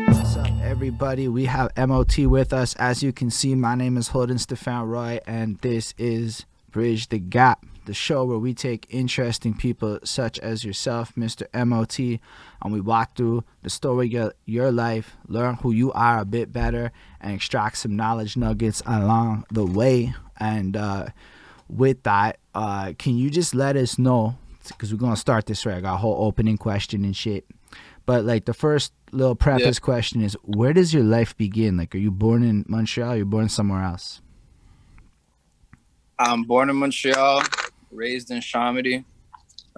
What's up, everybody? We have M.O.T with us. As you can see, my name is Holden Stephan Roy, and this is Bridge the Gap, the show where we take interesting people such as yourself, Mr. M.O.T, and we walk through the story of your life, learn who you are a bit better, and extract some knowledge nuggets along the way. And with that, can you just let us know, because we're going to start this right, I got a whole opening question and shit. But like the first little preface question is, where does your life begin? Like, are you born in Montreal or you're born somewhere else? I'm born in Montreal, raised in Chomedy.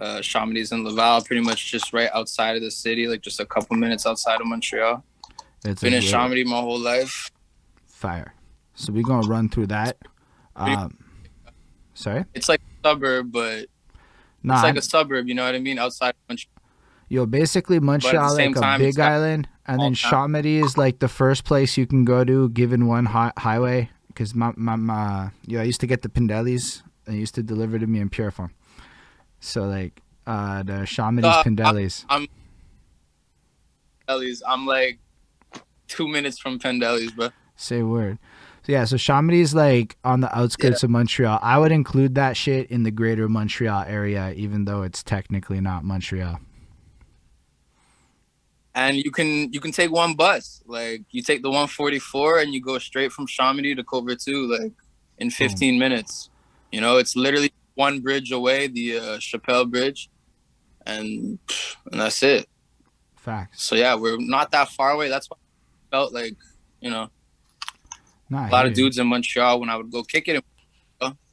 Chomedy's in Laval, pretty much just right outside of the city, like just a couple minutes outside of Montreal. Been in Chomedy my whole life. Fire. So we're going to run through that. Sorry? It's like a suburb, but it's like a suburb, you know what I mean? Outside of Montreal. Yo, basically Montreal like a big island, and then Chomedy is like the first place you can go to given one highway. Because I used to get the Pindellis. They used to deliver to me in pure form. So like the Chomedy's Pindellis. I'm like 2 minutes from Pindellis, bro. Say word. So yeah, so Chomedy's like on the outskirts of Montreal. I would include that shit in the greater Montreal area, even though it's technically not Montreal. And you can take one bus. Like, you take the 144 and you go straight from Chomedy to Cover 2, like, in 15 minutes. You know, it's literally one bridge away, the Chappelle Bridge. And that's it. Facts. So, yeah, we're not that far away. That's why I felt like, you know, a lot of dudes in Montreal, when I would go kick it,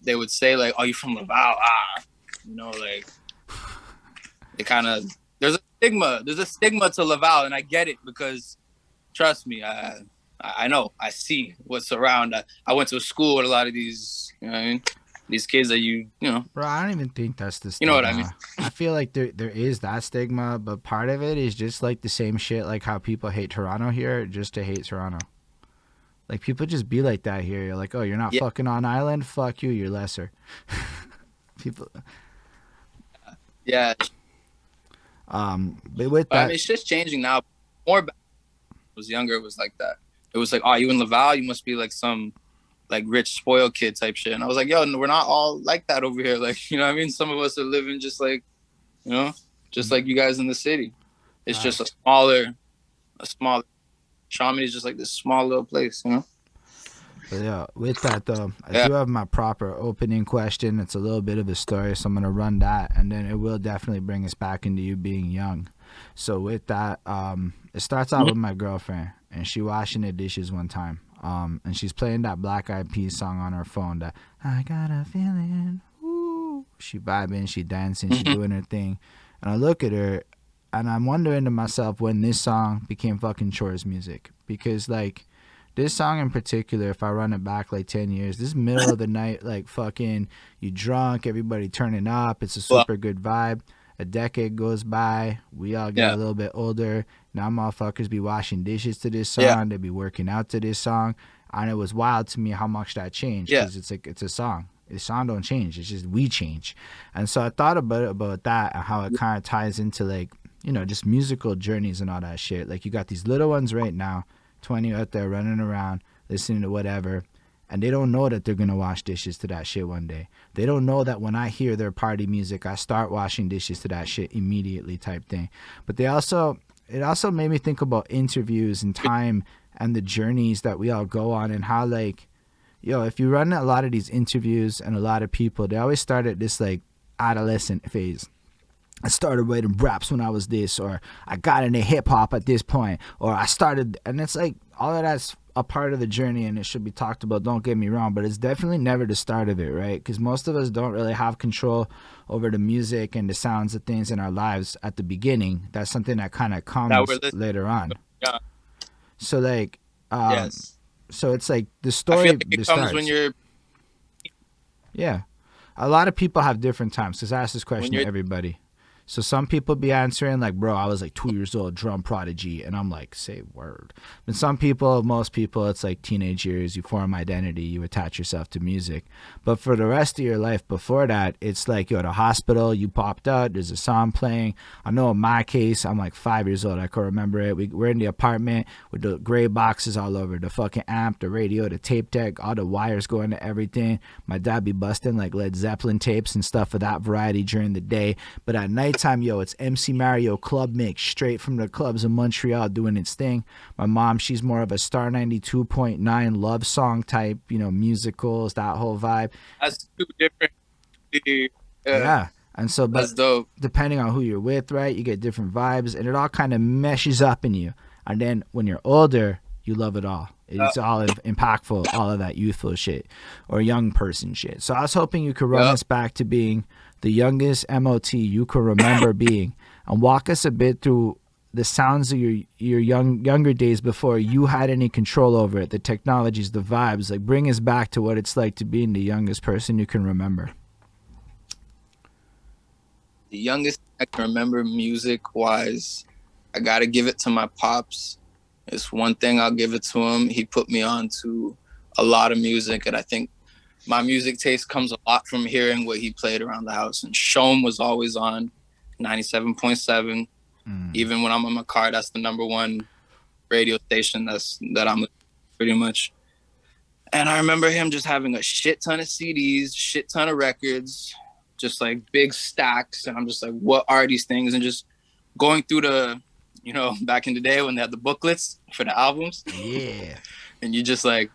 they would say, like, oh, you from Laval? You know, like, they kind of... There's a stigma to Laval, and I get it because, trust me, I know, I see what's around. I went to a school with a lot of these, you know what I mean? These kids that you know. Bro, I don't even think that's the stigma. You know what I mean? I feel like there is that stigma, but part of it is just like the same shit, like how people hate Toronto here just to hate Toronto. Like, people just be like that here. You're like, oh, you're not fucking on island? Fuck you, you're lesser. People. Yeah. But with that, I mean, it's just changing now. More back when I was younger, it was like that. It was like, oh, you in Laval? You must be like some like rich spoiled kid type shit. And I was like, yo, we're not all like that over here. Like, you know what I mean? Some of us are living just like, you know, just like you guys in the city. It's just a smaller. Chomedy is just like this small little place, you know? But yeah, with that though, I do have my proper opening question. It's a little bit of a story, so I'm gonna run that, and then it will definitely bring us back into you being young. So with that, it starts out with my girlfriend, and she washing the dishes one time, and she's playing that Black Eyed Peas song on her phone. That I got a feeling, ooh. She vibing, she dancing, she doing her thing, and I look at her, and I'm wondering to myself when this song became fucking chores music, because like. This song in particular, if I run it back like 10 years, this middle of the night, like fucking, you drunk, everybody turning up, it's a super good vibe. A decade goes by, we all get a little bit older. Now motherfuckers be washing dishes to this song, they be working out to this song. And it was wild to me how much that changed, because it's like, it's a song. The song don't change, it's just we change. And so I thought about that and how it kind of ties into like, you know, just musical journeys and all that shit. Like, you got these little ones right now, 20 out there running around listening to whatever, and they don't know that they're gonna wash dishes to that shit one day. They don't know that when I hear their party music, I start washing dishes to that shit immediately type thing. But it also made me think about interviews and time and the journeys that we all go on, and how like, yo, if you run a lot of these interviews and a lot of people, they always start at this like adolescent phase. I started writing raps when I was this, or I got into hip hop at this point, or I started, and it's like all of that's a part of the journey and it should be talked about, don't get me wrong, but it's definitely never the start of it, right? Because most of us don't really have control over the music and the sounds of things in our lives at the beginning. That's something that kind of comes later on. Yeah. So like, so it's like the story. I feel like it comes when you're. Yeah, a lot of people have different times. Because I ask this question to everybody. So some people be answering like, bro, I was like 2 years old, drum prodigy. And I'm like, say word. But some people, most people, it's like teenage years, you form identity, you attach yourself to music. But for the rest of your life before that, it's like, you're at a hospital, you popped out, there's a song playing. I know in my case, I'm like 5 years old, I can remember it. We're in the apartment with the gray boxes all over, the fucking amp, the radio, the tape deck, all the wires going to everything. My dad be busting like Led Zeppelin tapes and stuff of that variety during the day. But at nighttime, yo, it's MC Mario club mix straight from the clubs in Montreal doing its thing. My mom, she's more of a Star 92.9 love song type, musicals, that whole vibe. That's too different. Yeah. And so, but that's dope. Depending on who you're with, right, you get different vibes, and it all kind of meshes up in you. And then when you're older, you love it all. It's all impactful, all of that youthful shit or young person shit. So I was hoping you could run us back to being the youngest M.O.T. you could remember being, and walk us a bit through the sounds of your younger days before you had any control over it, the technologies, the vibes. Like, bring us back to what it's like to being the youngest person you can remember. The youngest I can remember music-wise, I got to give it to my pops. It's one thing, I'll give it to him. He put me on to a lot of music, and I think my music taste comes a lot from hearing what he played around the house. And Chom was always on 97.7. Even when I'm in my car, that's the number one radio station that I'm pretty much. And I remember him just having a shit ton of CDs, shit ton of records, just like big stacks. And I'm just like, what are these things? And just going through the, back in the day when they had the booklets for the albums. Yeah. And you just like,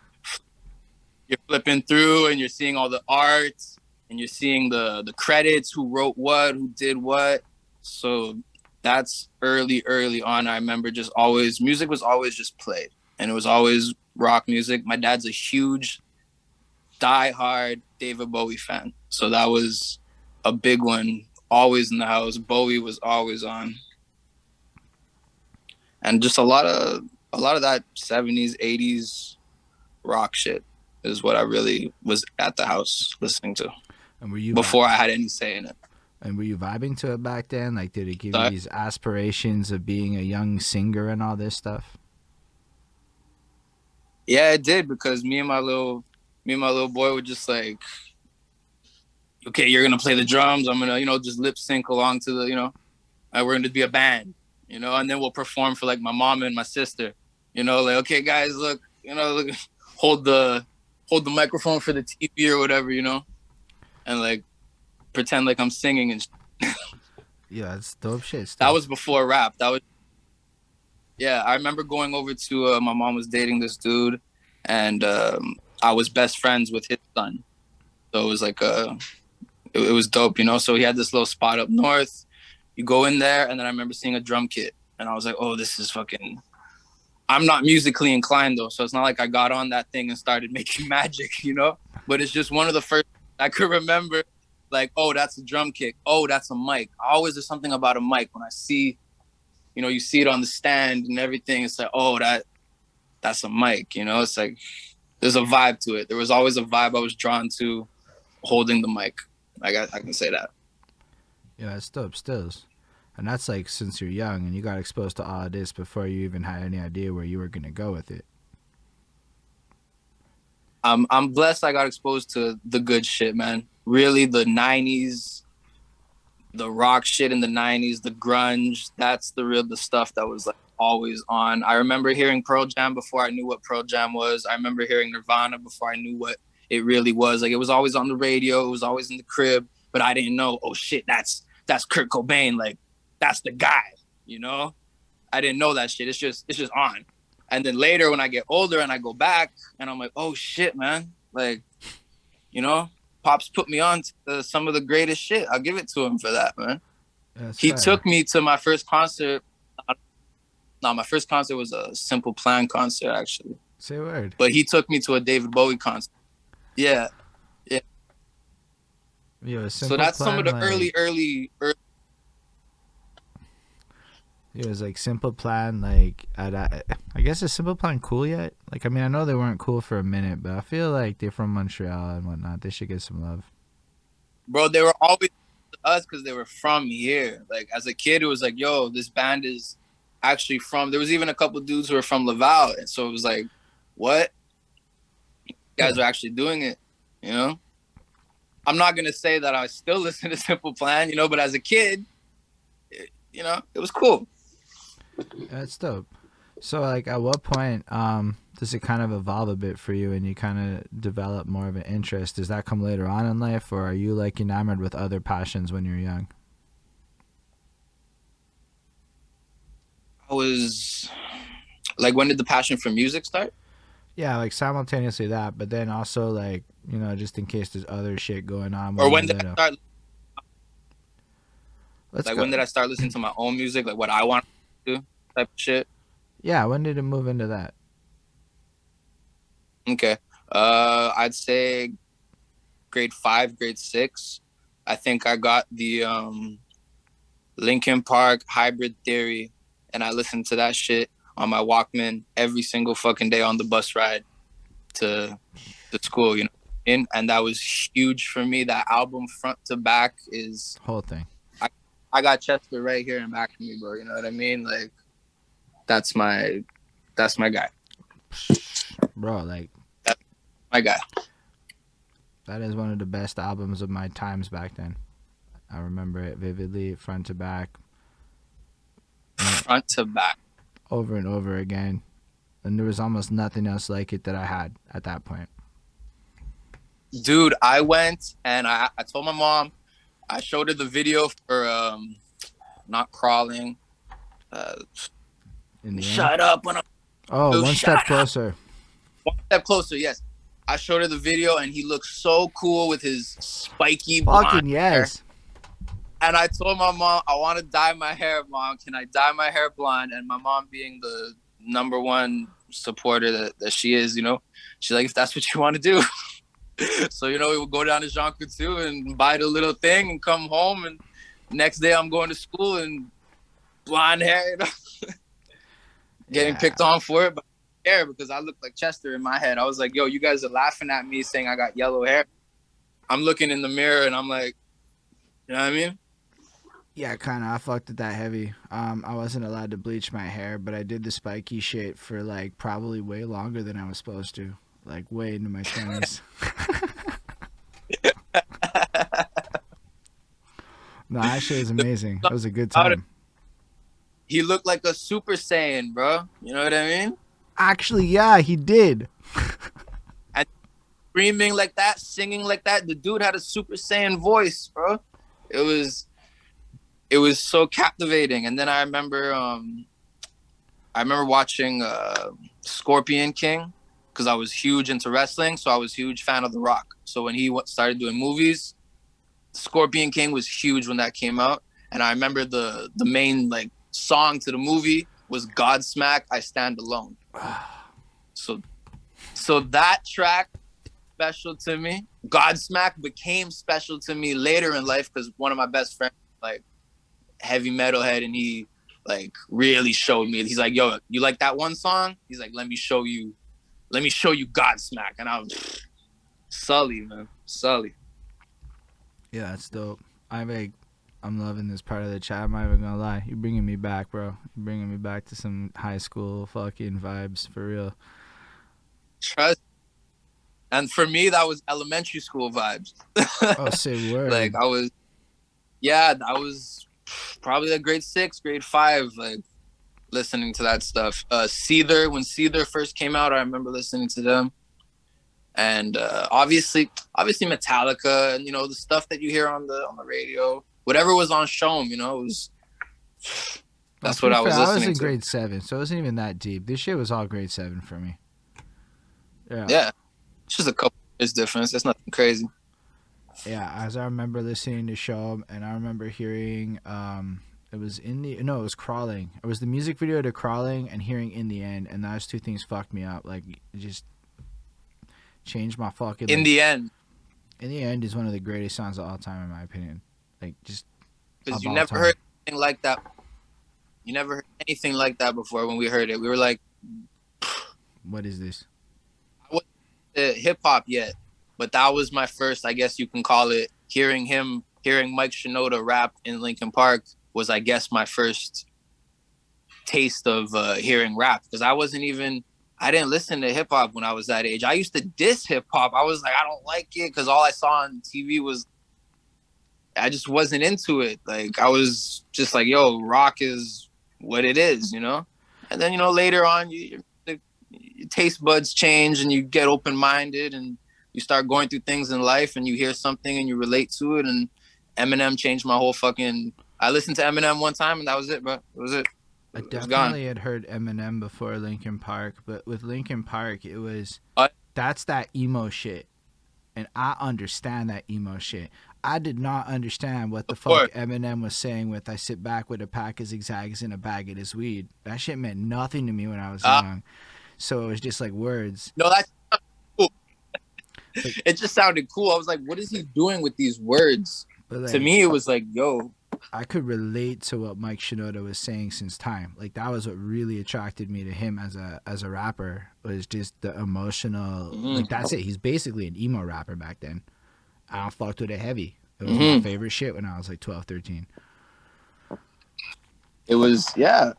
you're flipping through and you're seeing all the art and you're seeing the credits, who wrote what, who did what. So that's early on. I remember just always, music was always just played, and it was always rock music. My dad's a huge, diehard David Bowie fan. So that was a big one, always in the house. Bowie was always on. And just a lot of that 70s, 80s rock shit is what I really was at the house listening to. And were you before I had any say in it? And were you vibing to it back then? Like, did it give you these aspirations of being a young singer and all this stuff? Yeah, it did, because me and my little boy were just like, okay, you're gonna play the drums. I'm gonna, just lip sync along to the, and we're gonna be a band, and then we'll perform for like my mom and my sister, like, okay, guys, look, look, hold the microphone for the TV or whatever, and like pretend like I'm singing and yeah, it's dope shit stuff. That was before rap. I remember going over to my mom was dating this dude, and I was best friends with his son, so it was like it was dope, So he had this little spot up north. You go in there, and then I remember seeing a drum kit, and I was like, oh, this is fucking. I'm not musically inclined though, so it's not like I got on that thing and started making magic, But it's just one of the first I could remember. Like, oh, that's a drum kick. Oh, that's a mic. Always there's something about a mic when I see, you see it on the stand and everything. It's like, oh, that's a mic. It's like there's a vibe to it. There was always a vibe I was drawn to holding the mic. I can say that. Yeah, it's dope stills. And that's like since you're young and you got exposed to all of this before you even had any idea where you were gonna go with it. I'm blessed I got exposed to the good shit, man. Really, the 90s, the rock shit in the 90s, the grunge, that's the stuff that was like always on. I remember hearing Pearl Jam before I knew what Pearl Jam was. I remember hearing Nirvana before I knew what it really was. Like, it was always on the radio, it was always in the crib, but I didn't know, oh shit, that's Kurt Cobain, like that's the guy, I didn't know that shit. It's just on. And then later when I get older and I go back and I'm like, oh shit, man, like, Pops put me on to some of the greatest shit. I'll give it to him for that, man. He took me to my first concert. No, my first concert was a Simple Plan concert, actually. Say a word. But he took me to a David Bowie concert. Yeah. So that's some of the early. It was like Simple Plan, like I guess is Simple Plan cool yet? Like, I mean, I know they weren't cool for a minute, but I feel like they're from Montreal and whatnot. They should get some love. Bro, they were always us because they were from here. Like as a kid, it was like, yo, this band is actually from. There was even a couple dudes who were from Laval, and so it was like, what? You guys are actually doing it, you know. I'm not gonna say that I still listen to Simple Plan, you know, but as a kid, you know, it was cool. That's dope. So, like, at what point does it kind of evolve a bit for you, and you kind of develop more of an interest? Does that come later on in life, or are you like enamored with other passions when you're young? I was like, when did the passion for music start? Yeah, like simultaneously that, but then also like, you know, just in case there's other shit going on when Or you're when did little. I start? Let's like go. when did I start listening to my own music, like what I want to do, type of shit? Yeah, when did it move into that? Okay, I'd say grade 5, grade 6. I think I got the Linkin Park Hybrid Theory, and I listened to that shit on my Walkman every single fucking day on the bus ride to the school, you know. And that was huge for me. That album front to back is whole thing. I got Chester right here in back of me, bro. You know what I mean? Like that's my guy. Bro, like that's my guy. That is one of the best albums of my times back then. I remember it vividly, front to back. Front to back. Over and over again. And there was almost nothing else like it that I had at that point. Dude, I went and I told my mom, I showed her the video for Not Crawling. Shut up when I'm one step closer. One step closer, yes. I showed her the video and he looked so cool with his spiky fucking yes hair. And I told my mom, I want to dye my hair, Mom. Can I dye my hair blonde? And my mom, being the number one supporter that she is, you know, she's like, if that's what you want to do. So, you know, we would go down to Jean Coutu and buy the little thing and come home. And next day I'm going to school and blonde hair, you know? Getting picked on for it. But hair, because I looked like Chester in my head. I was like, yo, you guys are laughing at me saying I got yellow hair. I'm looking in the mirror and I'm like, you know what I mean? Yeah, kind of. I fucked it that heavy. I wasn't allowed to bleach my hair, but I did the spiky shit for like probably way longer than I was supposed to. Like way into my 20s. No, that shit was amazing. It was a good time. He looked like a Super Saiyan, bro. You know what I mean? Actually, yeah, he did. And screaming like that, singing like that. The dude had a Super Saiyan voice, bro. It was so captivating. And then I remember watching Scorpion King, because I was huge into wrestling, so I was a huge fan of The Rock. So when he started doing movies, Scorpion King was huge when that came out. And I remember the main like song to the movie was Godsmack, I Stand Alone. So that track, special to me. Godsmack became special to me later in life because one of my best friends, like, heavy metalhead, and he like really showed me. He's like, yo, you like that one song? He's like, let me show you Godsmack. And I was Sully, man. Sully. Yeah, that's dope. I'm loving this part of the chat. I'm not even gonna lie. You're bringing me back, bro. You're bringing me back to some high school fucking vibes, for real. Trust. And for me, that was elementary school vibes. Oh, say word. Like I was probably like grade 6, grade 5, like listening to that stuff. Seether, when Seether first came out, I remember listening to them. And obviously Metallica, and you know, the stuff that you hear on the radio, whatever was on Chom, you know, that's what I was listening to. I was in grade 7, so it wasn't even that deep. This shit was all grade 7 for me. Yeah, it's just a couple years difference. It's nothing crazy. Yeah, as I remember listening to Chom, and I remember hearing it was Crawling. It was the music video to Crawling and hearing In the End, and those two things fucked me up. Like, it just changed my fucking... In the End is one of the greatest songs of all time, in my opinion. Like, just... Because you never heard anything like that. You never heard anything like that before. When we heard it, we were like... What is this? I wasn't hip-hop yet, but that was my first, I guess you can call it, hearing him hearing Mike Shinoda rap in Linkin Park was, I guess, my first taste of hearing rap, because I didn't listen to hip hop when I was that age. I used to diss hip hop. I was like, I don't like it because all I saw on TV was, I just wasn't into it. Like, I was just like, yo, rock is what it is, you know? And then, you know, later on, your taste buds change and you get open-minded and you start going through things in life and you hear something and you relate to it. And Eminem changed my whole fucking... I listened to Eminem one time and that was it, bro. It was it. I definitely had heard Eminem before Linkin Park, but with Linkin Park, it was... that's that emo shit. And I understand that emo shit. I did not understand what the fuck Eminem was saying with "I sit back with a pack of zigzags and a bag of his weed." That shit meant nothing to me when I was young. So it was just like words. No, that's cool. It just sounded cool. I was like, what is he doing with these words? Like, to me, it was like, yo. I could relate to what Mike Shinoda was saying since time. Like, that was what really attracted me to him as a rapper, was just the emotional. Like, that's it. He's basically an emo rapper back then. I fucked with it heavy. It was my favorite shit when I was like 12, 13. It was, yeah.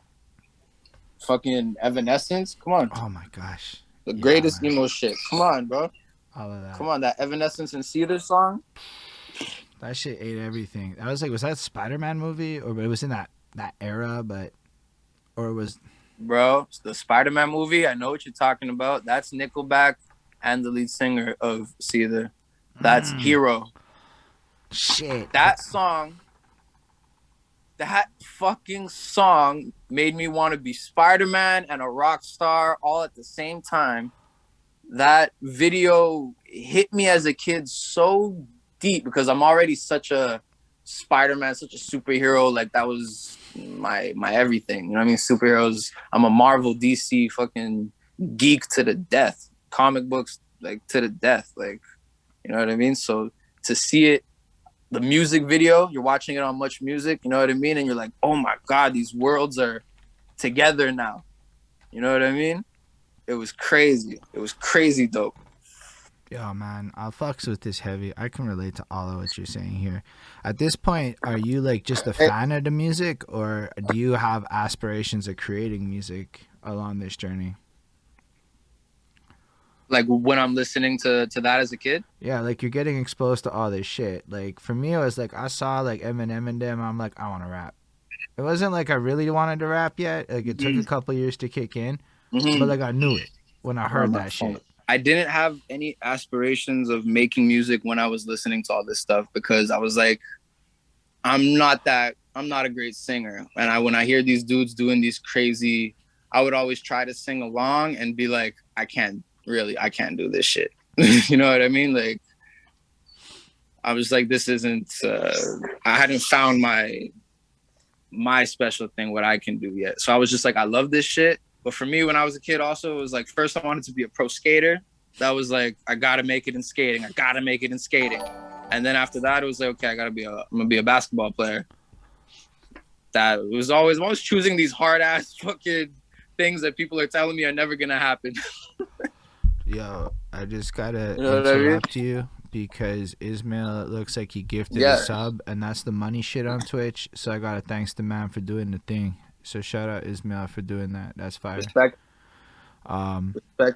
Fucking Evanescence. Come on. Oh my gosh. The greatest emo shit. Come on, bro. All of that. Come on, that Evanescence and Seether song. That shit ate everything. I was like, was that a Spider-Man movie? Or it was in that era, but... Or it was... Bro, the Spider-Man movie, I know what you're talking about. That's Nickelback and the lead singer of Seether. That's Hero. Shit. That song... That fucking song made me want to be Spider-Man and a rock star all at the same time. That video hit me as a kid so deep because I'm already such a Spider-Man, such a superhero. Like, that was my everything. You know what I mean? Superheroes. I'm a Marvel, DC fucking geek to the death. Comic books, like, to the death. Like, you know what I mean? So to see it, the music video, you're watching it on Much Music, you know what I mean? And you're like, oh my God, these worlds are together now. You know what I mean? It was crazy. It was crazy dope. Yo, man, I'll fucks with this heavy. I can relate to all of what you're saying here. At this point, are you like just a fan of the music, or do you have aspirations of creating music along this journey? Like when I'm listening to that as a kid? Yeah, like you're getting exposed to all this shit. Like for me, it was like I saw like Eminem and them. I'm like, I want to rap. It wasn't like I really wanted to rap yet. Like it took a couple years to kick in, but like I knew it when I heard that shit. I didn't have any aspirations of making music when I was listening to all this stuff because I was like, I'm not a great singer. And when I hear these dudes doing these crazy, I would always try to sing along and be like, I can't do this shit. You know what I mean? Like, I was like, this isn't, I hadn't found my special thing, what I can do yet. So I was just like, I love this shit. But for me, when I was a kid also, it was like, first I wanted to be a pro skater. That was like, I gotta make it in skating. And then after that, it was like, okay, I'm gonna be a basketball player. That it was always choosing these hard ass fucking things that people are telling me are never gonna happen. Yo, I just gotta interrupt you because Ismail, it looks like he gifted a sub, and that's the money shit on Twitch. So I gotta thanks the man for doing the thing. So shout out Ismail for doing that. That's fire. Respect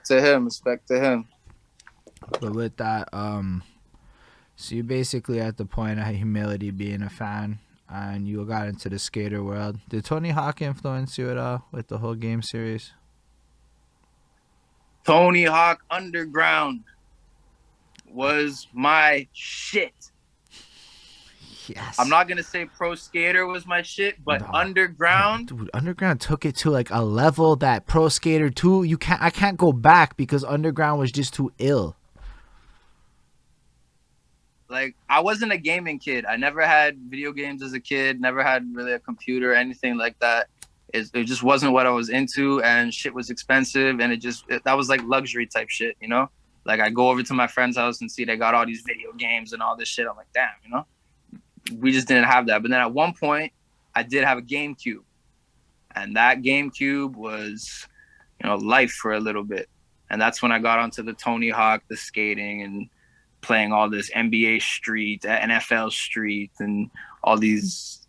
to him. But with that, so you basically at the point of humility, being a fan, and you got into the skater world. Did Tony Hawk influence you at all with the whole game series? Tony Hawk Underground was my shit. Yes. I'm not gonna say Pro Skater was my shit, but no. Underground, dude, Underground took it to like a level that Pro Skater 2, I can't go back because Underground was just too ill. Like, I wasn't a gaming kid. I never had video games as a kid. Never had really a computer or anything like that. It just wasn't what I was into, and shit was expensive, and that was like luxury type shit, you know? Like, I go over to my friend's house and see they got all these video games and all this shit. I'm like, damn, you know? We just didn't have that. But then at one point, I did have a GameCube. And that GameCube was, you know, life for a little bit. And that's when I got onto the Tony Hawk, the skating, and playing all this NBA Street, NFL Street, and all these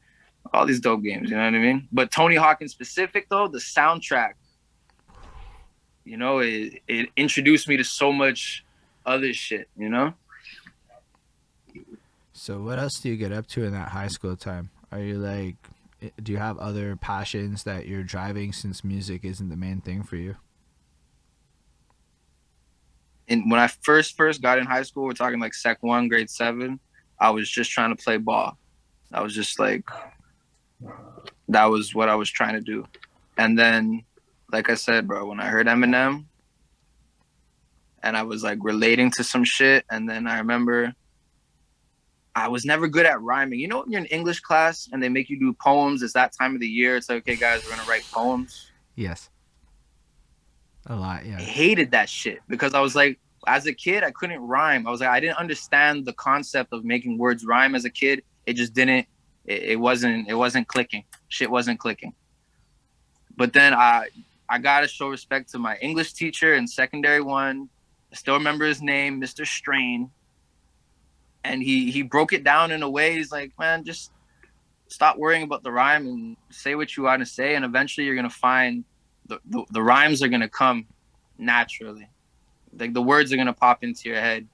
dope games. You know what I mean? But Tony Hawk in specific, though, the soundtrack, you know, it introduced me to so much other shit. You know. So what else do you get up to in that high school time? Are you like, do you have other passions that you're driving since music isn't the main thing for you? And when I first got in high school, we're talking like Sec 1, grade 7, I was just trying to play ball. I was just like, that was what I was trying to do. And then, like I said, bro, when I heard Eminem and I was like relating to some shit, and then I remember I was never good at rhyming. You know, when you're in English class and they make you do poems, it's that time of the year. It's like, okay, guys, we're going to write poems. Yes. A lot, yeah. I hated that shit because I was like, as a kid, I couldn't rhyme. I was like, I didn't understand the concept of making words rhyme as a kid. It just didn't, it wasn't clicking. Shit wasn't clicking. But then I got to show respect to my English teacher in secondary 1. I still remember his name, Mr. Strain. And he broke it down in a way. He's like, man, just stop worrying about the rhyme and say what you want to say. And eventually you're going to find the rhymes are going to come naturally. Like the words are going to pop into your head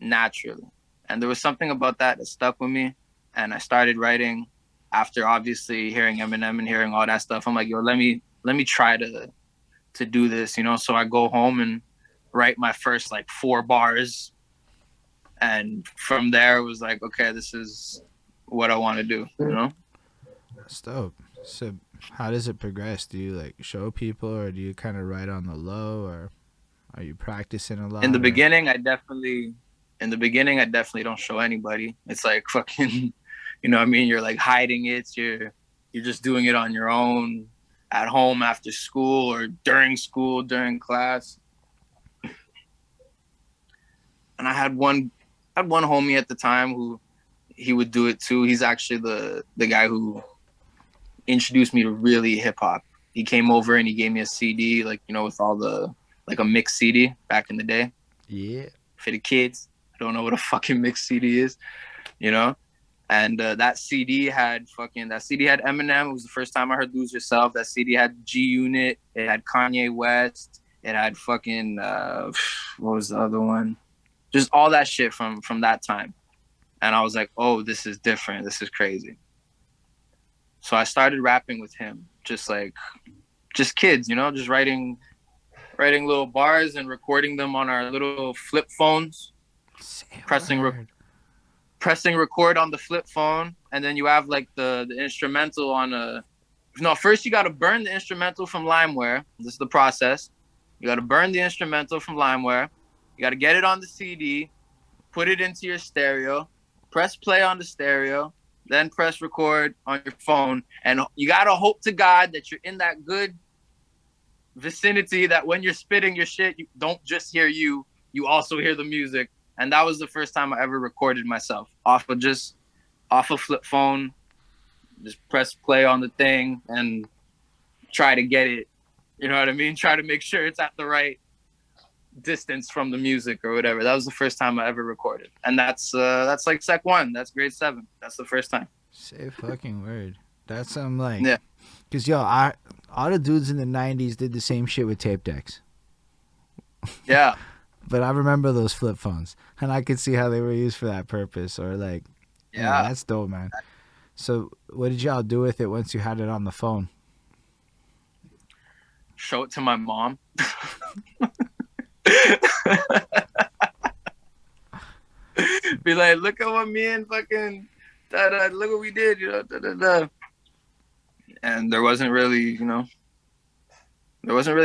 naturally. And there was something about that stuck with me. And I started writing after obviously hearing Eminem and hearing all that stuff. I'm like, yo, let me try to do this, you know? So I go home and write my first like 4 bars. And from there it was like, okay, this is what I want to do, you know? That's dope. So how does it progress? Do you like show people, or do you kind of write on the low, or are you practicing a lot? In the beginning, I definitely don't show anybody. It's like fucking, you know what I mean? You're like hiding it. You're just doing it on your own at home after school or during school, during class. And I had one homie at the time who he would do it too. He's actually the guy who introduced me to really hip hop. He came over and he gave me a CD, like, you know, with all the, like a mix CD back in the day. Yeah. For the kids, I don't know what a fucking mix CD is, you know? And that CD had Eminem. It was the first time I heard Lose Yourself. That CD had G-Unit. It had Kanye West. It had fucking, what was the other one? Just all that shit from that time. And I was like, oh, this is different. This is crazy. So I started rapping with him, just kids, you know, just writing little bars and recording them on our little flip phones, pressing record on the flip phone. And then you have like the instrumental on first you got to burn the instrumental from Limewire. This is the process. You got to burn the instrumental from Limewire. You got to get it on the CD, put it into your stereo, press play on the stereo, then press record on your phone. And you got to hope to God that you're in that good vicinity that when you're spitting your shit, you don't just hear you also hear the music. And that was the first time I ever recorded myself off a flip phone. Just press play on the thing and try to get it. You know what I mean? Try to make sure it's at the right distance from the music or whatever. That was the first time I ever recorded. And that's like Sec 1. That's grade 7. That's the first time. Say fucking word. That's like, yeah. Cause all the dudes in the 90s did the same shit with tape decks. Yeah. But I remember those flip phones, and I could see how they were used for that purpose. Or like, yeah, that's dope, man. So what did y'all do with it once you had it on the phone? Show it to my mom. Be like, look at what me and fucking look what we did, you know. And there wasn't really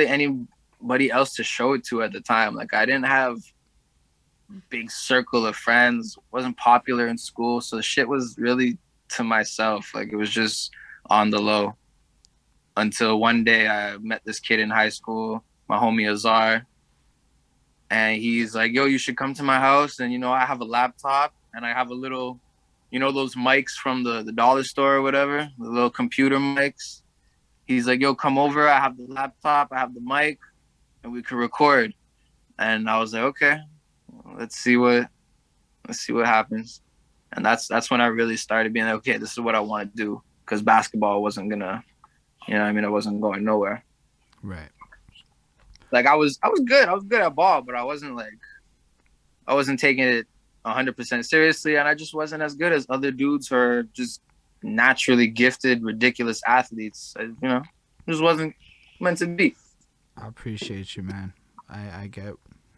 anybody else to show it to at the time. Like I didn't have big circle of friends, wasn't popular in school, so the shit was really to myself. Like it was just on the low. Until one day I met this kid in high school, my homie Azar, and he's like, yo, you should come to my house. And, you know, I have a laptop and I have a little, you know, those mics from the dollar store or whatever, the little computer mics. He's like, yo, come over. I have the laptop, I have the mic, and we could record. And I was like, okay. let's see what happens. And that's when I really started being like, okay, this is what I want to do, because basketball wasn't gonna, you know what I mean, I wasn't going nowhere. Right. Like I was good at ball, but I wasn't taking it 100% seriously, and I just wasn't as good as other dudes who are just naturally gifted, ridiculous athletes. Just wasn't meant to be. I appreciate you, man. I get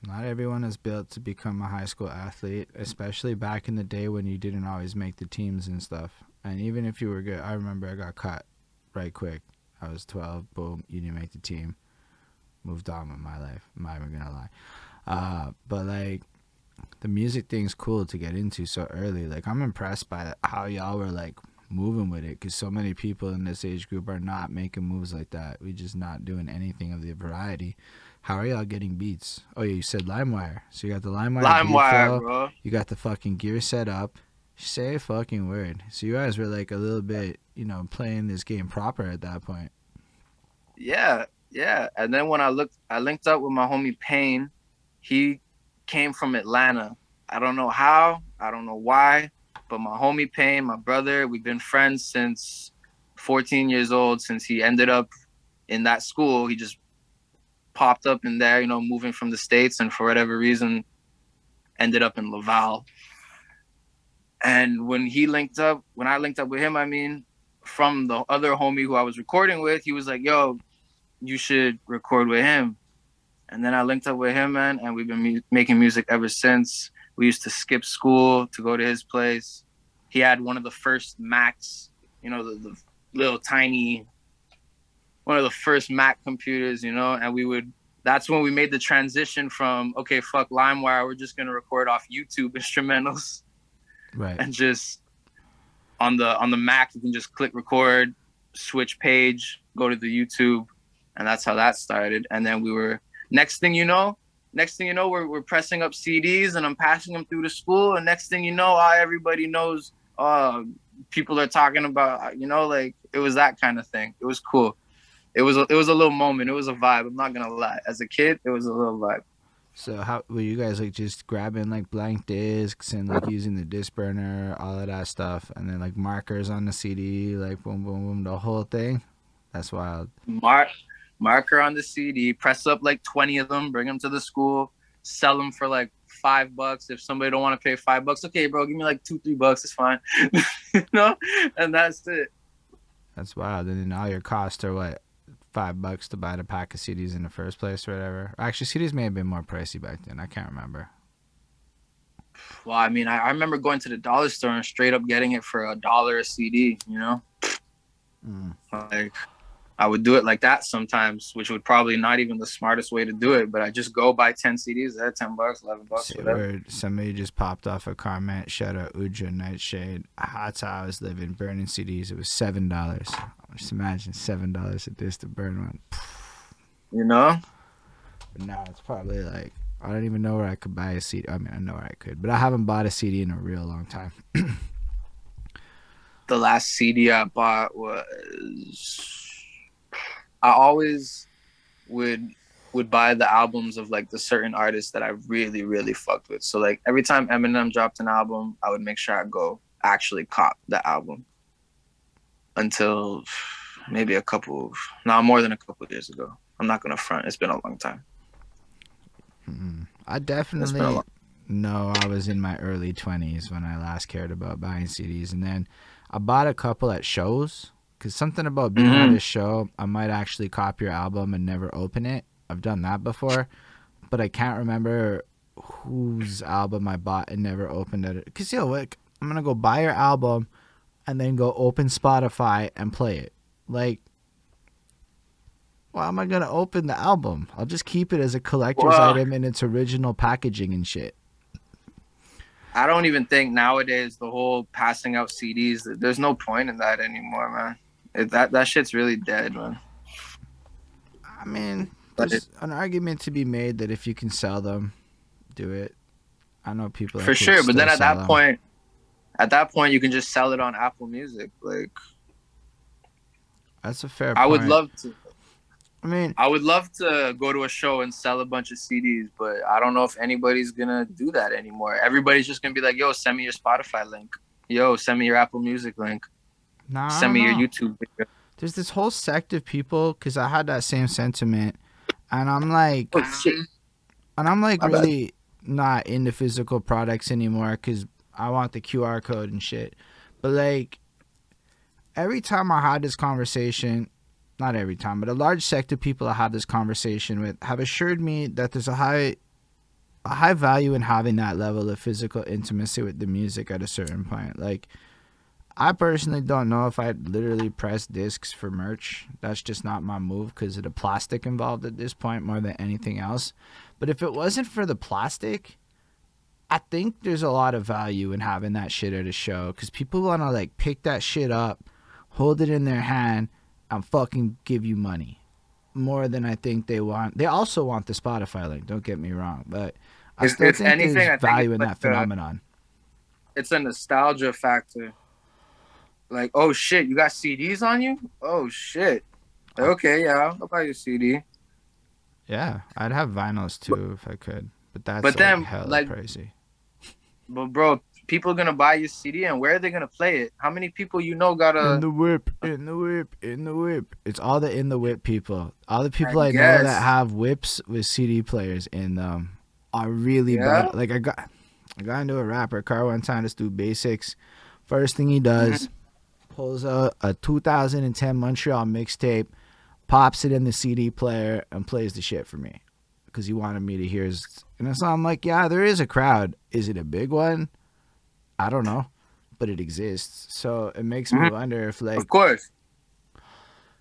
not everyone is built to become a high school athlete, especially back in the day when you didn't always make the teams and stuff. And even if you were good, I remember I got cut right quick. I was 12, boom, you didn't make the team. Moved on with my life. I'm not even gonna lie. But like, the music thing's cool to get into so early. Like, I'm impressed by how y'all were like moving with it, because so many people in this age group are not making moves like that. We just not doing anything of the variety. How are y'all getting beats? Oh yeah, you said Limewire. So you got the Limewire beat flow, bro. You got the fucking gear set up. Say a fucking word. So you guys were like a little bit, playing this game proper at that point. Yeah. And then when I linked up with my homie Payne. He came from Atlanta. I don't know how, I don't know why, but my homie Payne, my brother, we've been friends since 14 years old, since he ended up in that school. He just popped up in there, moving from the States, and for whatever reason ended up in Laval. And when I linked up with him, I mean, from the other homie who I was recording with, he was like, yo, you should record with him. And then I linked up with him, man, and we've been making music ever since. We used to skip school to go to his place. He had one of the first Macs, the little tiny, one of the first Mac computers, and that's when we made the transition from, okay, fuck Limewire, we're just going to record off YouTube instrumentals. Right. And just on the Mac, you can just click record, switch page, go to the YouTube, and that's how that started. And then next thing you know, we're pressing up CDs and I'm passing them through the school. And next thing you know, everybody knows, people are talking about, like, it was that kind of thing. It was cool. It was a little moment. It was a vibe. I'm not going to lie. As a kid, it was a little vibe. So how were you guys like just grabbing like blank discs and like using the disc burner, all of that stuff, and then like markers on the CD, like boom, boom, boom, the whole thing? That's wild. Marker on the CD, press up like 20 of them, bring them to the school, sell them for like $5. If somebody don't want to pay $5, okay, bro, give me like $2-3, it's fine. And that's it. That's wild. And then all your costs are what, $5 to buy the pack of CDs in the first place or whatever. Actually, CDs may have been more pricey back then. I can't remember. Well, I mean, I remember going to the dollar store and straight up getting it for $1 a CD, Like, I would do it like that sometimes, which would probably not even the smartest way to do it, but I just go buy 10 CDs. They're $10, $11, whatever. Somebody just popped off a comment. Shout out Uja Nightshade. That's how I was living, burning CDs. It was $7. Just imagine $7 a disc to burn one. But now it's probably like, I don't even know where I could buy a CD. I mean, I know where I could, but I haven't bought a CD in a real long time. The last CD I bought was... I always would buy the albums of like the certain artists that I really, really fucked with. So like every time Eminem dropped an album, I would make sure I go actually cop the album. Until maybe more than a couple of years ago. I'm not gonna front. It's been a long time. I definitely know I was in my early 20s when I last cared about buying CDs, and then I bought a couple at shows. Because something about being at a show, I might actually copy your album and never open it. I've done that before, but I can't remember whose album I bought and never opened it. Because, like, I'm going to go buy your album and then go open Spotify and play it. Like, why am I going to open the album? I'll just keep it as a collector's item in its original packaging and shit. I don't even think nowadays the whole passing out CDs, there's no point in that anymore, man. That shit's really dead, man. I mean, there's an argument to be made that if you can sell them, do it. I know people for sure, but then at that point, you can just sell it on Apple Music. Like, that's a fair point. I would love to. I mean, I would love to go to a show and sell a bunch of CDs, but I don't know if anybody's gonna do that anymore. Everybody's just gonna be like, "Yo, send me your Spotify link. Yo, send me your Apple Music link. nah, I Send don't me your know. YouTube video." There's this whole sect of people, because I had that same sentiment, and I'm like, Oh shit! My bad. really not into physical products anymore, because I want the QR code and shit. But like, every time I had this conversation, not every time, but a large sect of people I have this conversation with have assured me that there's a high value in having that level of physical intimacy with the music at a certain point. Like, I personally don't know if I'd literally press discs for merch. That's just not my move because of the plastic involved at this point more than anything else. But if it wasn't for the plastic, I think there's a lot of value in having that shit at a show because people want to like pick that shit up, hold it in their hand, and fucking give you money more than I think they want. They also want the Spotify link, don't get me wrong, but I still If think anything, there's I think value it's in like that phenomenon. it's a nostalgia factor. Like, oh shit, you got CDs on you? Oh shit. Okay, yeah, I'll buy you a CD. Yeah, I'd have vinyls too if I could, but that's But like then, hella like, pricey. but bro, people are gonna buy your CD, and where are they gonna play it? How many people got In a? the whip, in the whip, in the whip. It's all the in the whip people. All the I people I know that guess, have whips with CD players in them are really yeah. bad. Like I got into a rapper car one time to do basics. First thing he does, pulls out a 2010 Montreal mixtape, pops it in the CD player, and plays the shit for me because he wanted me to hear his. And so I'm like, yeah, there is a crowd. Is it a big one? I don't know, but it exists. So it makes me wonder if Of like course,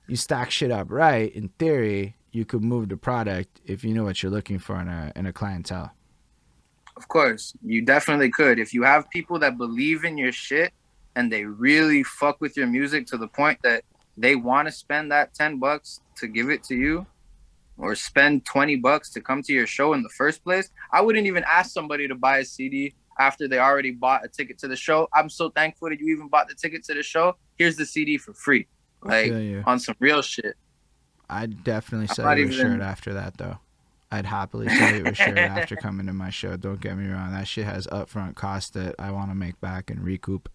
you stack shit up right. In theory, you could move the product if you know what you're looking for in a clientele. of course, you definitely could. If you have people that believe in your shit and they really fuck with your music to the point that they want to spend that $10 to give it to you, or spend $20 to come to your show in the first place. I wouldn't even ask somebody to buy a CD after they already bought a ticket to the show. I'm so thankful that you even bought the ticket to the show. Here's the CD for free. I feel Like, you. on some real shit. I'd definitely I'm sell not you a shirt even. after that, though. I'd happily sell you a shirt after coming to my show. Don't get me wrong. That shit has upfront costs that I want to make back and recoup.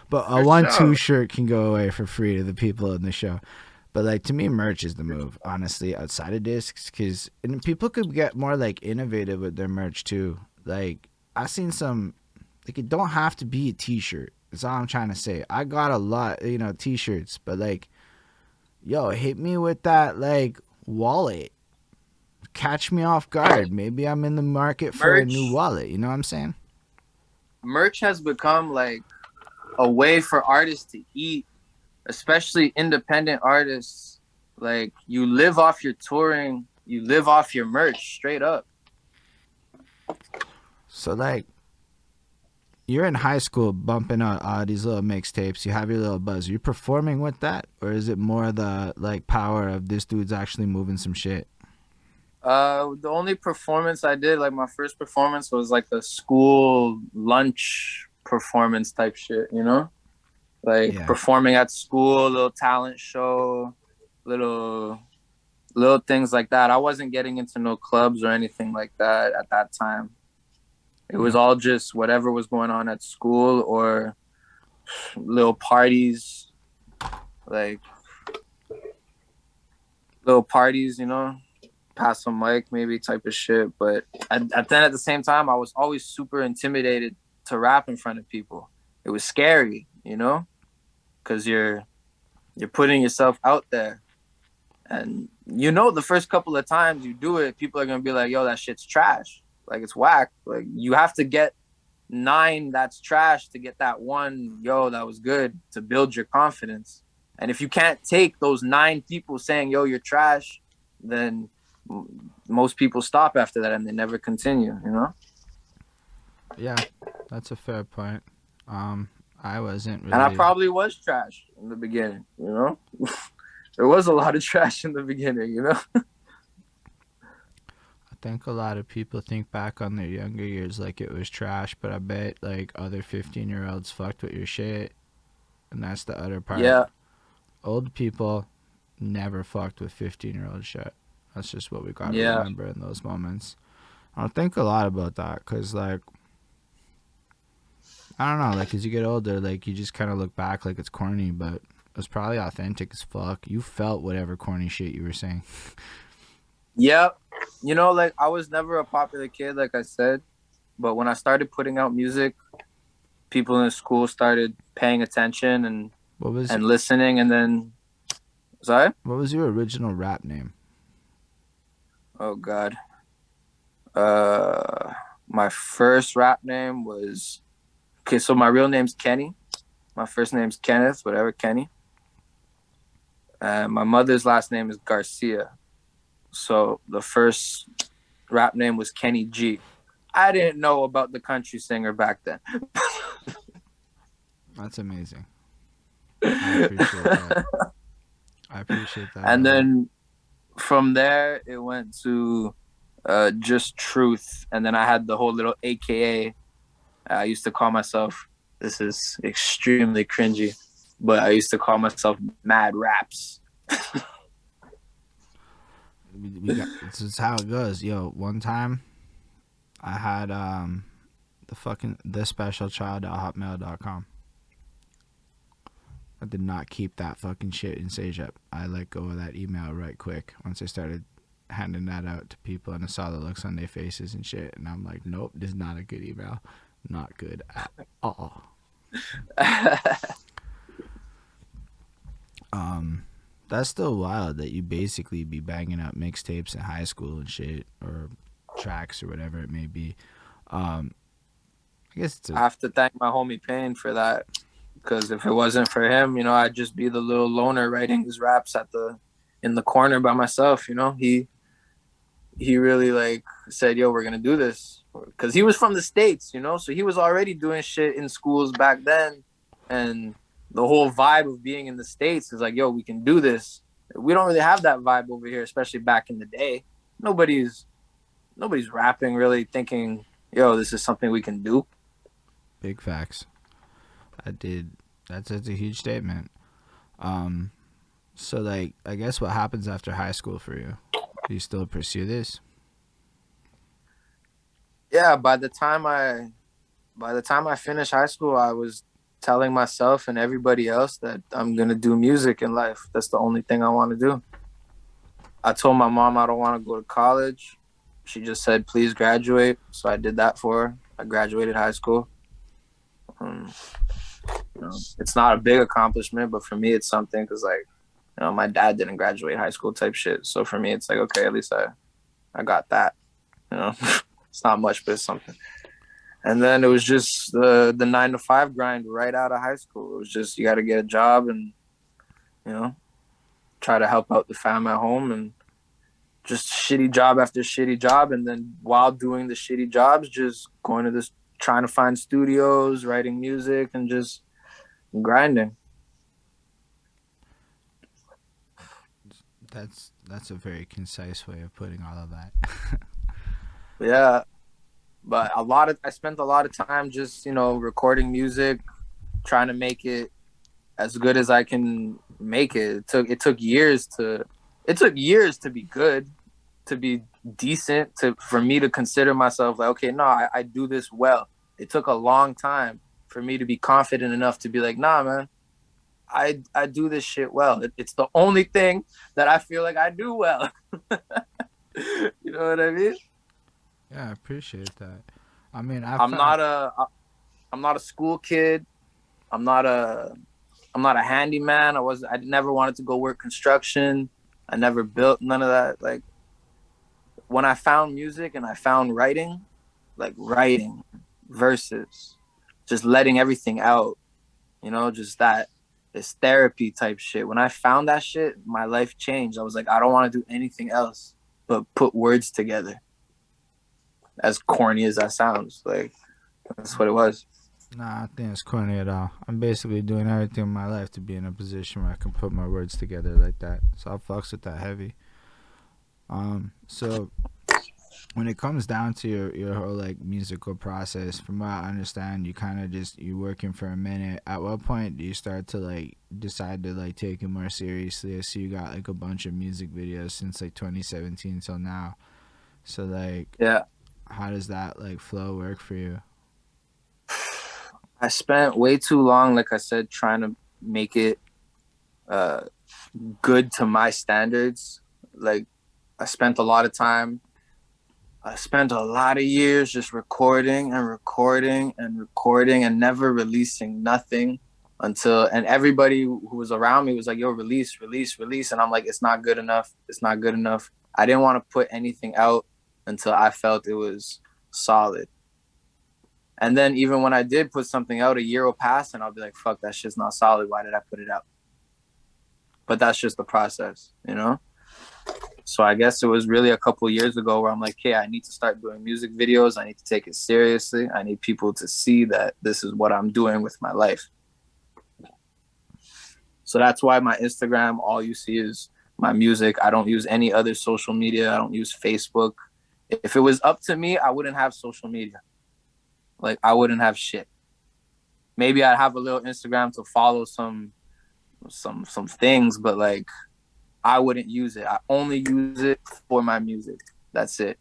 But a For 1-2 sure. shirt can go away for free to the people in the show. But like to me, merch is the move, honestly, outside of discs, because people could get more like innovative with their merch too. Like I seen some, like it don't have to be a T-shirt. That's all I'm trying to say. I got a lot, T-shirts, but like, yo, hit me with that like wallet. Catch me off guard. Maybe I'm in the market for a new merch wallet. You know what I'm saying? merch has become like a way for artists to eat, especially independent artists. Like, you live off your touring, you live off your merch straight up. So like, you're in high school bumping out these little mixtapes. You have your little buzz. Are you performing with that, or is it more the like power of this dude's actually moving some shit? The only performance I did, like my first performance, was like a school lunch performance type shit, like Yeah. performing at school, little talent show, little little things like that. I wasn't getting into no clubs or anything like that at that time. It was Yeah. all just whatever was going on at school or little parties, like little parties, pass some mic maybe type of shit. But then at the same time, I was always super intimidated to rap in front of people. It was scary, because you're putting yourself out there. And the first couple of times you do it, people are gonna be like, yo, that shit's trash. Like, it's whack. Like, you have to get 9 that's trash to get that one, yo, that was good, to build your confidence. And if you can't take those 9 people saying, yo, you're trash, then most people stop after that and they never continue. Yeah, that's a fair point. I wasn't And I really. probably was trash in the beginning. There was a lot of trash in the beginning. I think a lot of people think back on their younger years like it was trash, but I bet like other 15-year-olds fucked with your shit, and that's the other part. Yeah. Old people, never fucked with 15-year-old shit. That's just what we gotta remember in those moments. I don't think a lot about that because, like, I don't know, like, as you get older, like, you just kind of look back like it's corny, but it's probably authentic as fuck. You felt whatever corny shit you were saying. Yep. You know, like, I was never a popular kid, like I said, but when I started putting out music, people in school started paying attention and listening, and then... Sorry? What was your original rap name? Oh, God. My first rap name was... Okay, so my real name's Kenny. My first name's Kenneth, whatever, Kenny. My mother's last name is Garcia. So the first rap name was Kenny G. I didn't know about the country singer back then. That's amazing. I appreciate that. And then from there, it went to just Truth. And then I had the whole little AKA. I used to call myself, this is extremely cringy, but I used to call myself Mad Raps. This is how it goes. Yo, one time I had the special child at hotmail.com. I did not keep that fucking shit in SageUp. I let go of that email right quick once I started handing that out to people and I saw the looks on their faces and shit, and I'm like, nope, this is not a good email. Not good at all. That's still wild that you basically be banging out mixtapes in high school and shit, or tracks or whatever it may be. I guess I have to thank my homie Payne for that, because if it wasn't for him, you know, I'd just be the little loner writing his raps in the corner by myself. You know, he really like said, "Yo, we're gonna do this," because he was from the States, you know, so he was already doing shit in schools back then, and the whole vibe of being in the States is like, "Yo, we can do this." We don't really have that vibe over here, especially back in the day. Nobody's rapping really thinking, "Yo, this is something we can do." Big facts. That's a huge statement. So like, I guess what happens after high school for you? Do you still pursue this? Yeah, by the time I finished high school, I was telling myself and everybody else that I'm gonna do music in life. That's the only thing I want to do. I told my mom I don't want to go to college. She just said, please graduate. So I did that for her. I graduated high school. You know, it's not a big accomplishment, but for me, it's something because, like, you know, my dad didn't graduate high school type shit. So for me, it's like, okay, at least I got that. You know, it's not much, but it's something. And then it was just the 9-to-5 grind right out of high school. It was just, you got to get a job and, you know, try to help out the fam at home, and just shitty job after shitty job. And then while doing the shitty jobs, just going to this, trying to find studios, writing music, and just grinding. That's a very concise way of putting all of that. Yeah. But I spent a lot of time just, you know, recording music, trying to make it as good as I can make it. It took years to be good, to be decent, for me to consider myself like, okay, no, I do this well. It took a long time for me to be confident enough to be like, nah, man, I do this shit well. It's the only thing that I feel like I do well. You know what I mean? Yeah, I appreciate that. I mean, I'm not a school kid. I'm not a handyman. I never wanted to go work construction. I never built none of that. Like, when I found music and I found writing, like writing verses, just letting everything out, you know, just this therapy type shit. When I found that shit, my life changed. I was like, I don't want to do anything else but put words together. As corny as that sounds, like, that's what it was. Nah, I think it's corny at all. I'm basically doing everything in my life to be in a position where I can put my words together like that. So I fucks with that heavy. So when it comes down to your whole like musical process, from what I understand, you kind of just you're working for a minute. At what point do you start to like decide to like take it more seriously? I see you got like a bunch of music videos since like 2017 till now. So like, Yeah, how does that like flow work for you? I spent way too long, like I said, trying to make it uh, good to my standards. Like I spent a lot of time. I spent a lot of years just recording and recording and recording and never releasing nothing until, and everybody who was around me was like, yo, release, release, release. And I'm like, it's not good enough. It's not good enough. I didn't want to put anything out until I felt it was solid. And then even when I did put something out, a year will pass and I'll be like, fuck, that shit's not solid. Why did I put it out? But that's just the process, you know? So I guess it was really a couple years ago where I'm like, hey, I need to start doing music videos. I need to take it seriously. I need people to see that this is what I'm doing with my life. So that's why my Instagram, all you see is my music. I don't use any other social media. I don't use Facebook. If it was up to me, I wouldn't have social media. Like I wouldn't have shit. Maybe I'd have a little Instagram to follow some things, but like I wouldn't use it. I only use it for my music. That's it.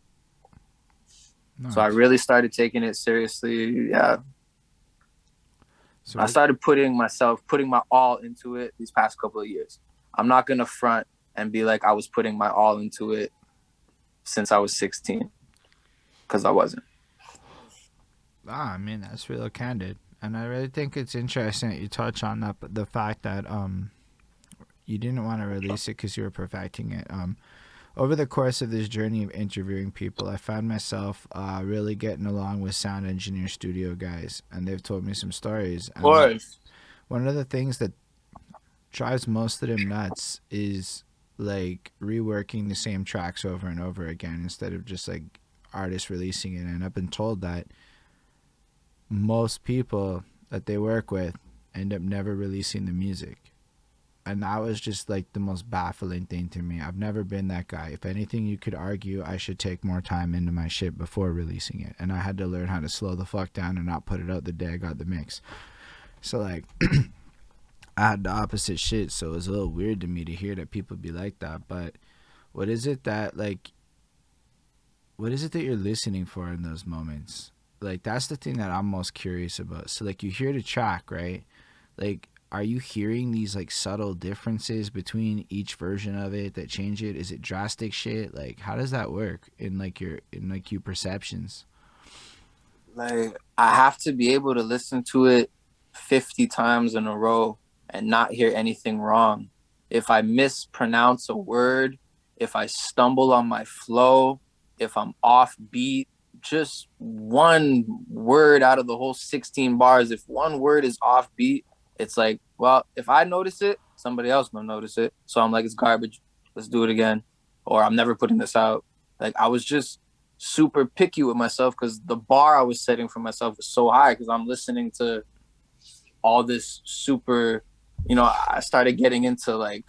Nice. So I really started taking it seriously. Yeah. So I started putting my all into it these past couple of years. I'm not going to front and be like I was putting my all into it since I was 16, because I wasn't. I mean, that's real candid. And I really think it's interesting that you touch on that, but the fact that you didn't want to release it because you were perfecting it. Over the course of this journey of interviewing people, I found myself really getting along with sound engineer studio guys, and they've told me some stories. Of course. One of the things that drives most of them nuts is like reworking the same tracks over and over again instead of just like artists releasing it. And I've been told that most people that they work with end up never releasing the music. And that was just like the most baffling thing to me. I've never been that guy. If anything, you could argue I should take more time into my shit before releasing it. And I had to learn how to slow the fuck down and not put it out the day I got the mix. So like I had the opposite shit, so it was a little weird to me to hear that people be like that. But what is it that you're listening for in those moments? Like that's the thing that I'm most curious about. So like you hear the track, right? Like are you hearing these like subtle differences between each version of it that change it? Is it drastic shit? Like how does that work in like your perceptions? Like I have to be able to listen to it 50 times in a row and not hear anything wrong. If I mispronounce a word, if I stumble on my flow, if I'm off beat, just one word out of the whole 16 bars, if one word is off beat, it's like, well, if I notice it, somebody else will notice it. So I'm like, it's garbage. Let's do it again. Or I'm never putting this out. Like I was just super picky with myself because the bar I was setting for myself was so high because I'm listening to all this super, I started getting into like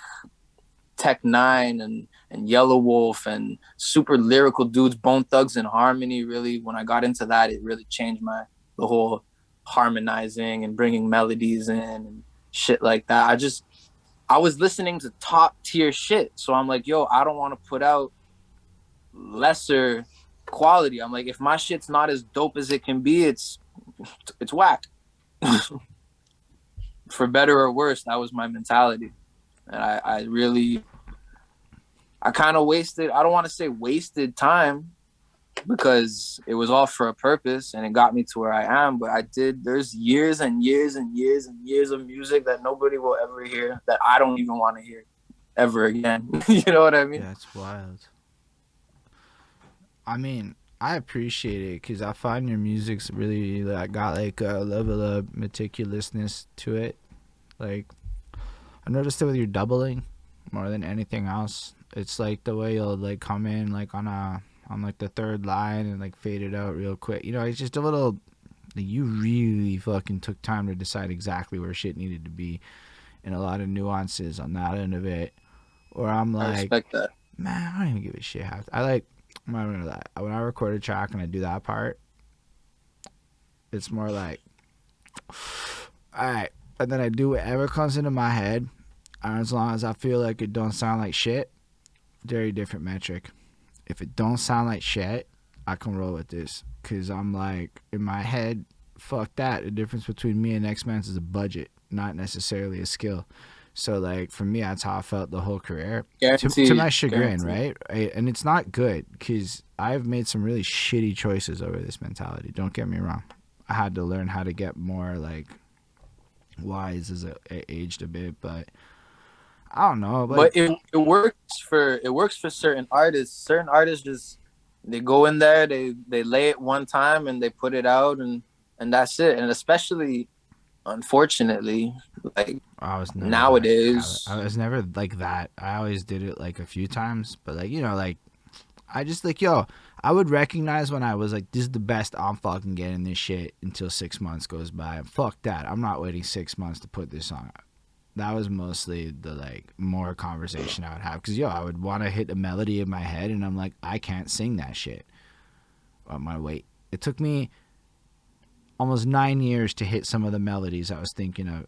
Tech Nine and Yelawold and super lyrical dudes, Bone Thugs and Harmony. Really, when I got into that, it really changed the whole harmonizing and bringing melodies in and shit like that. I was listening to top tier shit. So I'm like, yo, I don't want to put out lesser quality. I'm like, if my shit's not as dope as it can be, it's whack. For better or worse, that was my mentality. And I kind of wasted, I don't want to say wasted time because it was all for a purpose and it got me to where I am. But there's years and years and years and years of music that nobody will ever hear that I don't even want to hear ever again. You know what I mean? Yeah, it's wild. I mean, I appreciate it because I find your music's really like got like a level of meticulousness to it. Like I noticed it with your doubling more than anything else. It's like the way you'll like come in like on like the third line and like fade it out real quick. It's just a little like, you really fucking took time to decide exactly where shit needed to be and a lot of nuances on that end of it. Or I'm like, I respect that. Man, I don't even give a shit. I like I'm not gonna lie. When I record a track and I do that part, it's more like, all right. And then I do whatever comes into my head, and as long as I feel like it don't sound like shit, very different metric. If it don't sound like shit, I can roll with this. Because I'm like, in my head, fuck that. The difference between me and X-Men's is a budget, not necessarily a skill. So, like, for me, that's how I felt the whole career. To my chagrin, right? And it's not good, because I've made some really shitty choices over this mentality. Don't get me wrong. I had to learn how to get more, like, wise as I aged a bit, but I don't know. But it works for certain artists. Certain artists just, they go in there, they lay it one time and they put it out, and that's it. And especially, unfortunately, like, nowadays, I was never like that. I always did it like a few times, but like, you know, like, I just like, I would recognize when I was like, this is the best I'm fucking getting this shit until 6 months goes by. And fuck that. I'm not waiting 6 months to put this song out. That was mostly the like more conversation I would have. Because, I would want to hit a melody in my head and I'm like, I can't sing that shit. I'm going to wait. It took me almost 9 years to hit some of the melodies I was thinking of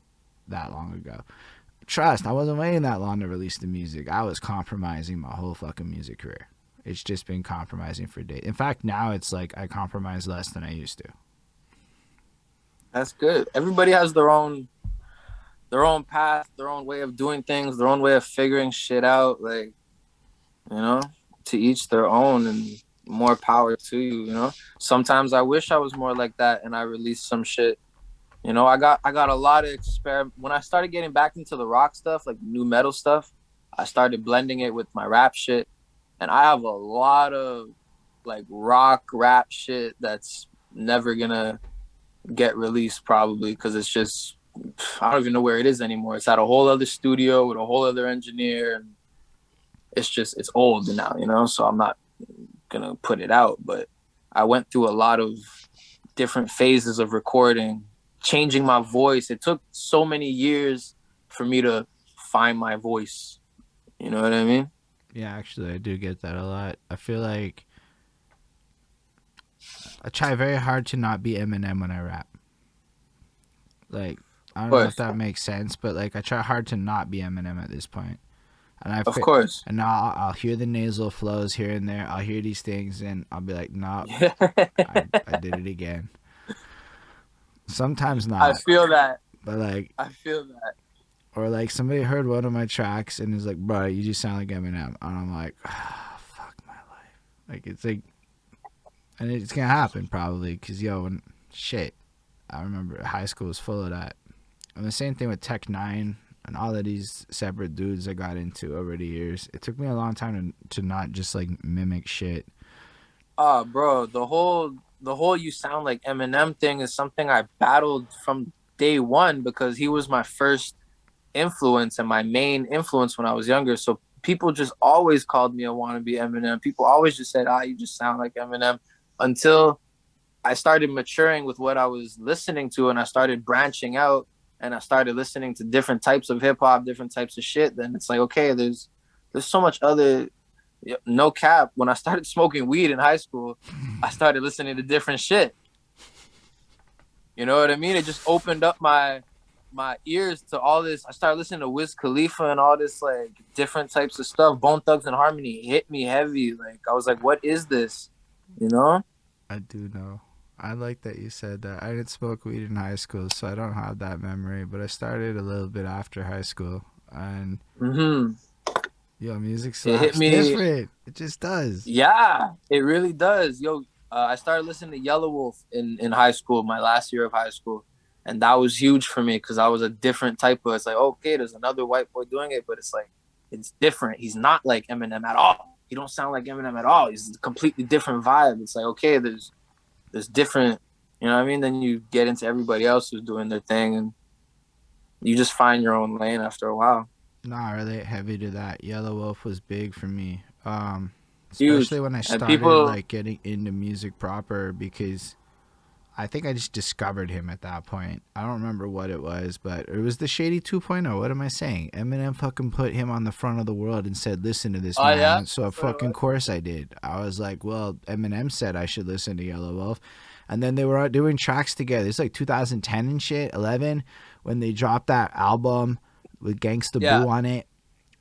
that long ago. Trust, I wasn't waiting that long to release the music. I was compromising my whole fucking music career. It's just been compromising for days. In fact, now it's like I compromise less than I used to. That's good. Everybody has their own path, their own way of doing things, their own way of figuring shit out. Like, to each their own, and more power to you. Sometimes I wish I was more like that and I released some shit. I got a lot of when I started getting back into the rock stuff, like new metal stuff, I started blending it with my rap shit. And I have a lot of like rock rap shit that's never gonna get released probably, because it's just, I don't even know where it is anymore. It's at a whole other studio with a whole other engineer, and it's old now, so I'm not gonna put it out. But I went through a lot of different phases of recording, changing my voice. It took so many years for me to find my voice. You know what I mean? Yeah, actually, I do get that a lot. I feel like I try very hard to not be Eminem when I rap. Like, I don't know if that makes sense, but like, I try hard to not be Eminem at this point. And of course. And now I'll hear the nasal flows here and there. I'll hear these things, and I'll be like, "Nah, I did it again." Sometimes not. I feel that. But like, I feel that. Or like somebody heard one of my tracks and is like, bro, you just sound like Eminem. And I'm like, fuck my life. Like, it's like, and it's going to happen probably because, shit, I remember high school was full of that. And the same thing with Tech 9 and all of these separate dudes I got into over the years. It took me a long time to not just like mimic shit. Bro, the whole you sound like Eminem thing is something I battled from day one, because he was my first influence and my main influence when I was younger. So people just always called me a wannabe Eminem. People always just said, you just sound like Eminem, until I started maturing with what I was listening to, and I started branching out, and I started listening to different types of hip hop, different types of shit. Then it's like, okay, there's so much other, no cap. When I started smoking weed in high school, I started listening to different shit. You know what I mean? It just opened up my ears to all this. I started listening to Wiz Khalifa and all this like different types of stuff. Bone Thugs and Harmony hit me heavy. Like, I was like, what is this? I do know. I like that you said that. I didn't smoke weed in high school, so I don't have that memory, but I started a little bit after high school. And music slaps different. It just does. Yeah, it really does. I started listening to Yelawold in high school, my last year of high school. And that was huge for me, because I was a different type of, it's like, okay, there's another white boy doing it, but it's like, it's different. He's not like Eminem at all. He don't sound like Eminem at all. He's a completely different vibe. It's like, okay, there's different, you know what I mean? Then you get into everybody else who's doing their thing, and you just find your own lane after a while. Nah, I relate heavy to that. Yelawolf was big for me. Especially huge. When I started like getting into music proper, because I think I just discovered him at that point. I don't remember what it was, but it was the Shady 2.0. What am I saying? Eminem fucking put him on the front of the world and said, listen to this man. Yeah? So of fucking course I did. I was like, well, Eminem said I should listen to Yelawold. And then they were out doing tracks together. It's like 2010 and shit, 11, when they dropped that album with Gangsta Boo on it.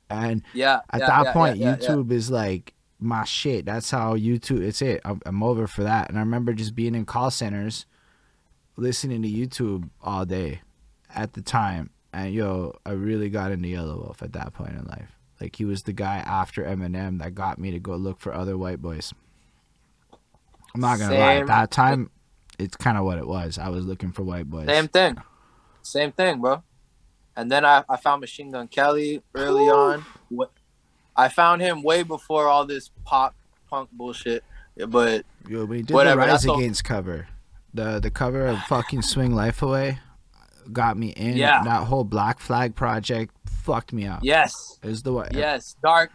And at that point, YouTube is like my shit. That's how YouTube, it's it. I'm over for that. And I remember just being in call centers listening to YouTube all day at the time. And I really got into Yelawold at that point in life. Like, he was the guy after Eminem that got me to go look for other white boys. I'm not gonna lie, at that time it's kind of what it was. I was looking for white boys. Same thing, bro. And then I found Machine Gun Kelly early on. I found him way before all this pop punk bullshit. But when he did the Rise Against cover, the cover of fucking Swing Life Away got me in. That whole Black Flag project fucked me up. Yes. Is the way. Yes. Dark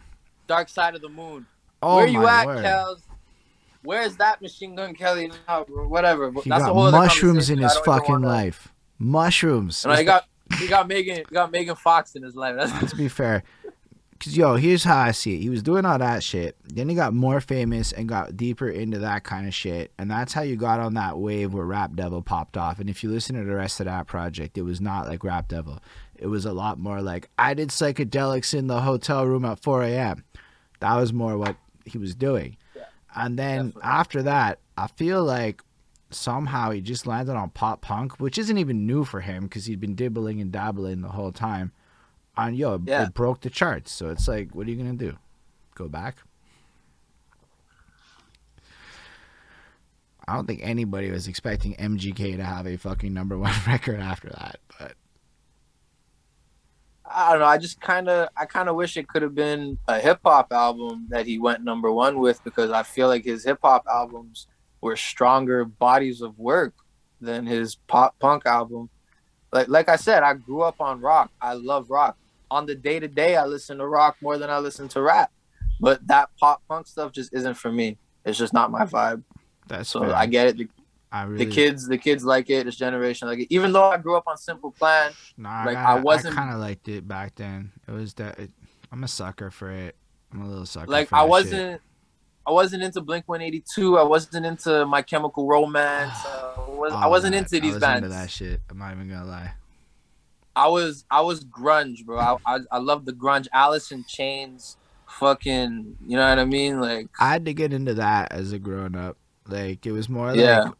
Side of the Moon. Oh, where you at, word. Kels? Where's that Machine Gun Kelly now, bro? Whatever. He that's got mushrooms in his fucking life. Mushrooms. No, he got Megan Fox in his life. To be fair, because here's how I see it. He was doing all that shit. Then he got more famous and got deeper into that kind of shit. And that's how you got on that wave where Rap Devil popped off. And if you listen to the rest of that project, it was not like Rap Devil. It was a lot more like, I did psychedelics in the hotel room at 4 a.m. That was more what he was doing. Yeah, and then after that, I feel like somehow he just landed on pop punk, which isn't even new for him because he'd been dibbling and dabbling the whole time. And it broke the charts. So it's like, what are you gonna do? Go back? I don't think anybody was expecting MGK to have a fucking #1 record after that, but I don't know. I kind of wish it could have been a hip hop album that he went #1 with, because I feel like his hip hop albums were stronger bodies of work than his pop punk album. Like I said, I grew up on rock. I love rock. On the day-to-day, I listen to rock more than I listen to rap. But that pop punk stuff just isn't for me. It's just not my vibe. That's so fair. I get it. The kids like it. This generation like it. Even though I grew up on Simple Plan, I kind of liked it back then. It was I'm a sucker for it. I'm a little sucker. Like, for I wasn't into Blink-182. I wasn't into My Chemical Romance. I wasn't into these bands. Into that shit. I'm not even gonna lie. I was grunge, bro. I love the grunge. Alice in Chains, fucking, you know what I mean? Like, I had to get into that as a grown up. Like, it was more like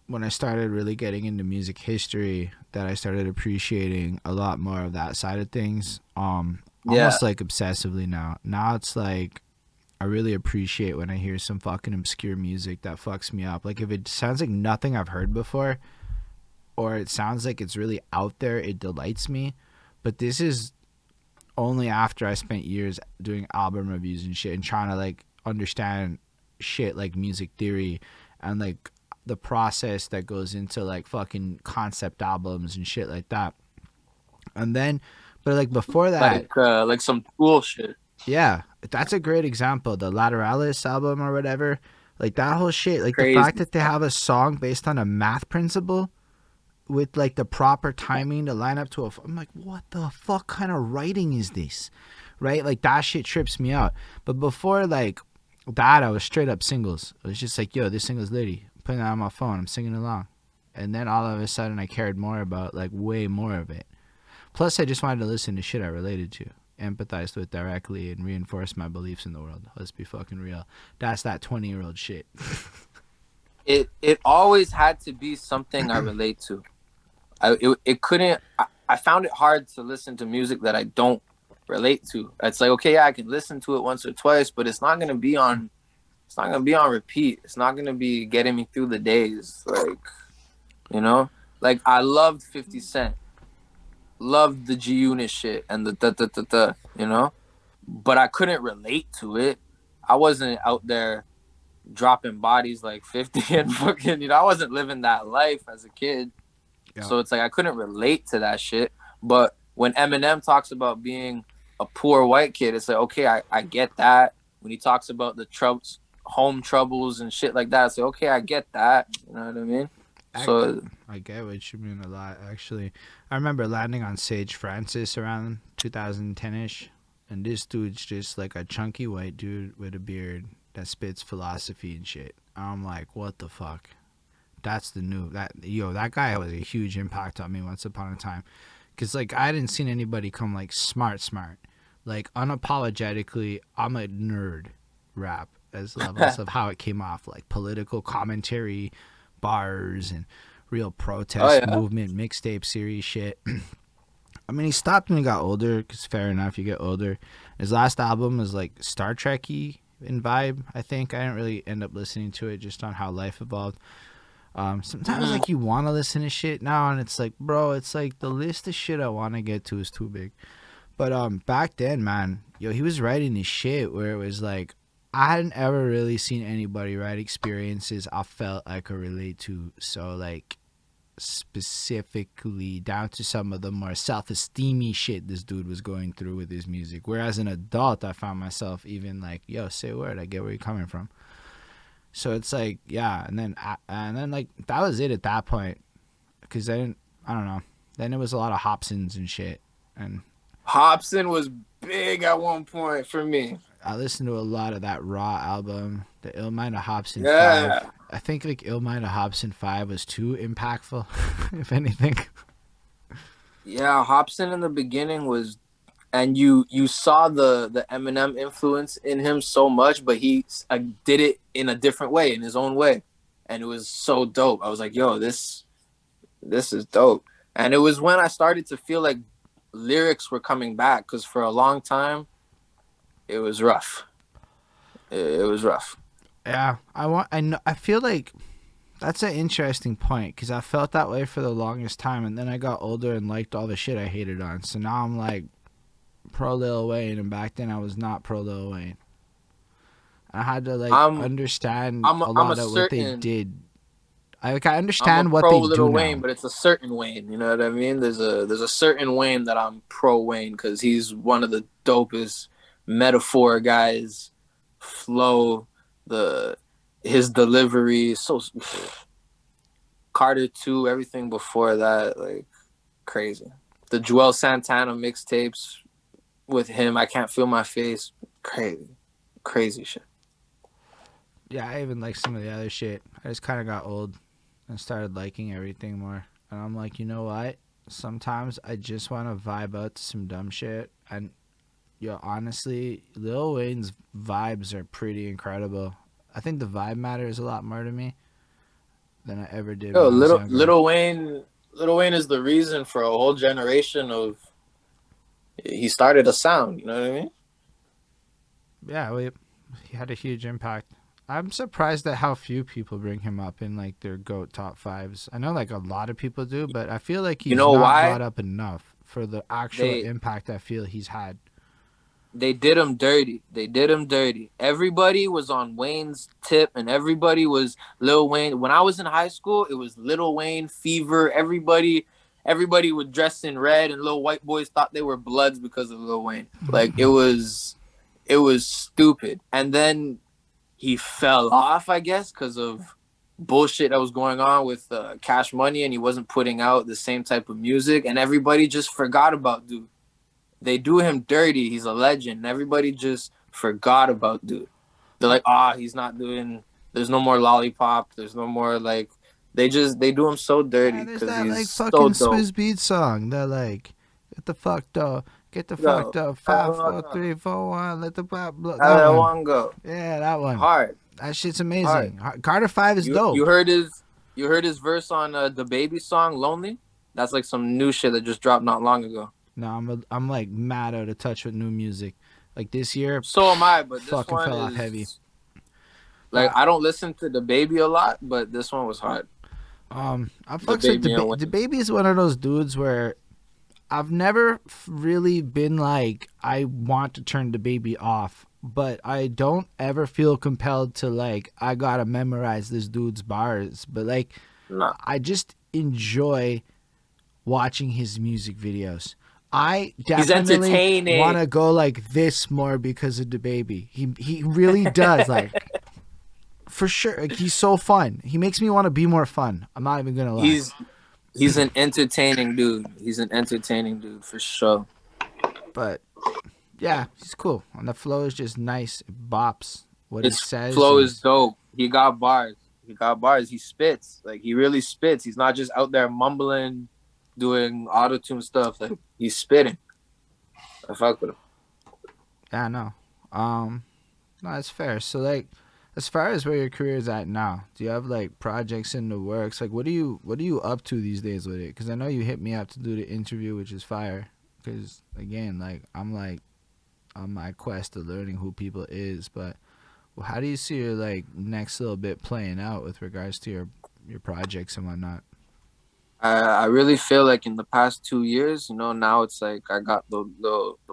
when I started really getting into music history that I started appreciating a lot more of that side of things. Almost like obsessively now. Now it's like I really appreciate when I hear some fucking obscure music that fucks me up. Like, if it sounds like nothing I've heard before, or it sounds like it's really out there, it delights me. But this is only after I spent years doing album reviews and shit and trying to like understand shit like music theory and like the process that goes into like fucking concept albums and shit like that. And then, but like before that, like some cool shit. Yeah, that's a great example. The Lateralis album or whatever, like that whole shit, like Crazy. The fact that they have a song based on a math principle with like the proper timing to line up to I'm like, what the fuck kind of writing is this? Right? Like that shit trips me out. But before like that, I was straight up singles. It was just like, yo, this single's litty. I'm putting that on my phone. I'm singing along. And then all of a sudden I cared more about like way more of it. Plus I just wanted to listen to shit I related to, empathized with directly, and reinforce my beliefs in the world. Let's be fucking real. That's that 20-year-old shit. It always had to be something I relate to. It couldn't. I found it hard to listen to music that I don't relate to. It's like, okay, yeah, I can listen to it once or twice, but it's not gonna be on. It's not gonna be on repeat. It's not gonna be getting me through the days. Like, you know, like I loved 50 Cent, loved the G Unit shit and the you know, but I couldn't relate to it. I wasn't out there dropping bodies like 50 and fucking, you know, I wasn't living that life as a kid. Yeah. So it's like I couldn't relate to that shit. But when Eminem talks about being a poor white kid, it's like, okay, I get that. When he talks about the home troubles and shit like that, it's like, okay, I get that. You know what I mean? So I get what you mean a lot, actually. I remember landing on Sage Francis around 2010-ish, and this dude's just like a chunky white dude with a beard that spits philosophy and shit. I'm like, what the fuck? That's the new that guy was a huge impact on me once upon a time, because like I hadn't seen anybody come like smart, like unapologetically. I'm a nerd rap as levels of how it came off, like political commentary, bars, and real protest movement, mixtape series shit. I mean, he stopped when he got older, because fair enough, you get older. His last album was like Star Trek-y in vibe, I think. I didn't really end up listening to it just on how life evolved. Sometimes like you want to listen to shit now, and it's like, bro, it's like the list of shit I want to get to is too big. But back then, man, he was writing this shit where it was like, I hadn't ever really seen anybody write experiences I felt I could relate to. So like specifically down to some of the more self-esteemy shit this dude was going through with his music. Whereas an adult, I found myself even like, yo, say a word, I get where you're coming from. So it's like, yeah, and then like that was it at that point, because I don't know. Then it was a lot of Hobsons and shit, and Hobson was big at one point for me. I listened to a lot of that Raw album, the Illmind of Hobson 5. I think like Illmind of Hobson 5 was too impactful, if anything. Yeah, Hobson in the beginning was, and you saw the Eminem influence in him so much, but he did it in a different way, in his own way, and it was so dope. I was like, yo, this is dope. And it was when I started to feel like lyrics were coming back, because for a long time it was rough. It was rough. Yeah, I feel like that's an interesting point, because I felt that way for the longest time, and then I got older and liked all the shit I hated on. So now I'm like pro Lil Wayne, and back then I was not pro Lil Wayne. I had to like understand a lot of what they did. I understand what they do Wayne, now. But it's a certain Wayne. You know what I mean? There's a certain Wayne that I'm pro Wayne, because he's one of the dopest metaphor guys. Flow, his delivery, so Carter 2, everything before that, like crazy. The Joel Santana mixtapes with him, I Can't Feel My Face, crazy shit. Yeah, I even like some of the other shit. I just kind of got old and started liking everything more. And I'm like, you know what? Sometimes I just want to vibe out to some dumb shit. And, honestly, Lil Wayne's vibes are pretty incredible. I think the vibe matters a lot more to me than I ever did. Lil Wayne is the reason for a whole generation of... He started a sound, you know what I mean? Yeah, he had a huge impact. I'm surprised at how few people bring him up in like their GOAT top 5s. I know like a lot of people do, but I feel like he's not brought up enough for the actual impact I feel he's had. They did him dirty. Everybody was on Wayne's tip, and everybody was Lil Wayne. When I was in high school, it was Lil Wayne fever. Everybody would dress in red, and little white boys thought they were Bloods because of Lil Wayne. Like it was stupid. And then he fell off, I guess, because of bullshit that was going on with Cash Money, and he wasn't putting out the same type of music, and everybody just forgot about dude. They do him dirty. He's a legend. Everybody just forgot about dude. They're like, he's not doing... There's no more Lollipop. There's no more, like... They do him so dirty. Yeah, there's that, like, fucking Swizz Beatz song. They're like, get the fucked up. 5, 4, 3, 4, 1. Let the blah, blah. That one go. Yeah, that one. Hard. That shit's amazing. Carter 5 is dope. You heard his verse on the Baby song, Lonely? That's like some new shit that just dropped not long ago. No, I'm like mad out of touch with new music. Like this year, so am I, but this fucking one fell off heavy. Like I don't listen to the Baby a lot, but this one was hard. I fucks with the Baby is one of those dudes where I've never really been like I want to turn the Baby off, but I don't ever feel compelled to like I gotta memorize this dude's bars. But like, I just enjoy watching his music videos. I definitely want to go like this more because of the Baby. He really does. Like for sure. Like, he's so fun. He makes me want to be more fun. I'm not even gonna lie. He's an entertaining dude. He's an entertaining dude for sure. But yeah, he's cool. And the flow is just nice. It bops. What His he says. Flow is dope. He got bars. He spits. Like, he really spits. He's not just out there mumbling, doing auto-tune stuff. Like, he's spitting. I fuck with him. Yeah, no. No, that's fair. So, like, as far as where your career is at now, do you have like projects in the works? Like, what are you up to these days with it? Because I know you hit me up to do the interview, which is fire. Because again, like, I'm like on my quest of learning who people is, but how do you see your like next little bit playing out with regards to your projects and whatnot? I really feel like in the past 2 years, now it's like I got the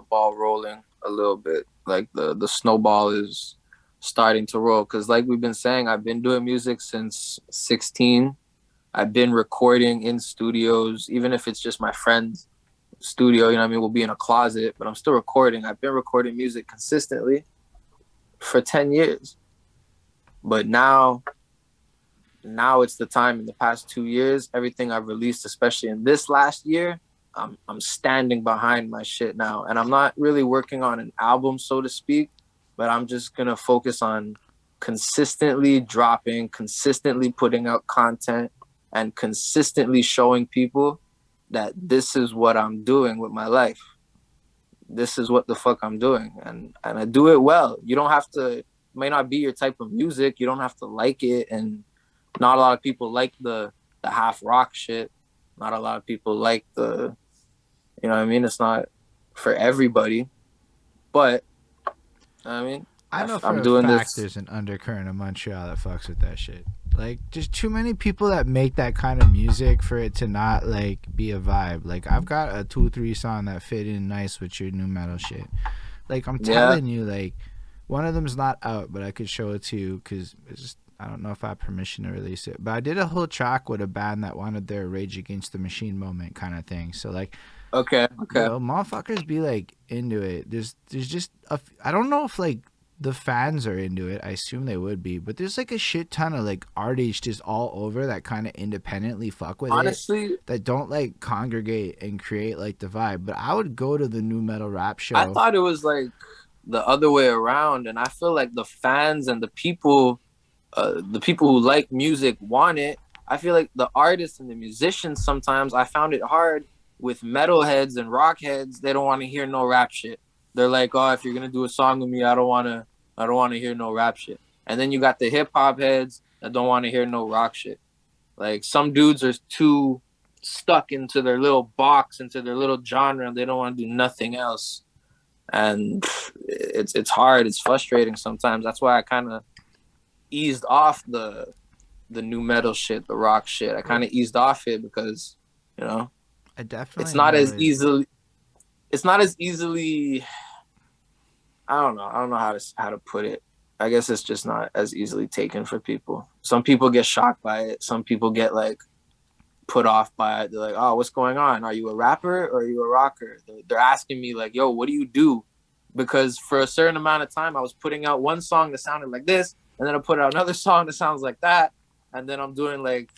ball rolling a little bit. Like, the snowball is starting to roll. Because like we've been saying, I've been doing music since 16. I've been recording in studios, even if it's just my friend's studio, we'll be in a closet, but I'm still recording. I've been recording music consistently for 10 years. But now it's the time. In the past 2 years, everything I've released, especially in this last year, I'm standing behind my shit now. And I'm not really working on an album, so to speak, but I'm just going to focus on consistently dropping, consistently putting out content, and consistently showing people that this is what I'm doing with my life. This is what the fuck I'm doing. And I do it well. You don't have to, it may not be your type of music. You don't have to like it. And not a lot of people like the half rock shit. Not a lot of people like the, it's not for everybody. But, I know for a fact there's an undercurrent in Montreal that fucks with that shit. Like, there's too many people that make that kind of music for it to not, like, be a vibe. Like, I've got a 2-3 song that fit in nice with your new metal shit. Like, I'm telling you, like, one of them's not out, but I could show it to you because it's just, I don't know if I have permission to release it. But I did a whole track with a band that wanted their Rage Against the Machine moment kind of thing. So, like, okay. Motherfuckers be, like, into it. There's just, I don't know if, like, the fans are into it. I assume they would be, but there's like a shit ton of like artists just all over that kind of independently fuck with Honestly, that don't like congregate and create like the vibe. But I would go to the new metal rap show. I thought it was like the other way around, and I feel like the fans and the people who like music want it. I feel like the artists and the musicians, sometimes I found it hard with metalheads and rock heads. They don't want to hear no rap shit. They're like, oh, if you're gonna do a song with me, I don't wanna hear no rap shit. And then you got the hip hop heads that don't want to hear no rock shit. Like, some dudes are too stuck into their little box, into their little genre, and they don't want to do nothing else. And it's hard. It's frustrating sometimes. That's why I kind of eased off the new metal shit, the rock shit. I kind of eased off it because, I definitely it's not as easily. It's not as easily. I don't know how to put it. I guess it's just not as easily taken for people. Some people get shocked by it. Some people get like put off by it. They're like, oh, what's going on? Are you a rapper or are you a rocker? They're asking me like, yo, what do you do? Because for a certain amount of time, I was putting out one song that sounded like this, and then I put out another song that sounds like that. And then I'm doing like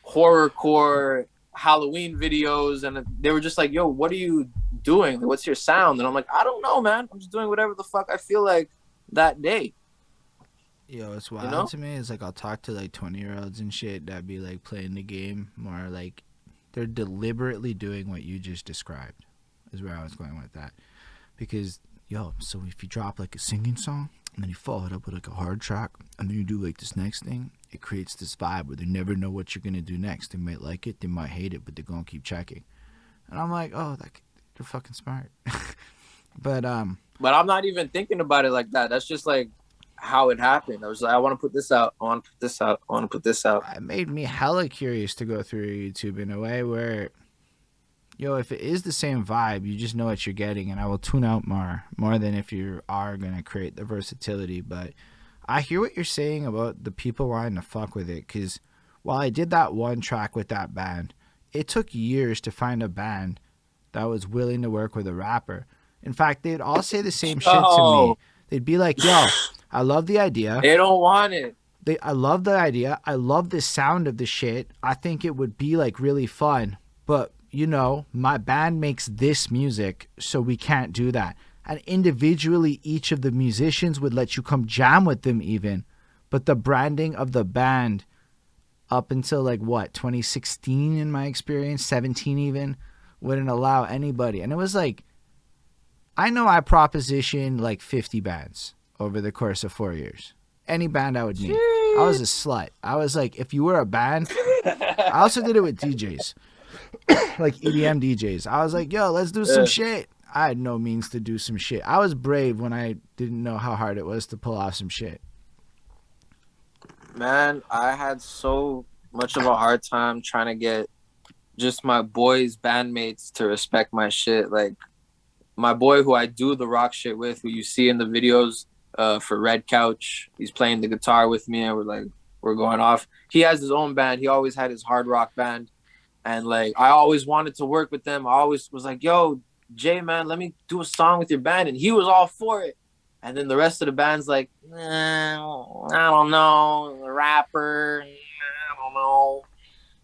horrorcore Halloween videos, and they were just like, yo, what are you doing? What's your sound? And I'm like, I don't know, man. I'm just doing whatever the fuck I feel like that day. Yo, it's wild to me. It's like I'll talk to like 20-year-olds and shit that be like playing the game more like they're deliberately doing what you just described is where I was going with that. Because, yo, so if you drop like a singing song and then you follow it up with like a hard track and then you do like this next thing, it creates this vibe where they never know what you're going to do next. They might like it, they might hate it, but they're going to keep checking. And I'm like, oh, like, they're fucking smart. But I'm not even thinking about it like that. That's just like how it happened. I was like, I want to put this out. I want to put this out. I want to put this out. It made me hella curious to go through YouTube in a way where, yo, if it is the same vibe, you just know what you're getting, and I will tune out more than if you are going to create the versatility. But I hear what you're saying about the people wanting to fuck with it, because while I did that one track with that band, it took years to find a band that was willing to work with a rapper. In fact, they'd all say the same shit to me. They'd be like, yo, I love the idea. They don't want it. I love the idea. I love the sound of the shit. I think it would be like really fun. But, you know, my band makes this music, so we can't do that. And individually, each of the musicians would let you come jam with them even. But the branding of the band up until like what, 2016 in my experience, 17 even, wouldn't allow anybody. And it was like, I know I propositioned like 50 bands over the course of 4 years. Any band I would need. I was a slut. I was like, if you were a band, I also did it with DJs, like EDM DJs. I was like, yo, let's do some shit. I had no means to do some shit. I was brave when I didn't know how hard it was to pull off some shit. Man, I had so much of a hard time trying to get just my boys, bandmates to respect my shit. Like, my boy who I do the rock shit with, who you see in the videos for Red Couch, he's playing the guitar with me, and we're going off. He has his own band. He always had his hard rock band. And, like, I always wanted to work with them. I always was like, yo, Jay, man, let me do a song with your band. And he was all for it. And then the rest of the band's like, I don't know, a rapper, I don't know.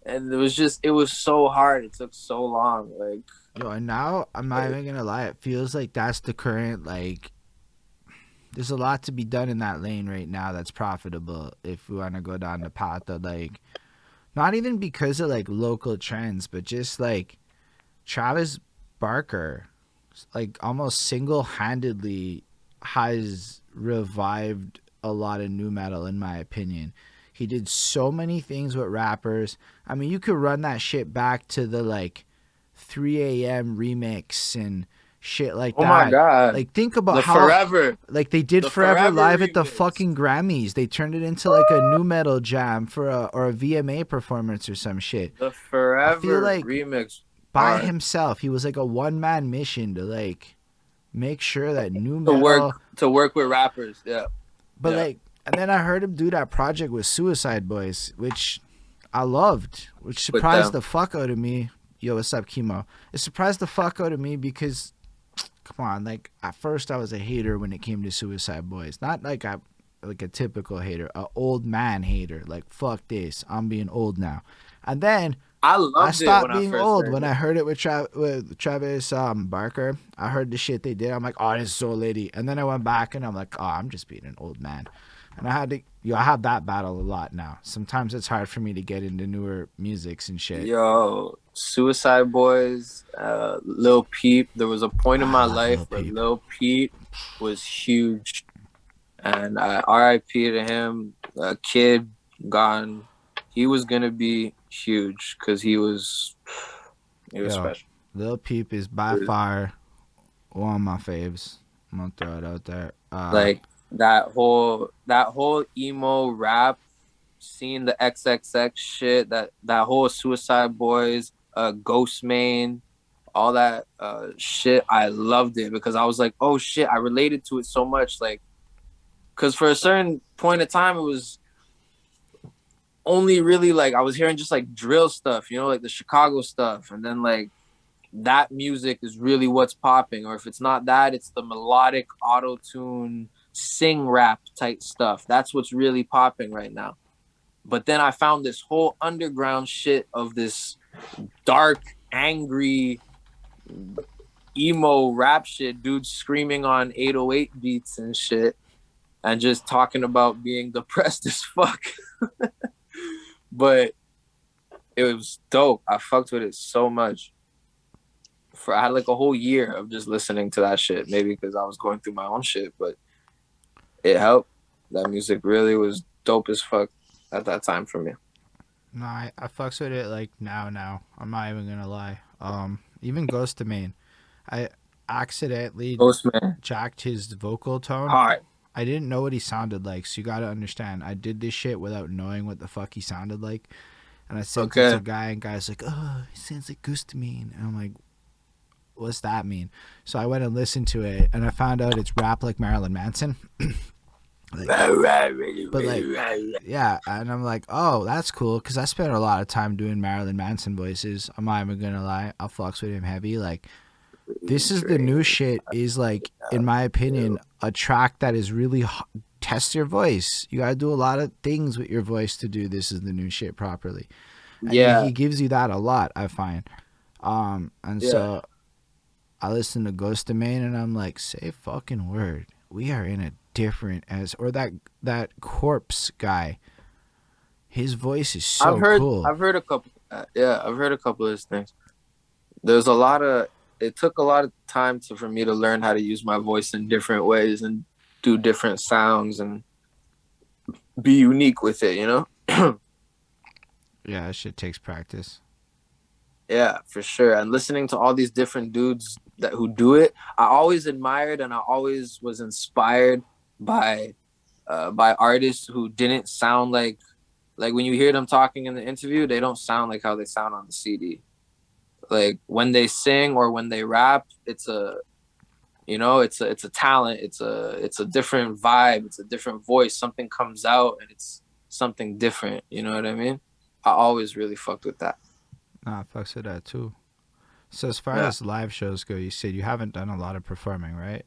And it was so hard. It took so long. Like, yo, and now I'm not even gonna lie, it feels like that's the current, like, there's a lot to be done in that lane right now that's profitable if we want to go down the path of, like, not even because of like local trends, but just like Travis Barker, like, almost single-handedly has revived a lot of nu metal, in my opinion. He did so many things with rappers. I mean, you could run that shit back to the like 3 a.m. remix and shit like that. Oh my God. Like, think about the how Forever. Like, they did Forever live remix. at the fucking Grammys. They turned it into like a nu metal jam for a VMA performance or some shit. The Forever I feel like remix. by himself, he was like a one-man mission to like make sure that nu metal to work with rappers. Yeah. But like, and then I heard him do that project with Suicide Boys, which I loved, which surprised the fuck out of me. Yo, what's up, Chemo? It surprised the fuck out of me because, come on, like, at first I was a hater when it came to Suicide Boys. Not like a typical hater, a old man hater. Like, fuck this, I'm being old now. And then I stopped being old when I heard it with Travis Barker. I heard the shit they did. I'm like, oh, this is so litty. And then I went back and I'm like, oh, I'm just being an old man. And I have that battle a lot now. Sometimes it's hard for me to get into newer musics and shit. Yo, Suicide Boys, Lil Peep. There was a point in my life where Lil Peep was huge. And R.I.P. to him, a kid gone. He was going to be huge because he was special. Lil Peep is by far one of my faves. I'm gonna throw it out there. Like that whole emo rap scene, the XXX shit, that whole Suicide Boys, Ghost Main, all that shit. I loved it because I was like, oh shit, I related to it so much. Like, because for a certain point of time, it was only really like I was hearing just like drill stuff, you know, like the Chicago stuff, and then like that music is really what's popping. Or if it's not that, it's the melodic auto-tune sing rap type stuff. That's what's really popping right now. But then I found this whole underground shit of this dark, angry emo rap shit, dudes screaming on 808 beats and shit, and just talking about being depressed as fuck. But it was dope. I fucked with it so much. I had like a whole year of just listening to that shit. Maybe because I was going through my own shit, but it helped. That music really was dope as fuck at that time for me. No, I fucks with it like now. I'm not even gonna lie. Even Ghost to Main, I accidentally jacked his vocal tone. Hard. I didn't know what he sounded like, so you gotta understand. I did this shit without knowing what the fuck he sounded like, and I sent it to a guy, and guy's like, "Oh, he sounds like Ghost to Main," and I'm like, "What's that mean?" So I went and listened to it, and I found out it's rap like Marilyn Manson. But like, yeah, and I'm like, oh, that's cool, because I spent a lot of time doing Marilyn Manson voices. I'm not even gonna lie, I'll fucks with him heavy. Like, this is the new shit, is like, in my opinion, a track that is really test your voice. You gotta do a lot of things with your voice to do This Is the New Shit properly. And he gives you that a lot, I find. So I listen to Ghost Domain and I'm like, say fucking word. We are in a different or that Corpse guy. His voice is so cool. I've heard a couple. I've heard a couple of his things. There's a lot of. It took a lot of time for me to learn how to use my voice in different ways and do different sounds and be unique with it. You know. Yeah, that shit takes practice. Yeah, for sure. And listening to all these different dudes who do it, I always admired and I always was inspired by artists who didn't sound like when you hear them talking in the interview, they don't sound like how they sound on the CD. Like when they sing or when they rap, it's a talent. It's a different vibe. It's a different voice. Something comes out and it's something different. You know what I mean? I always really fucked with that. Nah, I fucks with that too. So as far as live shows go, you said you haven't done a lot of performing, right?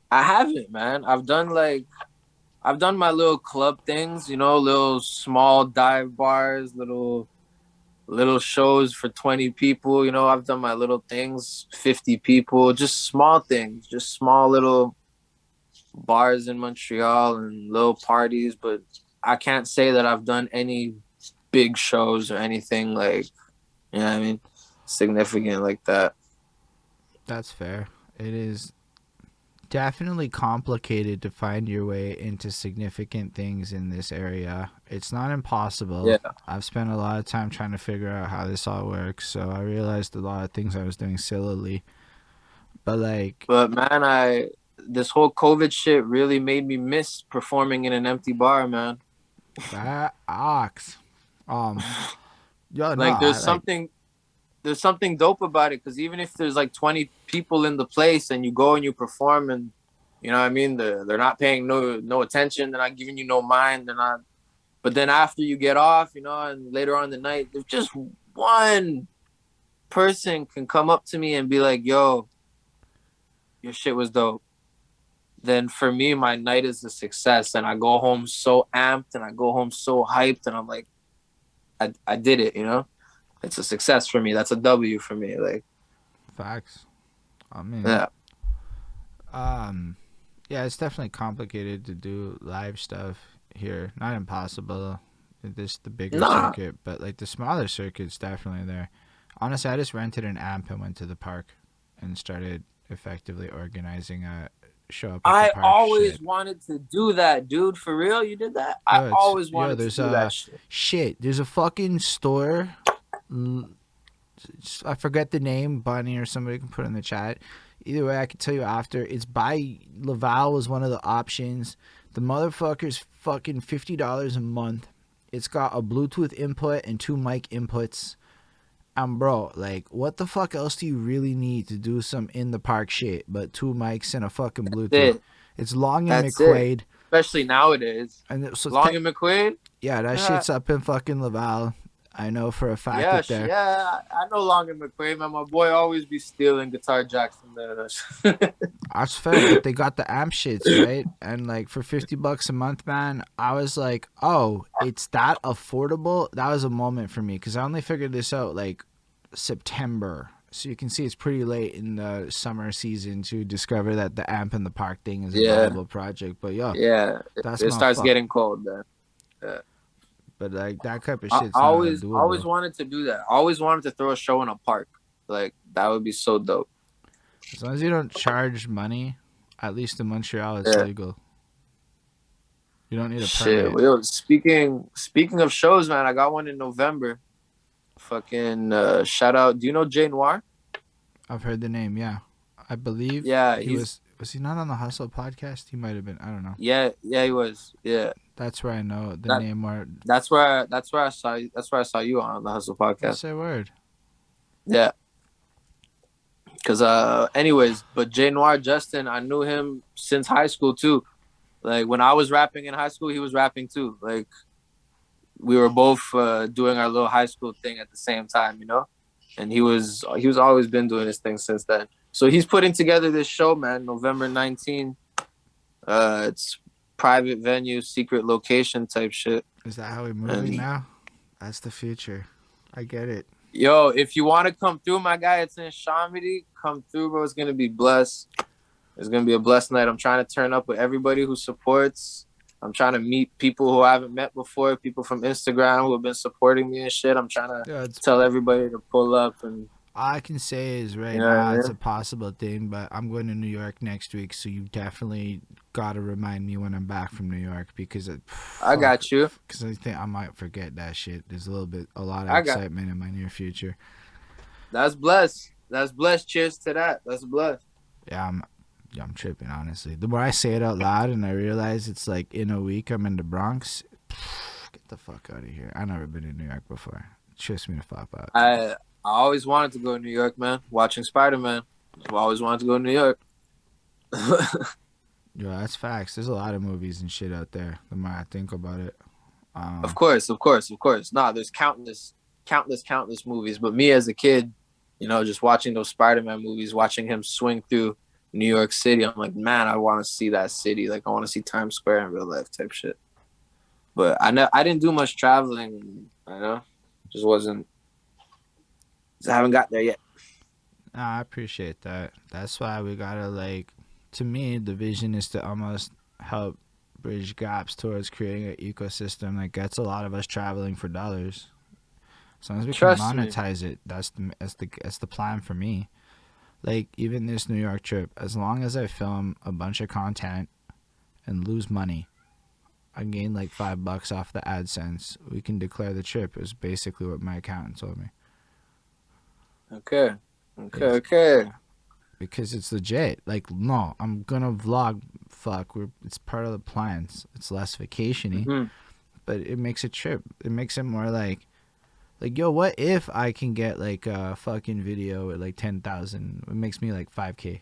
I haven't, man. I've done my little club things, little small dive bars, little shows for 20 people. I've done my little things, 50 people, just small things, just small little bars in Montreal and little parties. But I can't say that I've done any big shows or anything significant like that. That's fair. It is definitely complicated to find your way into significant things in this area. It's not impossible. Yeah. I've spent a lot of time trying to figure out how this all works, so I realized a lot of things I was doing sillily. But man, this whole COVID shit really made me miss performing in an empty bar, man. That ox. There's something dope about it, because even if there's 20 people in the place and you go and you perform and you know what I mean, they're not paying no attention, they're not giving you no mind, but then after you get off, and later on in the night, there's just one person can come up to me and be like, yo, your shit was dope. Then for me, my night is a success, and I go home so amped and I go home so hyped, and I'm like, I did it, It's a success for me. That's a W for me. Facts. I mean, yeah, it's definitely complicated to do live stuff here. Not impossible. This the bigger circuit, but the smaller circuit's definitely there. Honestly, I just rented an amp and went to the park and started effectively organizing a show up. I always wanted to do that, dude. For real, you did that? I always wanted to do that shit. There's a fucking store. I forget the name. Bunny or somebody can put it in the chat. Either way, I can tell you after. It's by Laval was one of the options. The motherfucker's fucking $50 a month. It's got a Bluetooth input and 2 mic inputs. Bro, what the fuck else do you really need to do some in the park shit but 2 mics and a fucking Bluetooth? It's Long and McQuaid. Especially nowadays. And so Long and McQuaid? Yeah, that shit's up in fucking Laval. I know for a fact there. Yeah, I know Long and McQuaid, man. My boy always be stealing guitar jacks from there. That's fair, but they got the amp shits, right? And for $50 a month, man, I was like, oh, it's that affordable? That was a moment for me, because I only figured this out September. So you can see it's pretty late in the summer season to discover that the amp in the park thing is a viable project. But it starts getting cold then. Yeah. But that type of shit's I always wanted to do that. I always wanted to throw a show in a park. That would be so dope. As long as you don't charge money, at least in Montreal, it's legal. You don't need a permit. Yo, speaking of shows, man, I got one in November. Fucking shout out. Do you know Jay Noir? I've heard the name. Yeah, I believe. Yeah, was he not on the Hustle podcast? He might have been. I don't know. Yeah, he was. Yeah. That's where I know the name. That's where I saw you. That's where I saw you on the Hustle podcast. Say word. Yeah. Because anyways, but Jay Noir Justin, I knew him since high school too. When I was rapping in high school, he was rapping too. We were both doing our little high school thing at the same time, And he was always been doing his thing since then. So he's putting together this show, man, November 19th. It's private venue, secret location type shit. Is that how we're moving now? That's the future. I get it. Yo, if you want to come through, my guy, it's in Chomedy. Come through, bro. It's going to be blessed. It's going to be a blessed night. I'm trying to turn up with everybody who supports. I'm trying to meet people who I haven't met before, people from Instagram who have been supporting me and shit. I'm trying to tell everybody to pull up. And all I can say is now it's a possible thing, but I'm going to New York next week, so you definitely got to remind me when I'm back from New York, because I got you. Because I think I might forget that shit. There's a lot of excitement in my near future. That's blessed. That's blessed. Cheers to that. That's blessed. Yeah, I'm tripping, honestly. The more I say it out loud and I realize it's like in a week I'm in the Bronx, get the fuck out of here. I've never been in New York before. It trips me to fuck out. I always wanted to go to New York, man. Watching Spider-Man. I always wanted to go to New York. Yeah, that's facts. There's a lot of movies and shit out there, the more I think about it. Of course. Nah, there's countless movies. But me as a kid, just watching those Spider-Man movies, watching him swing through New York City, I'm like, man, I want to see that city. Like, I want to see Times Square in real life type shit. But I didn't do much traveling, just wasn't. I haven't got there yet. Nah, I appreciate that. That's why we gotta, to me, the vision is to almost help bridge gaps towards creating an ecosystem that gets a lot of us traveling for dollars. As long as we can monetize it, that's the plan for me. Like, even this New York trip, as long as I film a bunch of content and lose money, I gain like $5 off the AdSense, we can declare the trip, is basically what my accountant told me. Okay. Because it's legit. Like, no, I'm gonna vlog. It's part of the plans. It's less vacation-y, but it makes a trip. It makes it more like, yo, what if I can get like a fucking video at like 10,000? It makes me like 5K.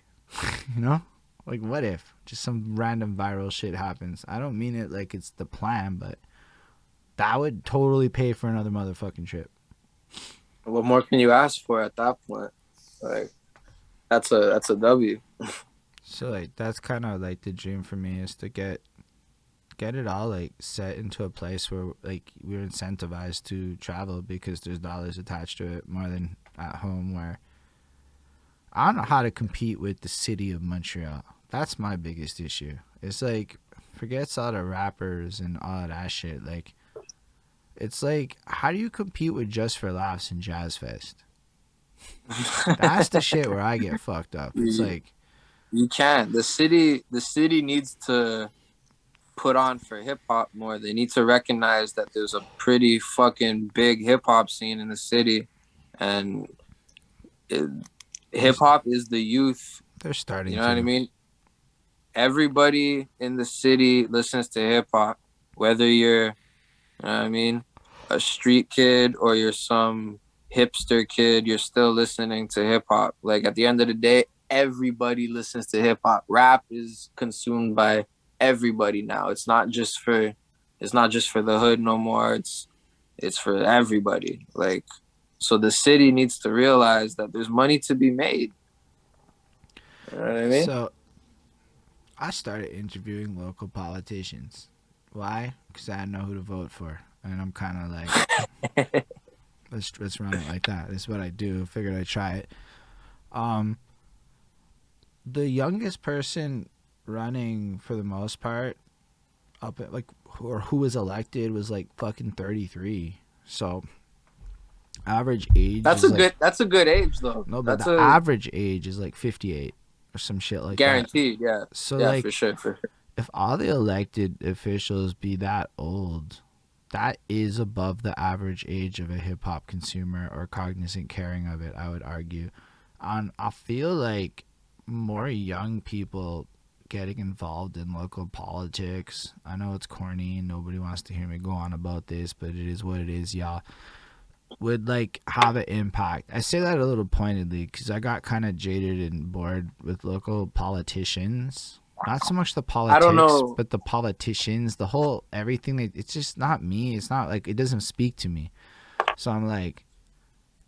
Like, what if just some random viral shit happens? I don't mean it like it's the plan, but that would totally pay for another motherfucking trip. What more can you ask for at that point? Like, that's a W. So like, that's kind of like the dream for me, is to get it all like set into a place where like we're incentivized to travel, because there's dollars attached to it more than at home, where I don't know how to compete with the city of Montreal. That's my biggest issue. It's like, forgets all the rappers and all of that shit. Like, it's like, how do you compete with Just for Laughs and Jazz Fest? That's the shit where I get fucked up. It's like, you can't. The city needs to put on for hip hop more. They need to recognize that there's a pretty fucking big hip hop scene in the city, and hip hop is the youth. They're starting. You know what I mean? Everybody in the city listens to hip hop, whether you're, a street kid or you're some hipster kid. You're still listening to hip hop. Like, at the end of the day, everybody listens to hip hop. Rap is consumed by everybody now. It's not just for the hood no more. It's for everybody. Like, so the city needs to realize that there's money to be made. You know what I mean? So I started interviewing local politicians. Why? Because I didn't know who to vote for, and I'm kind of like, let's run it like that. This is what I do. Figured I'd try it. The youngest person running, for the most part, up at who was elected, was like fucking 33. So average age. That's a good age though. No, but the average age is like 58 or some shit like guaranteed, that. Yeah. So yeah, like, for sure. If all the elected officials be that old, that is above the average age of a hip hop consumer or cognizant caring of it, I would argue. I feel like more young people getting involved in local politics. I know it's corny and nobody wants to hear me go on about this, but it is what it is, y'all. Would like have an impact. I say that a little pointedly because I got kind of jaded and bored with local politicians. Not so much the politics, I don't know. but the politicians, the whole everything. It's just not me. It's not like, it doesn't speak to me. So I'm like,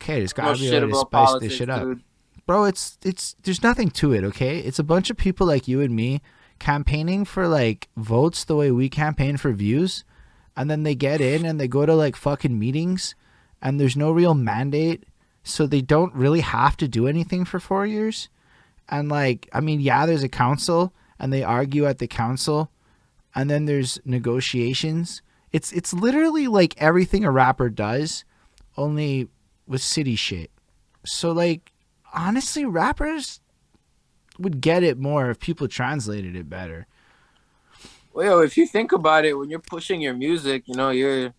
okay, there's gotta be a way to spice this shit up. Dude. Bro, it's there's nothing to it, okay? It's a bunch of people like you and me campaigning for like votes the way we campaign for views, and then they get in and they go to like fucking meetings and there's no real mandate, so they don't really have to do anything for 4 years. And like, I mean, yeah, there's a council and they argue at the council, and then there's negotiations. It's literally like everything a rapper does, only with city shit. So like, honestly, rappers would get it more if people translated it better. Well, yo, if you think about it, when you're pushing your music, you know, you're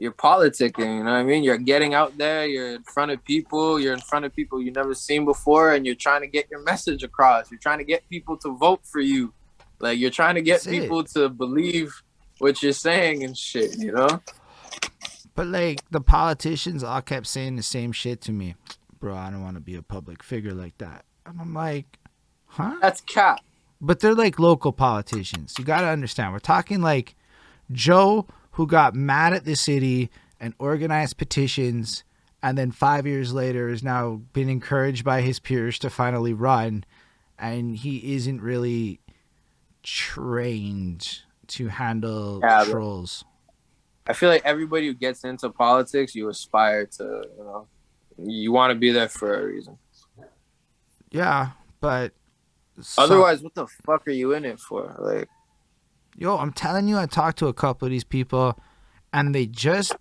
politicking, you know what I mean? You're getting out there, you're in front of people you've never seen before, and you're trying to get your message across. You're trying to get people to vote for you. Like, you're trying to get people to believe what you're saying and shit, you know? But like, the politicians all kept saying the same shit to me. Bro, I don't want to be a public figure like that. And I'm like, huh? That's cap. But they're like local politicians. You got to understand. We're talking like Joe, who got mad at the city and organized petitions, and then 5 years later is now been encouraged by his peers to finally run, and he isn't really trained to handle trolls. I feel like everybody who gets into politics, you aspire to, you know, you want to be there for a reason. Yeah, but otherwise, what the fuck are you in it for? Like, yo, I'm telling you, I talked to a couple of these people, and they just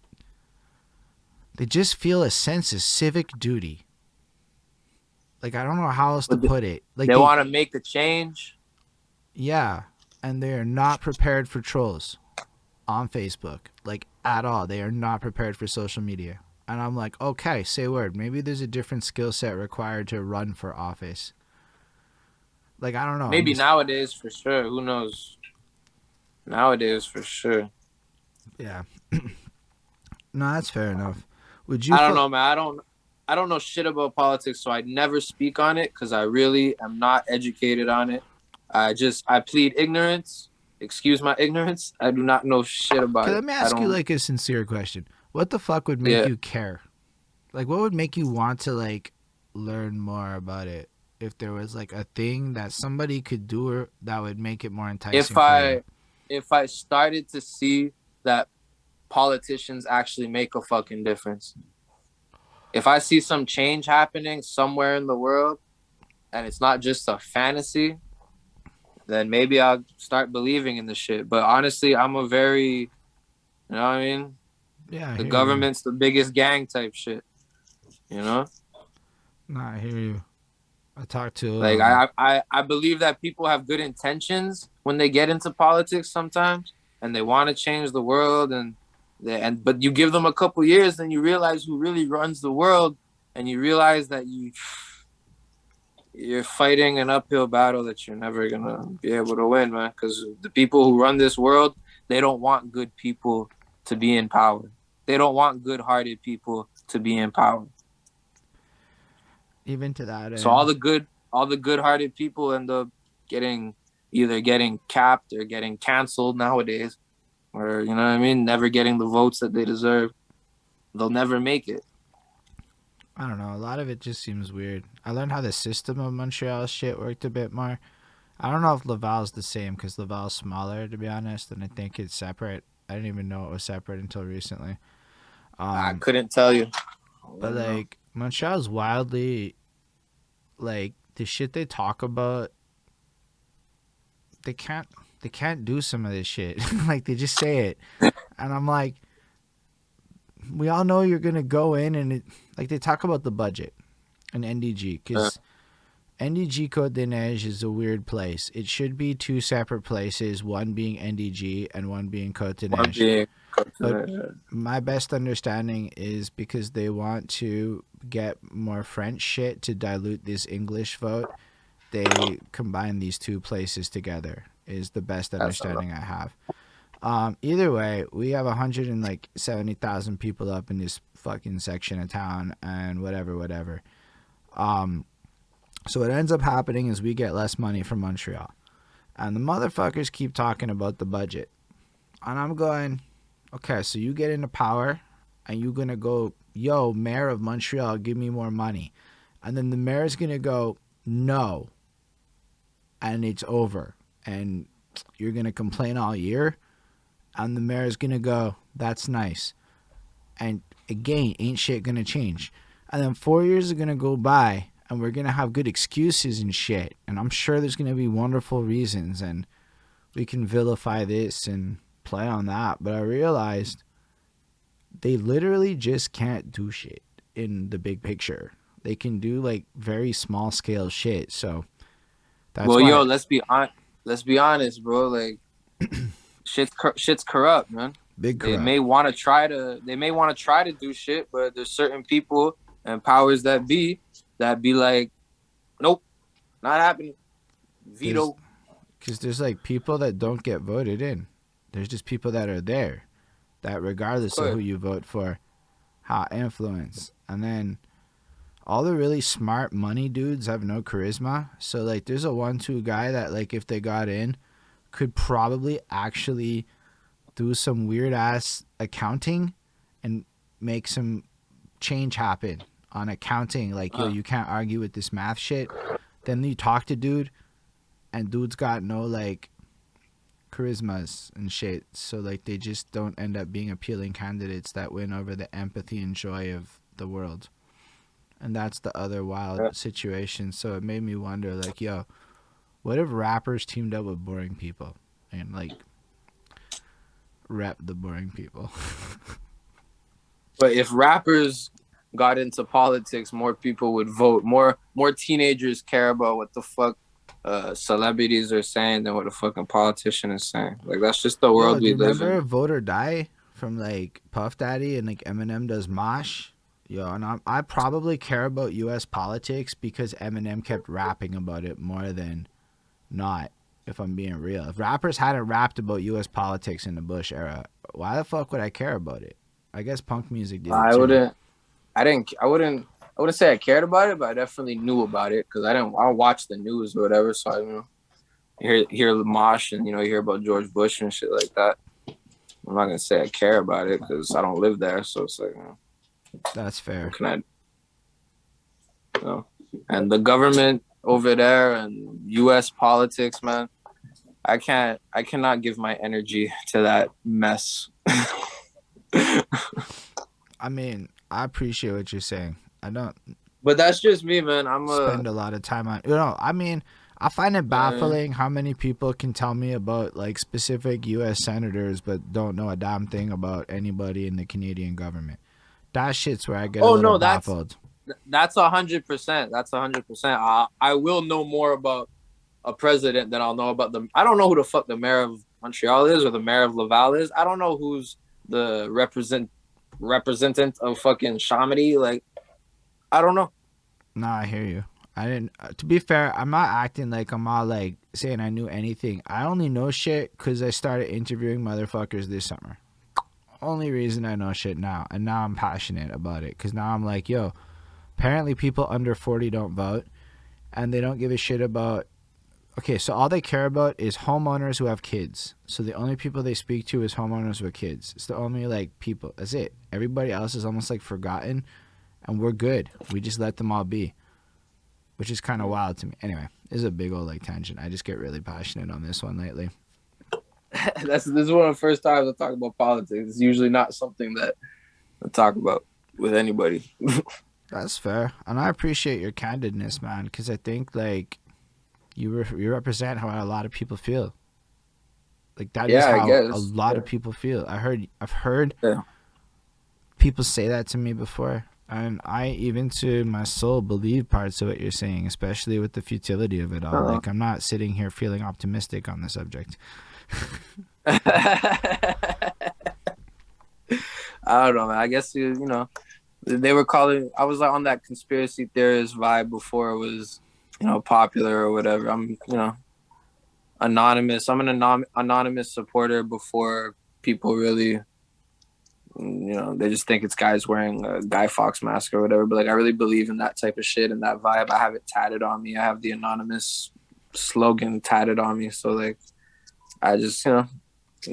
feel a sense of civic duty. Like, I don't know how else to put it. Like, they want to make the change. Yeah, and they are not prepared for trolls on Facebook, like, at all. They are not prepared for social media. And I'm like, okay, say word. Maybe there's a different skill set required to run for office. Like, I don't know. Maybe nowadays, for sure. Who knows? Nowadays, for sure. Yeah. No, that's fair enough. Would you? I don't know, man. I don't know shit about politics, so I never speak on it because I really am not educated on it. I plead ignorance. Excuse my ignorance. I do not know shit about it. Let me ask you like a sincere question. What the fuck would make you care? Like, what would make you want to like learn more about it? If there was like a thing that somebody could do that would make it more enticing. If I started to see that politicians actually make a fucking difference. If I see some change happening somewhere in the world and it's not just a fantasy, then maybe I'll start believing in the shit. But honestly, I'm a very, you know what I mean? Yeah. The government's the biggest gang type shit, you know? Nah, I hear you. I talked to like I believe that people have good intentions when they get into politics sometimes, and they want to change the world, but you give them a couple years, then you realize who really runs the world, and you realize that you're fighting an uphill battle that you're never gonna be able to win, man. Because the people who run this world, they don't want good people to be in power. They don't want good-hearted people to be in power. Even to that end. So all the good-hearted people end up either getting capped or getting canceled nowadays, or, you know what I mean, never getting the votes that they deserve. They'll never make it. I don't know. A lot of it just seems weird. I learned how the system of Montreal shit worked a bit more. I don't know if Laval's the same, because Laval's smaller, to be honest, and I think it's separate. I didn't even know it was separate until recently. I couldn't tell you. But like, Montreal's wildly, like, the shit they talk about, they can't do some of this shit. Like, they just say it. And I'm like, we all know you're gonna go in and like, they talk about the budget and NDG, because NDG Côte des Neiges is a weird place. It should be two separate places, one being NDG and one being Côte des Neiges. But my best understanding is because they want to get more French shit to dilute this English vote, they combine these two places together, is the best understanding I have. Either way, we have 170,000 people up in this fucking section of town, and whatever. So what ends up happening is we get less money from Montreal, and the motherfuckers keep talking about the budget, and I'm going, okay, so you get into power and you're gonna go, yo, mayor of Montreal, give me more money, and then the mayor's gonna go, no, and it's over. and you're going to complain all year, and the mayor's going to go, that's nice. And again, ain't shit going to change. And then 4 years are going to go by, and we're going to have good excuses and shit. And I'm sure there's going to be wonderful reasons, and we can vilify this and play on that. But I realized they literally just can't do shit in the big picture. They can do like very small scale shit. So that's well, yo, let's be honest, bro. Like, shit's corrupt, man. Big corrupt. They may want to try to do shit, but there's certain people and powers that be like, nope, not happening. Veto. Because there's like people that don't get voted in. There's just people that are there, that regardless of who you vote for, have influence. And then all the really smart money dudes have no charisma. So like there's a 1-2 guy that like if they got in could probably actually do some weird ass accounting and make some change happen on accounting. Like, yo, you can't argue with this math shit. Then you talk to dude, and dude's got no like charismas and shit. So like they just don't end up being appealing candidates that win over the empathy and joy of the world. And that's the other wild situation. So it made me wonder, like, yo, what if rappers teamed up with boring people and like rep the boring people? But if rappers got into politics, more people would vote. More teenagers care about what the fuck celebrities are saying than what a fucking politician is saying. Like, that's just the world we live in. Remember Vote or Die from like Puff Daddy and like Eminem does Mosh? Yo, and I probably care about U.S. politics because Eminem kept rapping about it more than not, if I'm being real. If rappers hadn't rapped about U.S. politics in the Bush era, why the fuck would I care about it? I guess punk music did it too. I wouldn't say I cared about it, but I definitely knew about it because I don't watch the news or whatever. So I hear Mosh and you hear about George Bush and shit like that. I'm not gonna say I care about it because I don't live there. So it's like, that's fair. And the government over there and U.S. politics, man, I cannot give my energy to that mess. I mean, I appreciate what you're saying. I don't. But that's just me, man. Spend a lot of time on. I mean, I find it baffling how many people can tell me about like specific U.S. senators, but don't know a damn thing about anybody in the Canadian government. That shit's where I get a little baffled. That's 100%. That's 100%. I will know more about a president than I'll know about them. I don't know who the fuck the mayor of Montreal is or the mayor of Laval is. I don't know who's the representative of fucking Chomedy. Like, I don't know. No, I hear you. I didn't. To be fair, I'm not acting like I'm all like saying I knew anything. I only know shit because I started interviewing motherfuckers this summer. Only reason I know shit now, and now I'm passionate about it because now I'm like, yo, apparently people under 40 don't vote, and they don't give a shit about. Okay, so all they care about is homeowners who have kids. So the only people they speak to is homeowners with kids. It's the only like people. That's it. Everybody else is almost like forgotten, and we're good. We just let them all be, which is kind of wild to me. Anyway, this is a big old like tangent. I just get really passionate on this one lately. This is one of the first times I talk about politics. It's usually not something that I talk about with anybody. That's fair, and I appreciate your candidness, man, because I think like you represent how a lot of people feel. Like that is how a lot of people feel. I've heard people say that to me before, and I even to my soul believe parts of what you're saying, especially with the futility of it all. Like I'm not sitting here feeling optimistic on the subject. I don't know, man. I guess they were calling. I was like on that conspiracy theorist vibe before it was popular or whatever. I'm anonymous. I'm an anonymous supporter before people really they just think it's guys wearing a Guy Fawkes mask or whatever. But like I really believe in that type of shit and that vibe. I have it tatted on me. I have the anonymous slogan tatted on me. So like I just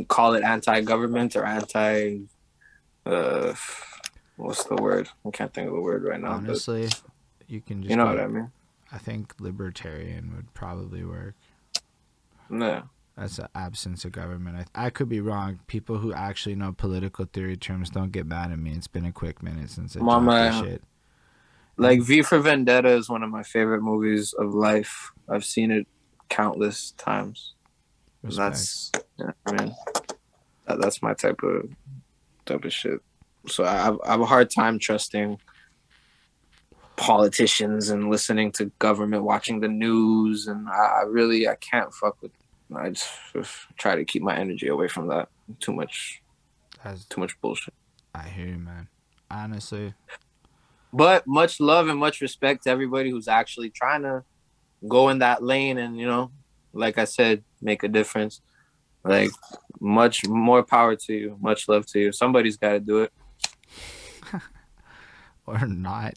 call it anti-government or anti what's the word? I can't think of the word right now. Honestly, you can just what I mean. I think libertarian would probably work. No. That's an absence of government. I could be wrong. People who actually know political theory terms don't get mad at me. It's been a quick minute since I dropped this shit. Like V for Vendetta is one of my favorite movies of life. I've seen it countless times. That's, I mean, that's my type of shit. So I have a hard time trusting politicians and listening to government, watching the news, and I can't fuck with. I just try to keep my energy away from that. Too much bullshit. I hear you, man. Honestly. But much love and much respect to everybody who's actually trying to go in that lane and, you know, like I said, make a difference. Like, much more power to you. Much love to you. Somebody's got to do it. Or not.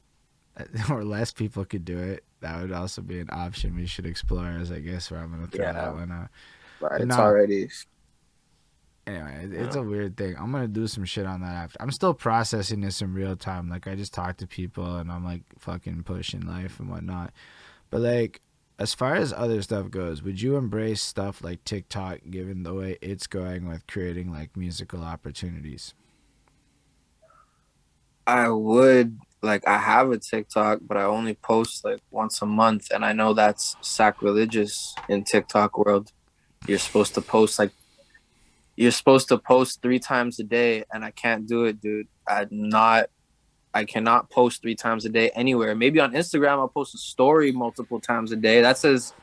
Or less people could do it. That would also be an option we should explore, as I guess where I'm going to throw that one out. Right, it's already... Anyway, it's a weird thing. I'm going to do some shit on that after. I'm still processing this in real time. Like, I just talk to people and I'm, like, fucking pushing life and whatnot. But, like, as far as other stuff goes, would you embrace stuff like TikTok given the way it's going with creating, like, musical opportunities? I would. Like, I have a TikTok, but I only post, like, once a month. And I know that's sacrilegious in TikTok world. You're supposed to post, 3 times a day, and I can't do it, dude. I cannot post 3 times a day anywhere. Maybe on Instagram I'll post a story multiple times a day. That's as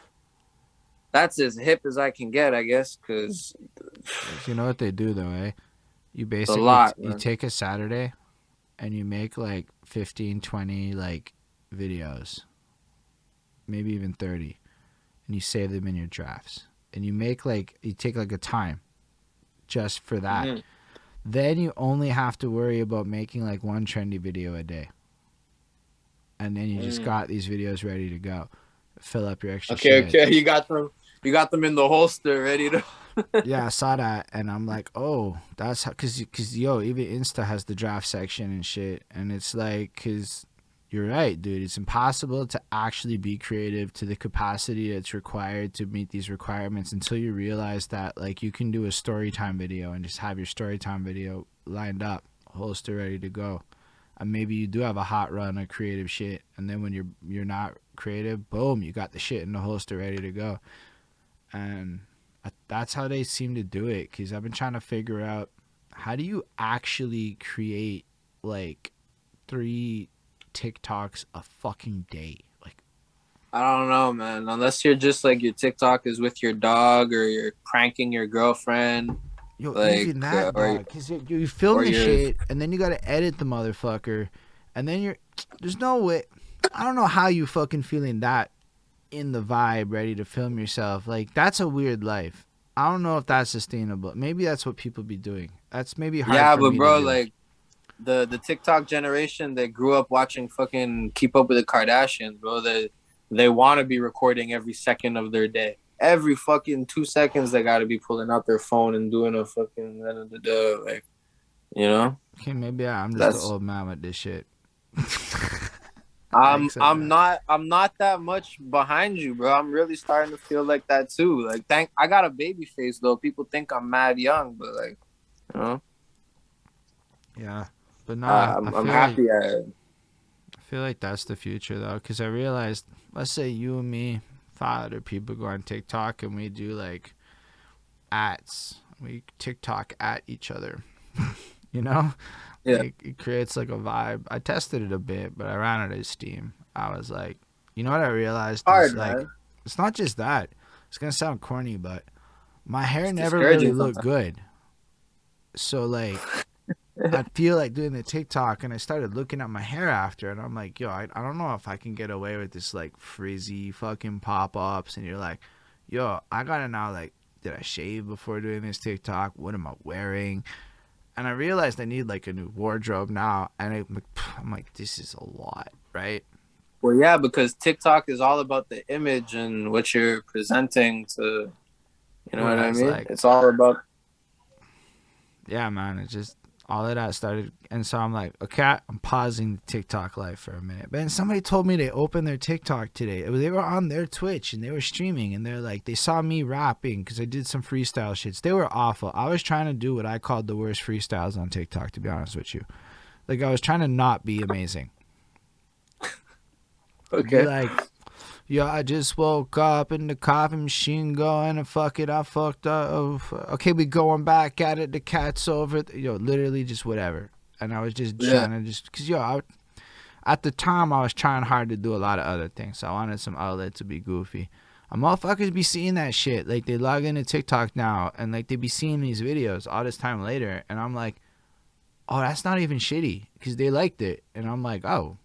hip as I can get, I guess, because you know what they do though, eh? You basically you take a Saturday and you make like 15, 20 like videos, maybe even 30, and you save them in your drafts. And you take like a time just for that. Mm-hmm. Then you only have to worry about making like one trendy video a day. And then you just got these videos ready to go. Fill up your extra shit. Okay. You got them in the holster ready to... Yeah, I saw that. And I'm like, oh, that's how... Because, even Insta has the draft section and shit. And it's like, because you're right, dude. It's impossible to actually be creative to the capacity that's required to meet these requirements until you realize that, like, you can do a story time video and just have your story time video lined up, holster ready to go. And maybe you do have a hot run of creative shit. And then when you're not creative, boom, you got the shit in the holster ready to go. And that's how they seem to do it. Because I've been trying to figure out, how do you actually create, like, 3 TikToks a fucking day? Like, I don't know, man. Unless you're just like, your TikTok is with your dog or you're pranking your girlfriend. Yo, like, even that, because you film the shit and then you gotta edit the motherfucker, and then there's no way. I don't know how you fucking feeling that in the vibe, ready to film yourself. Like, that's a weird life. I don't know if that's sustainable. Maybe that's what people be doing. That's maybe hard. Yeah, for but me bro, to do. Like, the TikTok generation that grew up watching fucking Keep Up with the Kardashians, bro, they want to be recording every second of their day. Every fucking 2 seconds, they got to be pulling out their phone and doing a fucking, like, you know? Okay, maybe I'm just an old man with this shit. I'm not that much behind you, bro. I'm really starting to feel like that too. Like, I got a baby face though. People think I'm mad young, but like, you know? Yeah. But no, I'm happy at it. I feel like that's the future, though, because I realized, let's say you and me, 5 other people go on TikTok and we do, like, ats. We TikTok at each other, you know? Yeah. Like, it creates, like, a vibe. I tested it a bit, but I ran out of steam. I was like, you know what I realized? Hard, like, man. It's not just that. It's going to sound corny, but my hair never really looked good. So, like... I feel like doing the TikTok, and I started looking at my hair after, and I'm like, yo, I don't know if I can get away with this, like, frizzy fucking pop-ups, and you're like, yo, I gotta now, like, did I shave before doing this TikTok? What am I wearing? And I realized I need, like, a new wardrobe now, and I'm like, this is a lot, right? Well, yeah, because TikTok is all about the image and what you're presenting to, you know what I mean? Like, it's all about... Yeah, man, it's just... all of that started, and so I'm like, okay, I'm pausing the TikTok live for a minute. But then somebody told me they opened their TikTok today. They were on their Twitch and they were streaming, and they're like, they saw me rapping because I did some freestyle shits. They were awful. I was trying to do what I called the worst freestyles on TikTok, to be honest with you. Like, I was trying to not be amazing. Okay. Be like, yo, I just woke up in the coffee machine going and fuck it, I fucked up. Okay, we going back at it. The cat's over. Yo, literally just whatever. And I was just trying to because, at the time, I was trying hard to do a lot of other things. So I wanted some outlet to be goofy. And motherfuckers be seeing that shit. Like, they log into TikTok now and, like, they be seeing these videos all this time later. And I'm like, oh, that's not even shitty because they liked it. And I'm like, oh.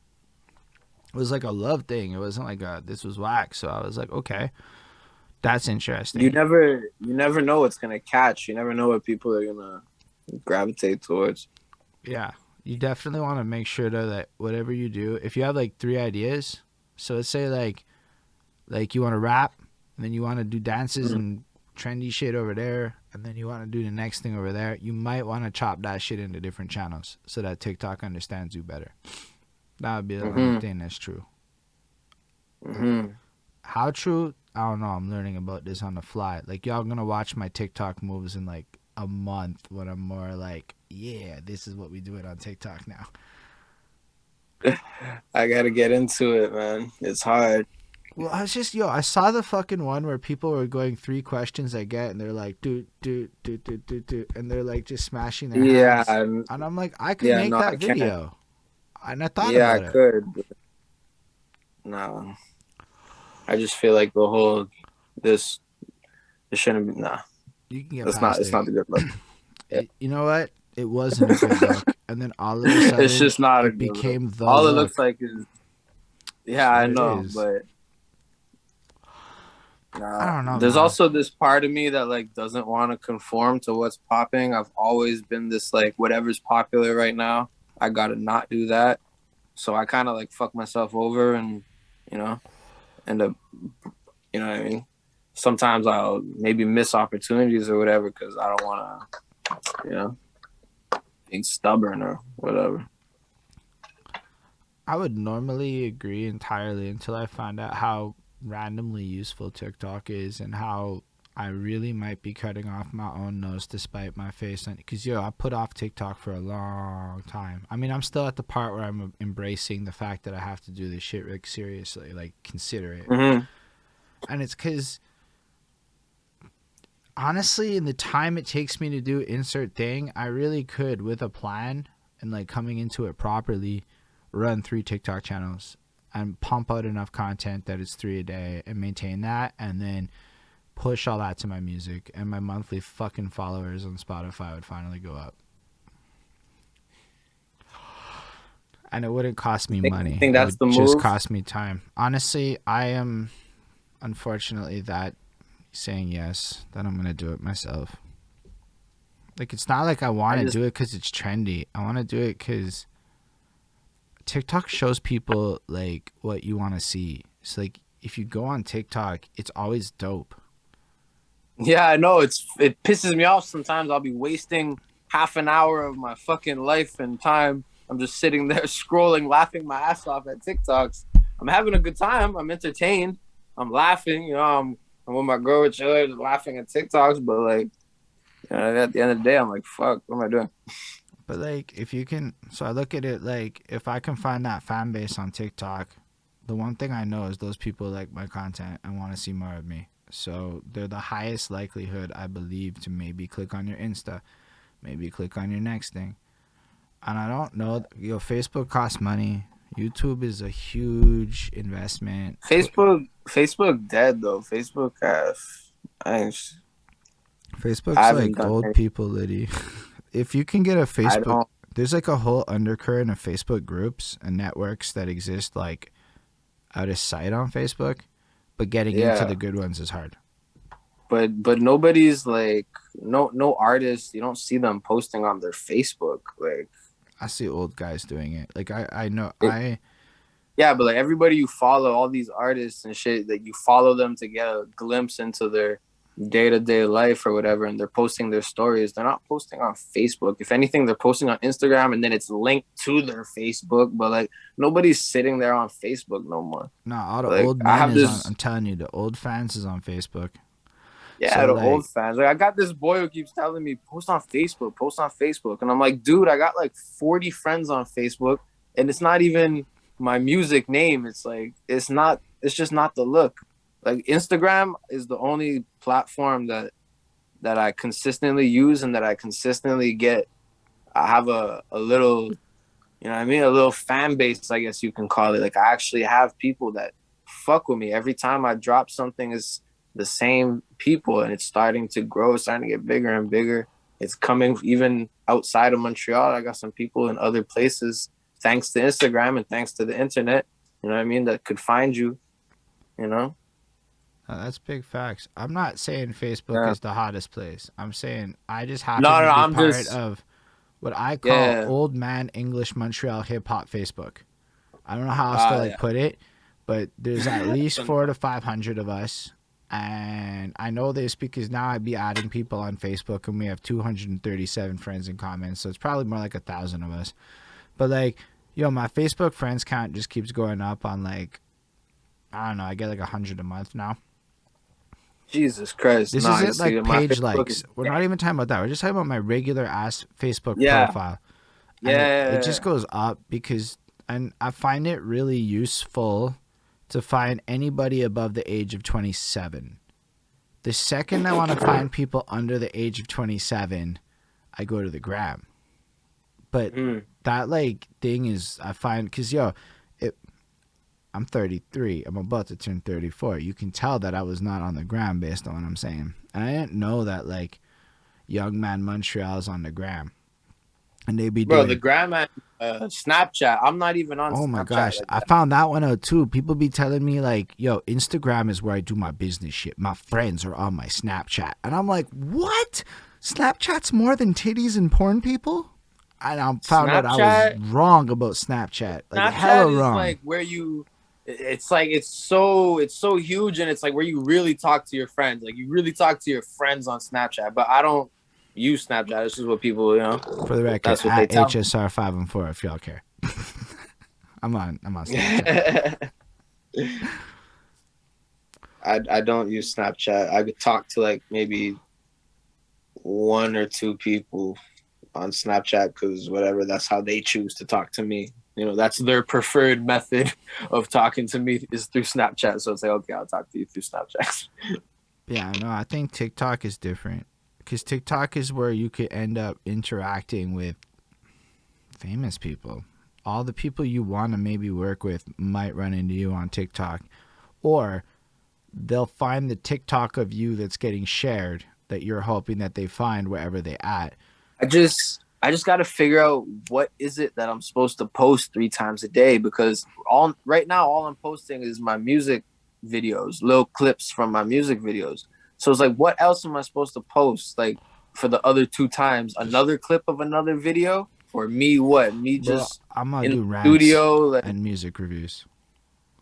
It was like a love thing. It wasn't like this was whack. So I was like, okay, that's interesting. You never know what's gonna catch. You never know what people are gonna gravitate towards. Yeah, you definitely want to make sure though that whatever you do, if you have like 3 ideas, so let's say like you want to rap, and then you want to do dances and trendy shit over there, and then you want to do the next thing over there, you might want to chop that shit into different channels so that TikTok understands you better. That would be the only thing that's true. How true? I don't know. I'm learning about this on the fly. Like, y'all gonna watch my TikTok moves in like a month when I'm more like, yeah, this is what we do it on TikTok now. I gotta get into it, man. It's hard. Well, I was just, I saw the fucking one where people were going 3 questions I get, and they're like, do, and they're like just smashing their hands. And I'm like, I could make that video. And I thought about it. Yeah, I could. No. I just feel like the whole, this shouldn't be, nah. You can get it's not the good look. You know what? It wasn't a good look. And then all of a sudden, it's just not it became the all look. It looks like is, yeah, I know, but I don't know. There's also this part of me that like doesn't want to conform to what's popping. I've always been this like, whatever's popular right now, I gotta not do that. So I kind of like fuck myself over and, end up, you know what I mean? Sometimes I'll maybe miss opportunities or whatever because I don't want to, being stubborn or whatever. I would normally agree entirely until I find out how randomly useful TikTok is and how I really might be cutting off my own nose to spite my face. Because, I put off TikTok for a long time. I mean, I'm still at the part where I'm embracing the fact that I have to do this shit like seriously, like consider it. And it's because, honestly, in the time it takes me to do insert thing, I really could, with a plan and like coming into it properly, run 3 TikTok channels and pump out enough content that it's 3 a day and maintain that, and then push all that to my music, and my monthly fucking followers on Spotify would finally go up. And it wouldn't cost me money. I think that's it would the just move. cost me time. Honestly, I am unfortunately that saying yes, that I'm going to do it myself. Like, it's not like I want to do it because it's trendy. I want to do it because TikTok shows people like what you want to see. It's like, if you go on TikTok, it's always dope. Yeah, I know. It pisses me off sometimes. I'll be wasting half an hour of my fucking life and time. I'm just sitting there scrolling, laughing my ass off at TikToks. I'm having a good time. I'm entertained. I'm laughing. I'm with my girl with chillers, laughing at TikToks. But like, at the end of the day, I'm like, fuck, what am I doing? But like, if you can, so I look at it like, if I can find that fan base on TikTok, the one thing I know is those people like my content and want to see more of me. So they're the highest likelihood, I believe, to maybe click on your Insta, maybe click on your next thing. And I don't know, Facebook costs money. YouTube is a huge investment. Facebook dead though. Facebook's like old people, Liddy. If you can get a Facebook, there's like a whole undercurrent of Facebook groups and networks that exist like out of sight on Facebook. But getting into the good ones is hard. But nobody's like no artists. You don't see them posting on their Facebook. Like, I see old guys doing it. Like I know Yeah, but like everybody you follow, all these artists and shit, like you follow them to get a glimpse into their day-to-day life or whatever, and they're posting their stories, they're not posting on Facebook. If anything, they're posting on Instagram, and then it's linked to their Facebook, but like nobody's sitting there on Facebook no more. No, all the Like, old I men have is this, on. I'm telling you, the old fans is on Facebook. yeah, So the like, old fans. Like, I got this boy who keeps telling me, post on Facebook. And I'm like, dude, I got like 40 friends on Facebook, and it's not even my music name. It's like, it's just not the look. Like, Instagram is the only platform that I consistently use and that I consistently get. I have a little, you know what I mean? A little fan base, I guess you can call it. Like, I actually have people that fuck with me. Every time I drop something, is the same people, and it's starting to grow. It's starting to get bigger and bigger. It's coming even outside of Montreal. I got some people in other places, thanks to Instagram and thanks to the internet, you know what I mean, that could find you, you know? that's big facts. I'm not saying Facebook is the hottest place. I'm saying I just happen No, to be I'm part just, of what I call old man English Montreal hip hop Facebook. I don't know how else to put it, but there's at least 400 to 500 of us. And I know this because now I'd be adding people on Facebook, and we have 237 friends in common. So it's probably more like 1,000 of us. But like, yo, my Facebook friends count just keeps going up on like, I don't know, I get like 100 a month now. Jesus Christ. This isn't like page likes. We're not even talking about that. We're just talking about my regular ass Facebook profile. And it just goes up because, and I find it really useful to find anybody above the age of 27. The second I want to find people under the age of 27, I go to the gram. But that like thing is, I find, because I'm 33. I'm about to turn 34. You can tell that I was not on the gram based on what I'm saying. And I didn't know that like young man Montreal is on the gram. And they be doing, the gram and Snapchat. I'm not even on Snapchat. Oh my gosh. Like I found that one out too. People be telling me like, yo, Instagram is where I do my business shit. My friends are on my Snapchat. And I'm like, what? Snapchat's more than titties and porn people? And I found out I was wrong about Snapchat. Like, hella wrong. Like where you, it's like, it's so huge, and it's like where you really talk to your friends. Like, you really talk to your friends on Snapchat. But I don't use Snapchat. It's just what people, you know. For the record, that's what they tell HSR 514 if y'all care. I'm on Snapchat. I don't use Snapchat. I could talk to like maybe 1 or 2 people on Snapchat, because whatever, that's how they choose to talk to me. You know, that's their preferred method of talking to me is through Snapchat. So it's like, okay, I'll talk to you through Snapchat. Yeah, no, I think TikTok is different, because TikTok is where you could end up interacting with famous people. All the people you want to maybe work with might run into you on TikTok, or they'll find the TikTok of you that's getting shared that you're hoping that they find wherever they at. I just got to figure out what is it that I'm supposed to post 3 times a day, because right now all I'm posting is my music videos, little clips from my music videos. So it's like, what else am I supposed to post? Like, for the other 2 times, another clip of another video, or me just I'm gonna do rants studio and music reviews.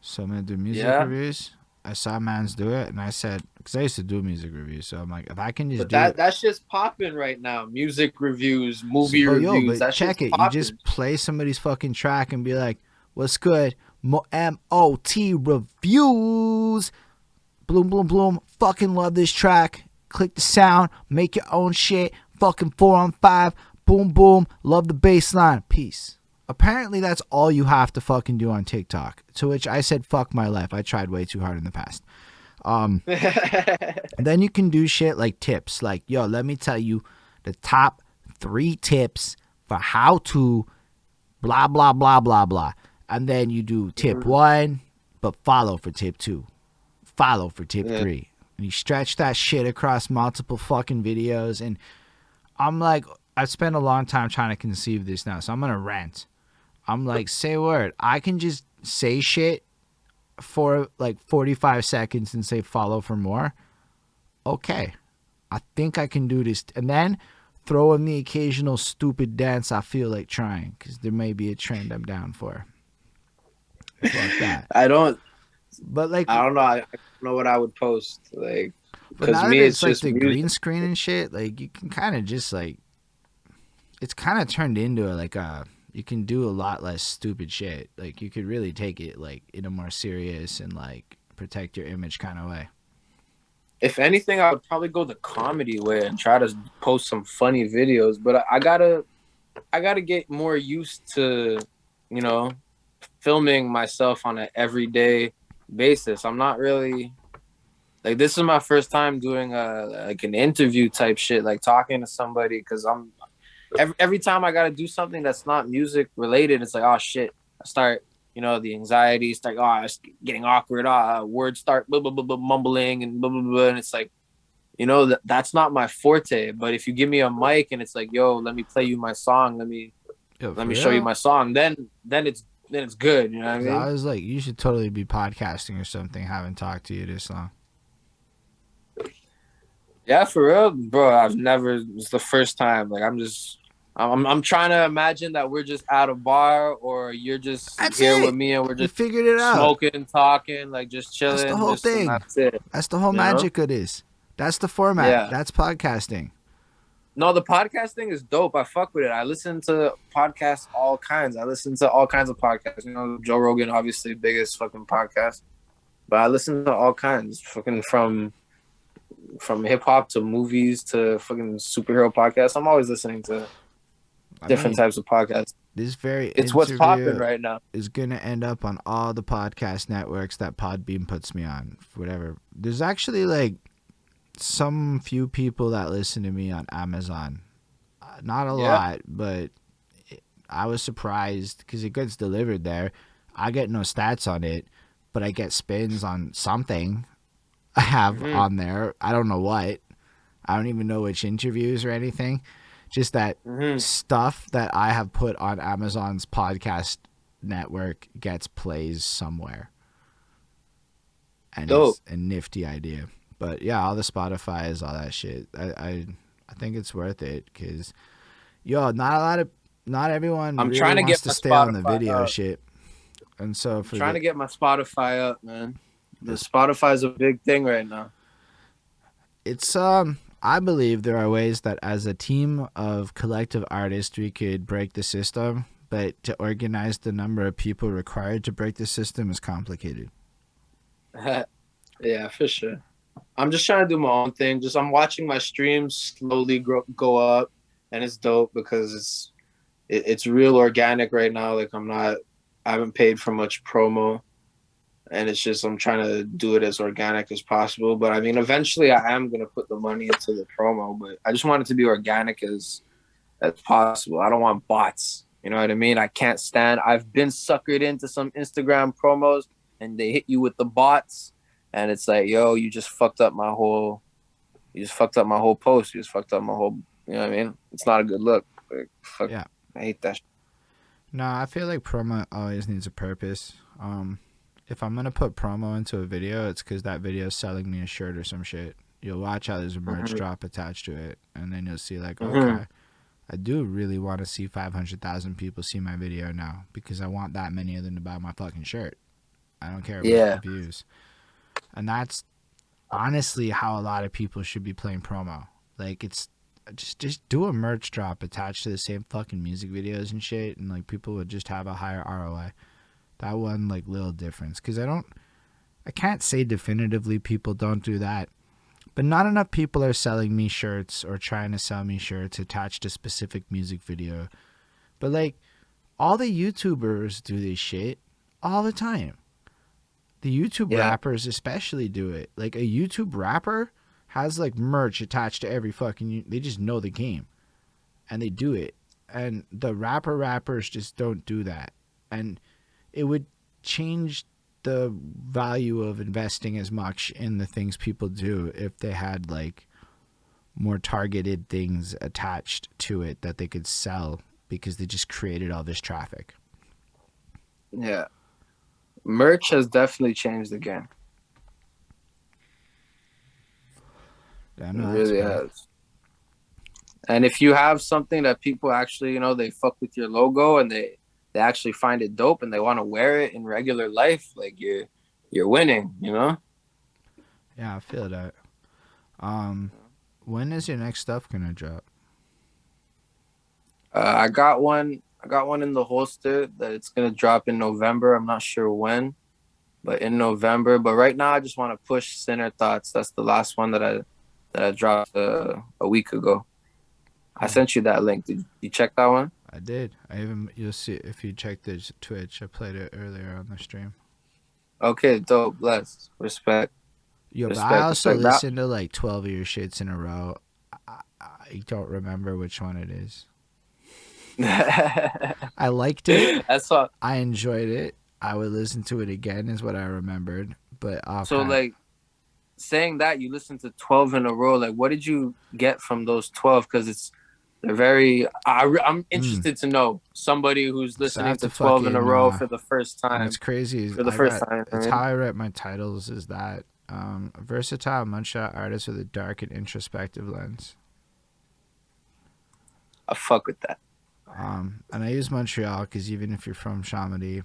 So I'm gonna do music reviews. I saw mans do it, and I said, because I used to do music reviews, so I'm like, if I can just do it. That's just popping right now. Music reviews, movie reviews. But check it. You just play somebody's fucking track and be like, what's good? M.O.T. reviews. Bloom, bloom, bloom. Fucking love this track. Click the sound. Make your own shit. Fucking 4 on 5. Boom, boom. Love the bass line. Peace. Apparently that's all you have to fucking do on TikTok. To which I said, fuck my life. I tried way too hard in the past. Then you can do shit like tips. Like, yo, let me tell you the top 3 tips for how to blah, blah, blah, blah, blah. And then you do tip 1, but follow for tip 2. Follow for tip 3. And you stretch that shit across multiple fucking videos. And I'm like, I've spent a long time trying to conceive this now. So I'm going to rant. I'm like, say word. I can just say shit for like 45 seconds and say follow for more. Okay. I think I can do this. And then throw in the occasional stupid dance I feel like trying, because there may be a trend I'm down for. Fuck that. I don't know. I don't know what I would post. Like, But now that it's like the green screen and shit, like you can kind of just like, it's kind of turned into you can do a lot less stupid shit. Like you could really take it like in a more serious and like protect your image kind of way. If anything, I would probably go the comedy way and try to post some funny videos. But I gotta get more used to, you know, filming myself on an everyday basis. I'm not really like, this is my first time doing like an interview type shit, like talking to somebody, because I'm every time I gotta do something that's not music related, it's like, oh shit, I start, you know, the anxiety start, it's getting awkward, words start blah, blah, blah, blah, mumbling and blah, blah, blah, and it's like, you know, that's not my forte. But if you give me a mic and it's like, yo, let me play you my song, let me show you my song, then it's good, you know what I mean? I was like, you should totally be podcasting or something, having talked to you this long. Yeah, for real, bro. It's the first time. Like, I'm trying to imagine that we're just at a bar, or you're just here with me and we're just figured it out, smoking, talking, like just chilling. That's the whole thing. That's it. That's the whole magic of this. That's the format. Yeah. That's podcasting. No, the podcasting is dope. I fuck with it. I listen to podcasts all kinds. I listen to all kinds of podcasts. You know, Joe Rogan, obviously, biggest fucking podcast. But I listen to all kinds, fucking from hip hop to movies to fucking superhero podcasts. I'm always listening to different types of podcasts. It's what's popping right now. Is gonna end up on all the podcast networks that Podbean puts me on. Whatever. There's actually like some few people that listen to me on Amazon. Not a lot, but I was surprised because it gets delivered there. I get no stats on it, but I get spins on something I have on there. I don't know what. I don't even know which interviews or anything. Just that stuff that I have put on Amazon's podcast network gets plays somewhere. And it's a nifty idea. But yeah, all the Spotify's, all that shit. I think it's worth it because, not everyone I'm really trying to wants get to stay Spotify on the video up. Shit. And so I'm trying to get my Spotify up, man. The Spotify's a big thing right now. It's I believe there are ways that as a team of collective artists we could break the system, but to organize the number of people required to break the system is complicated. Yeah, for sure. I'm just trying to do my own thing. I'm watching my streams slowly go up, and it's dope because it's real organic right now. Like I haven't paid for much promo. And it's just, I'm trying to do it as organic as possible. But I mean, eventually I am going to put the money into the promo, but I just want it to be organic as possible. I don't want bots. You know what I mean? I can't stand, I've been suckered into some Instagram promos and they hit you with the bots. And it's like, yo, you just fucked up my whole post. You just fucked up my whole, you know what I mean? It's not a good look. Like, fuck, yeah. I hate that. No, I feel like promo always needs a purpose. If I'm going to put promo into a video, it's because that video is selling me a shirt or some shit. You'll watch how there's a merch drop attached to it, and then you'll see like, okay, I do really want to see 500,000 people see my video now because I want that many of them to buy my fucking shirt. I don't care about the views. And that's honestly how a lot of people should be playing promo. Like, it's just do a merch drop attached to the same fucking music videos and shit, and like people would just have a higher ROI. That one, like, little difference. Because I can't say definitively people don't do that. But not enough people are selling me shirts or trying to sell me shirts attached to specific music video. But, like, all the YouTubers do this shit all the time. The YouTube rappers especially do it. Like, a YouTube rapper has, like, merch attached to every fucking... They just know the game. And they do it. And the rappers just don't do that. And... it would change the value of investing as much in the things people do if they had like more targeted things attached to it that they could sell because they just created all this traffic. Yeah. Merch has definitely changed the game. Yeah, no, it really has. And if you have something that people actually, you know, they fuck with your logo and they actually find it dope and they want to wear it in regular life, like you're winning, you know? Yeah, I feel that. When is your next stuff gonna drop? I got one. I got one in the holster that it's gonna drop in November. I'm not sure when, but in November. But right now, I just want to push Sinner Thoughts. That's the last one that I dropped a week ago. I sent you that link. Did you check that one? I did. You'll see if you check the Twitch. I played it earlier on the stream. Okay, dope. Bless. Respect. Yo, but I also listened to like 12 of your shits in a row. I don't remember which one it is. I liked it. That's what I enjoyed it. I would listen to it again is what I remembered. But so like saying that you listened to 12 in a row, like what did you get from those 12? Because they're very. I'm interested to know somebody who's listening to 12 in a row for the first time. It's crazy. For the first time. It's how I read my titles. Is that a versatile Montreal artist with a dark and introspective lens. I fuck with that. And I use Montreal because even if you're from Chomedy,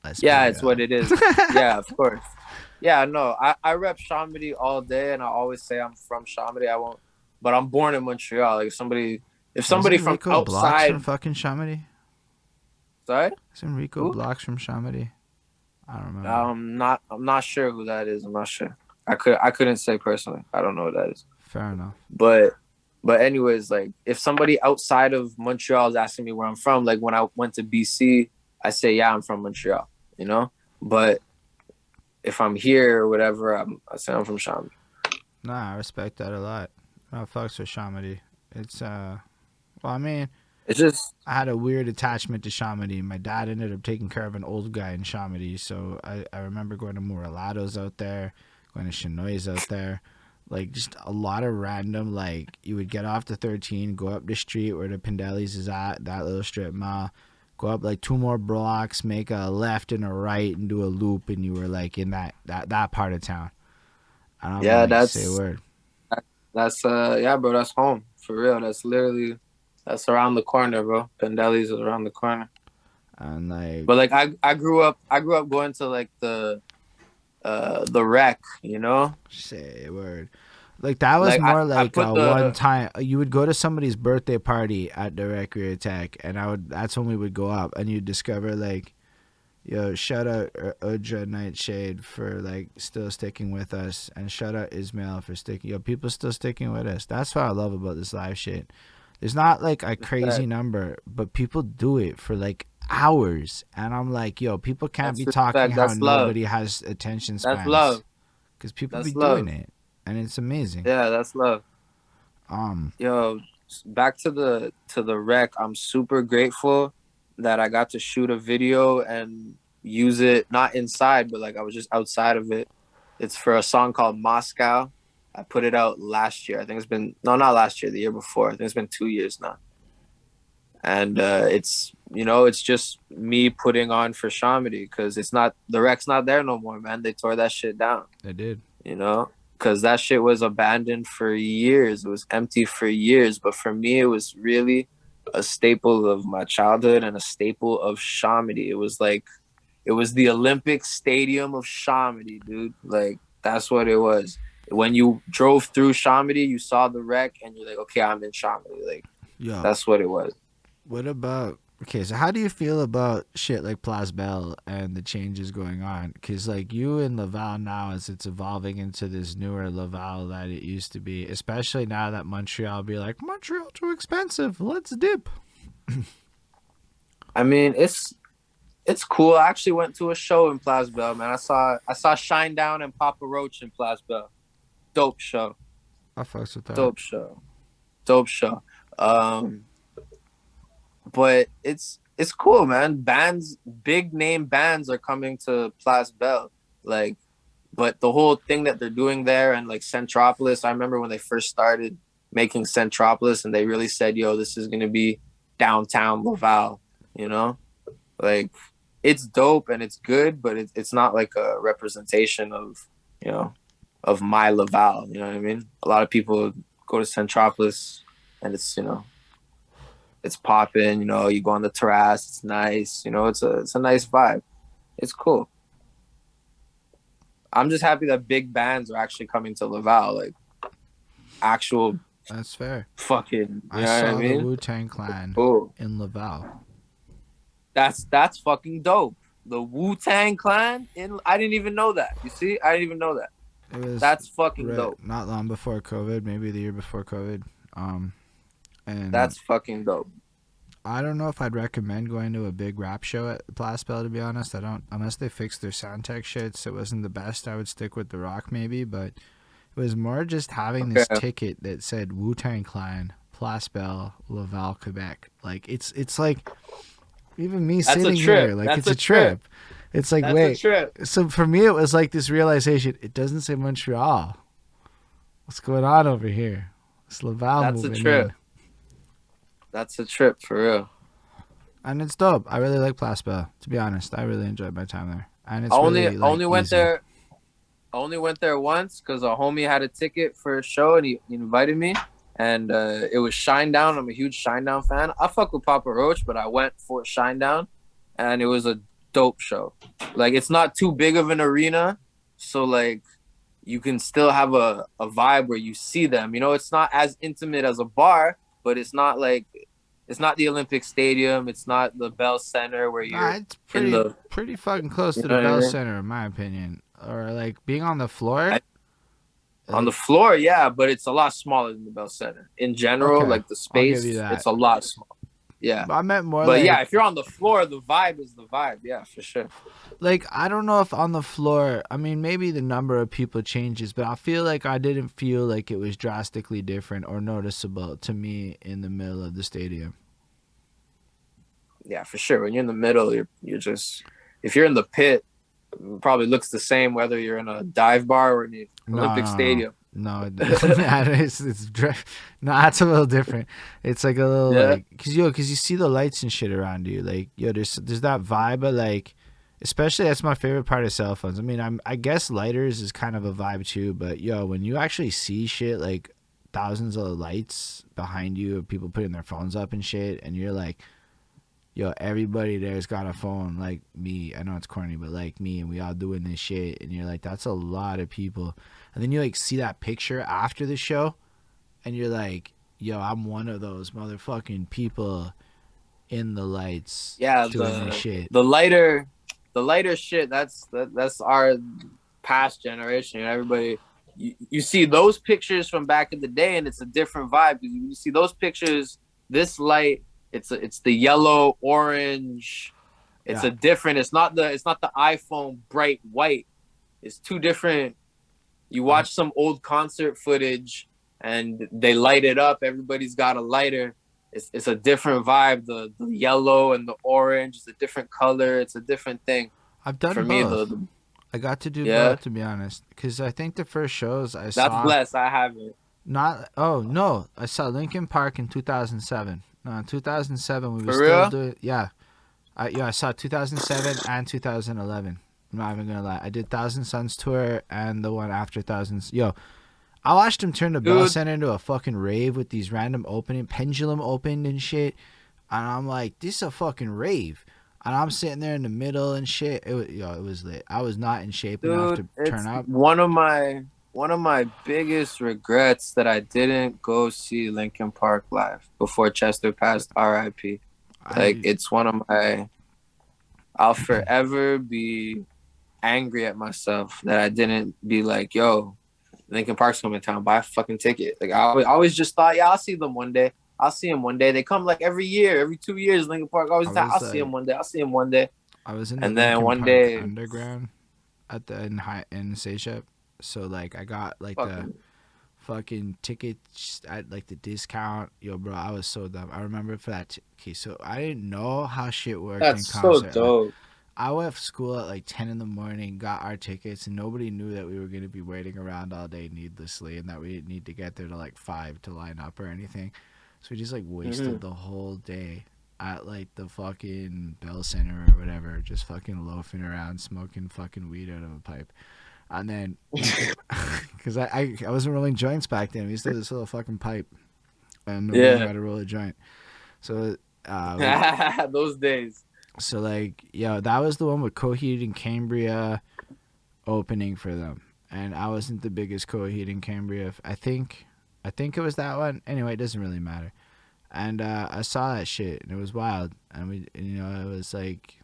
it's what it is. Yeah, of course. Yeah, no, I rep Chomedy all day, and I always say I'm from Chomedy. I won't, but I'm born in Montreal. Like if somebody from Rico outside, Blocks from fucking Chomedy. Sorry, isn't Rico Blocks from Chomedy? I don't remember. I'm not sure who that is. I'm not sure. I couldn't say personally. I don't know who that is. Fair enough. But anyways, like if somebody outside of Montreal is asking me where I'm from, like when I went to BC, I say, yeah, I'm from Montreal, you know? But if I'm here or whatever, I say I'm from Chomedy. Nah, I respect that a lot. I fucks with Chomedy. It's, well, I mean, it's just, I had a weird attachment to Chomedy. My dad ended up taking care of an old guy in Chomedy, so I remember going to Morelado's out there, going to Chinoy's out there. Like, just a lot of random, like, you would get off the 13, go up the street where the Pindelli's is at, that little strip mall, go up, like, 2 more blocks, make a left and a right, and do a loop, and you were, like, in that part of town. And I'm like, that's... Say a word. That's, yeah, bro, that's home. For real. That's around the corner, bro. Pindelli's is around the corner. And, like... But, like, I grew up going to, like, the rec, you know? Say a word. Like that was like, more like one time you would go to somebody's birthday party at the Recreative Tech, and that's when we would go up, and you'd discover like, yo, shout out Udra Nightshade for like still sticking with us, and shout out Ismail for sticking. Yo, people still sticking with us. That's what I love about this live shit. There's not like a crazy number, but people do it for like hours, and I'm like, yo, people can't be talking how nobody has attention spans. That's love, because people be doing it, and it's amazing. Yeah, that's love. Yo, back to the rec. I'm super grateful that I got to shoot a video and use it not inside, but like I was just outside of it. It's for a song called Moscow. I put it out last year. I think it's been not last year, the year before. I think it's been 2 years now. And it's, you know, it's just me putting on for Chomedy, because the rec's not there no more, man. They tore that shit down. They did. You know, because that shit was abandoned for years. It was empty for years. But for me, it was really a staple of my childhood and a staple of Chomedy. It was the Olympic Stadium of Chomedy, dude. Like, that's what it was. When you drove through Chomedy, you saw the rec, and you're like, okay, I'm in Chomedy. Like, that's what it was. What about, okay, so how do you feel about shit like Place Belle and the changes going on? Because, like, you in Laval now, as it's evolving into this newer Laval that it used to be, especially now that Montreal be like, Montreal too expensive, let's dip. I mean, it's cool. I actually went to a show in Place Belle, man. I saw Shinedown and Papa Roach in Place Belle. Dope show. I fucks with that. Dope show. But it's cool, man. Bands, big name bands are coming to Place Belle. Like, but the whole thing that they're doing there, and like Centropolis, I remember when they first started making Centropolis, and they really said, yo, this is gonna be downtown Laval, you know? Like, it's dope and it's good, but it's not like a representation of, you know, of my Laval, you know what I mean? A lot of people go to Centropolis and it's, you know, it's popping, you know, you go on the terrace, it's nice, you know, it's a nice vibe. It's cool. I'm just happy that big bands are actually coming to Laval. Like, actual. That's fair. Fucking. I saw the Wu-Tang Clan in Laval. That's fucking dope. The Wu-Tang Clan I didn't even know that. You see, I didn't even know that. That's fucking dope. Not long before COVID, maybe the year before COVID. And that's fucking dope. I don't know if I'd recommend going to a big rap show at Plaspel, to be honest. I don't, unless they fixed their sound tech shits. It wasn't the best. I would stick with The Rock maybe, but it was more just having this ticket that said Wu-Tang Clan, Plaspel, Laval, Quebec. Like it's like even me sitting here, like it's a trip. It's like, wait. So for me, it was like this realization. It doesn't say Montreal. What's going on over here? It's Laval. That's a trip. In. That's a trip for real. And it's dope. I really like Plaspel. To be honest, I really enjoyed my time there. And it's only went there once because a homie had a ticket for a show and he invited me. And it was Shinedown. I'm a huge Shinedown fan. I fuck with Papa Roach, but I went for Shinedown, and it was a dope show. Like, it's not too big of an arena, so like you can still have a vibe where you see them. You know, it's not as intimate as a bar, but it's not the Olympic Stadium. It's not the Bell Center where you're it's pretty fucking close to the Bell Center, in my opinion. Or like being on the floor. On the floor, yeah, but it's a lot smaller than the Bell Center. In general, like the space, it's a lot smaller. Yeah. I meant more but yeah, if you're on the floor, the vibe is the vibe. Yeah, for sure. Like, I don't know if on the floor, I mean, maybe the number of people changes, but I feel like I didn't feel like it was drastically different or noticeable to me in the middle of the stadium. Yeah, for sure. When you're in the middle, you're just, if you're in the pit, it probably looks the same whether you're in a dive bar or in the Olympic Stadium. No, it's a little different. It's like a little like because you see the lights and shit around you. Like there's that vibe of like, especially that's my favorite part of cell phones. I mean, I guess lighters is kind of a vibe too, but when you actually see shit like thousands of lights behind you of people putting their phones up and shit, and you're like, everybody there's got a phone like me. I know it's corny, but like me, and we all doing this shit, and you're like, that's a lot of people. And then you like see that picture after the show, and you're like, I'm one of those motherfucking people in the lights. Yeah, doing this shit. The lighter shit. That's our past generation. Everybody, you see those pictures from back in the day, and it's a different vibe. You see those pictures. This light. It's the yellow, orange. It's a different. It's not the iPhone bright white. It's two different. You watch some old concert footage and they light it up. Everybody's got a lighter. It's a different vibe. The yellow and the orange is a different color. It's a different thing. I've done both. I got to do both, to be honest, because I think the first shows I saw. That's blessed. I haven't. No, I saw Linkin Park in 2007. No, in 2007 we were still real? Doing I saw 2007 and 2011. I'm not even gonna lie. I did Thousand Suns tour and the one after Thousands. I watched him turn the Bell Center into a fucking rave with these random pendulum opened and shit. And I'm like, this is a fucking rave. And I'm sitting there in the middle and shit. It was lit. I was not in shape enough to turn up. One of my biggest regrets that I didn't go see Linkin Park live before Chester passed. R.I.P. It's one of my. I'll forever be angry at myself that I didn't be like, Linkin Park's coming to town, buy a fucking ticket. Like, I always just thought, I'll see them one day. They come like every year, every 2 years. Linkin Park always I'll see them one day. I was in the Linkin Park underground at in Seychelles. So like I got like the fucking tickets at like the discount. Bro, I was so dumb. I remember for that. Okay, so I didn't know how shit worked in concert. So dope. I went to school at like 10 in the morning, got our tickets, and nobody knew that we were going to be waiting around all day needlessly and that we didn't need to get there to like 5 to line up or anything. So we just like wasted the whole day at like the fucking Bell Center or whatever, just fucking loafing around, smoking fucking weed out of a pipe. And then, because I wasn't rolling joints back then. We used to have this little fucking pipe. And nobody knew how to roll a joint. So, those days. So, like, that was the one with Coheed and Cambria opening for them. And I wasn't the biggest Coheed and Cambria. I think I think it was that one. Anyway, it doesn't really matter. And I saw that shit, and it was wild. And it was like,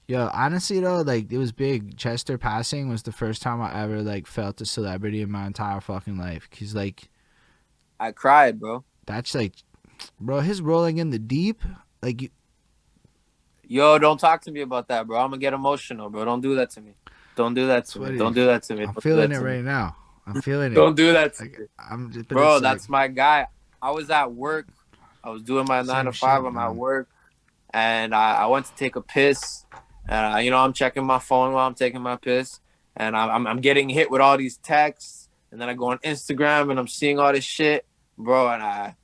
yo, honestly though, like it was big. Chester passing was the first time I ever like felt a celebrity in my entire fucking life. Cause like, I cried, bro. That's like, bro, his Rolling in the Deep, like. Yo, don't talk to me about that, bro. I'm gonna get emotional, bro. Don't do that to me. Don't do that to me. Don't do that to me. I'm feeling it right now. I'm feeling it. Don't do that to me. I'm just, bro, that's my guy. I was at work. I was doing my 9 to 5. I'm at work, and I went to take a piss. And I'm checking my phone while I'm taking my piss, and I'm getting hit with all these texts. And then I go on Instagram and I'm seeing all this shit, bro. And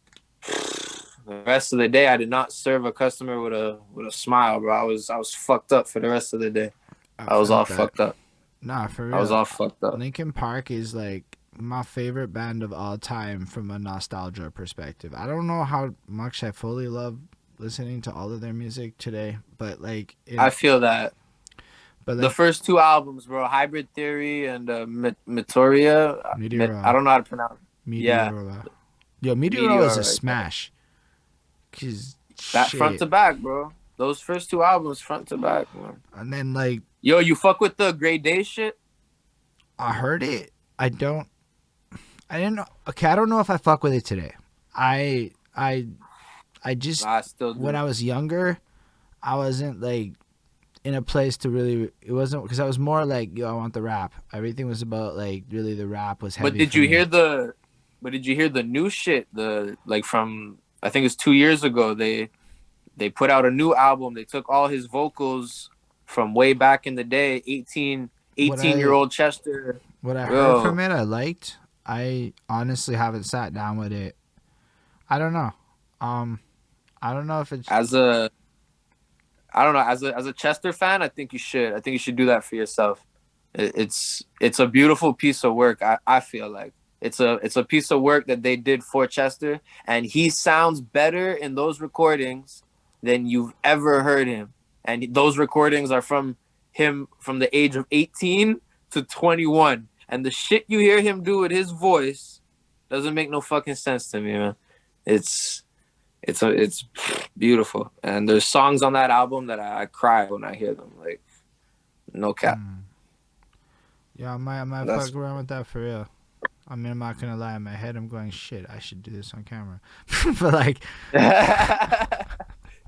the rest of the day I did not serve a customer with a smile, bro. I was fucked up for the rest of the day. I was all fucked up. Nah, for real. I was all fucked up. Linkin Park is like my favorite band of all time from a nostalgia perspective. I don't know how much I fully love listening to all of their music today, but like I feel that. But like, the first 2 albums, bro, Hybrid Theory and Meteora. I don't know how to pronounce it. Meteora. Yo, Meteora is a smash. Cause that shit. Front to back, bro. Those first 2 albums, front to back, man. And then like, yo, you fuck with the Grey Day shit? I heard it. I didn't know. Okay, I don't know if I fuck with it today. I just still do. When I was younger, I wasn't like in a place to really. It wasn't because I was more like, yo, I want the rap. Everything was about like really the rap was heavy. But did you hear the new shit? From I think it's 2 years ago. They put out a new album. They took all his vocals from way back in the day. 18-year-old Chester. What I heard from it, I liked. I honestly haven't sat down with it. I don't know. I don't know if it's as a Chester fan. I think you should. I think you should do that for yourself. It's a beautiful piece of work. I feel like it's a piece of work that they did for Chester, and he sounds better in those recordings than you've ever heard him. And those recordings are from him from the age of 18 to 21. And the shit you hear him do with his voice doesn't make no fucking sense to me, man. It's beautiful. And there's songs on that album that I cry when I hear them. Like, no cap. Yeah, I might fuck around with that for real. I mean, I'm not gonna lie. In my head, I'm going, shit, I should do this on camera. But like,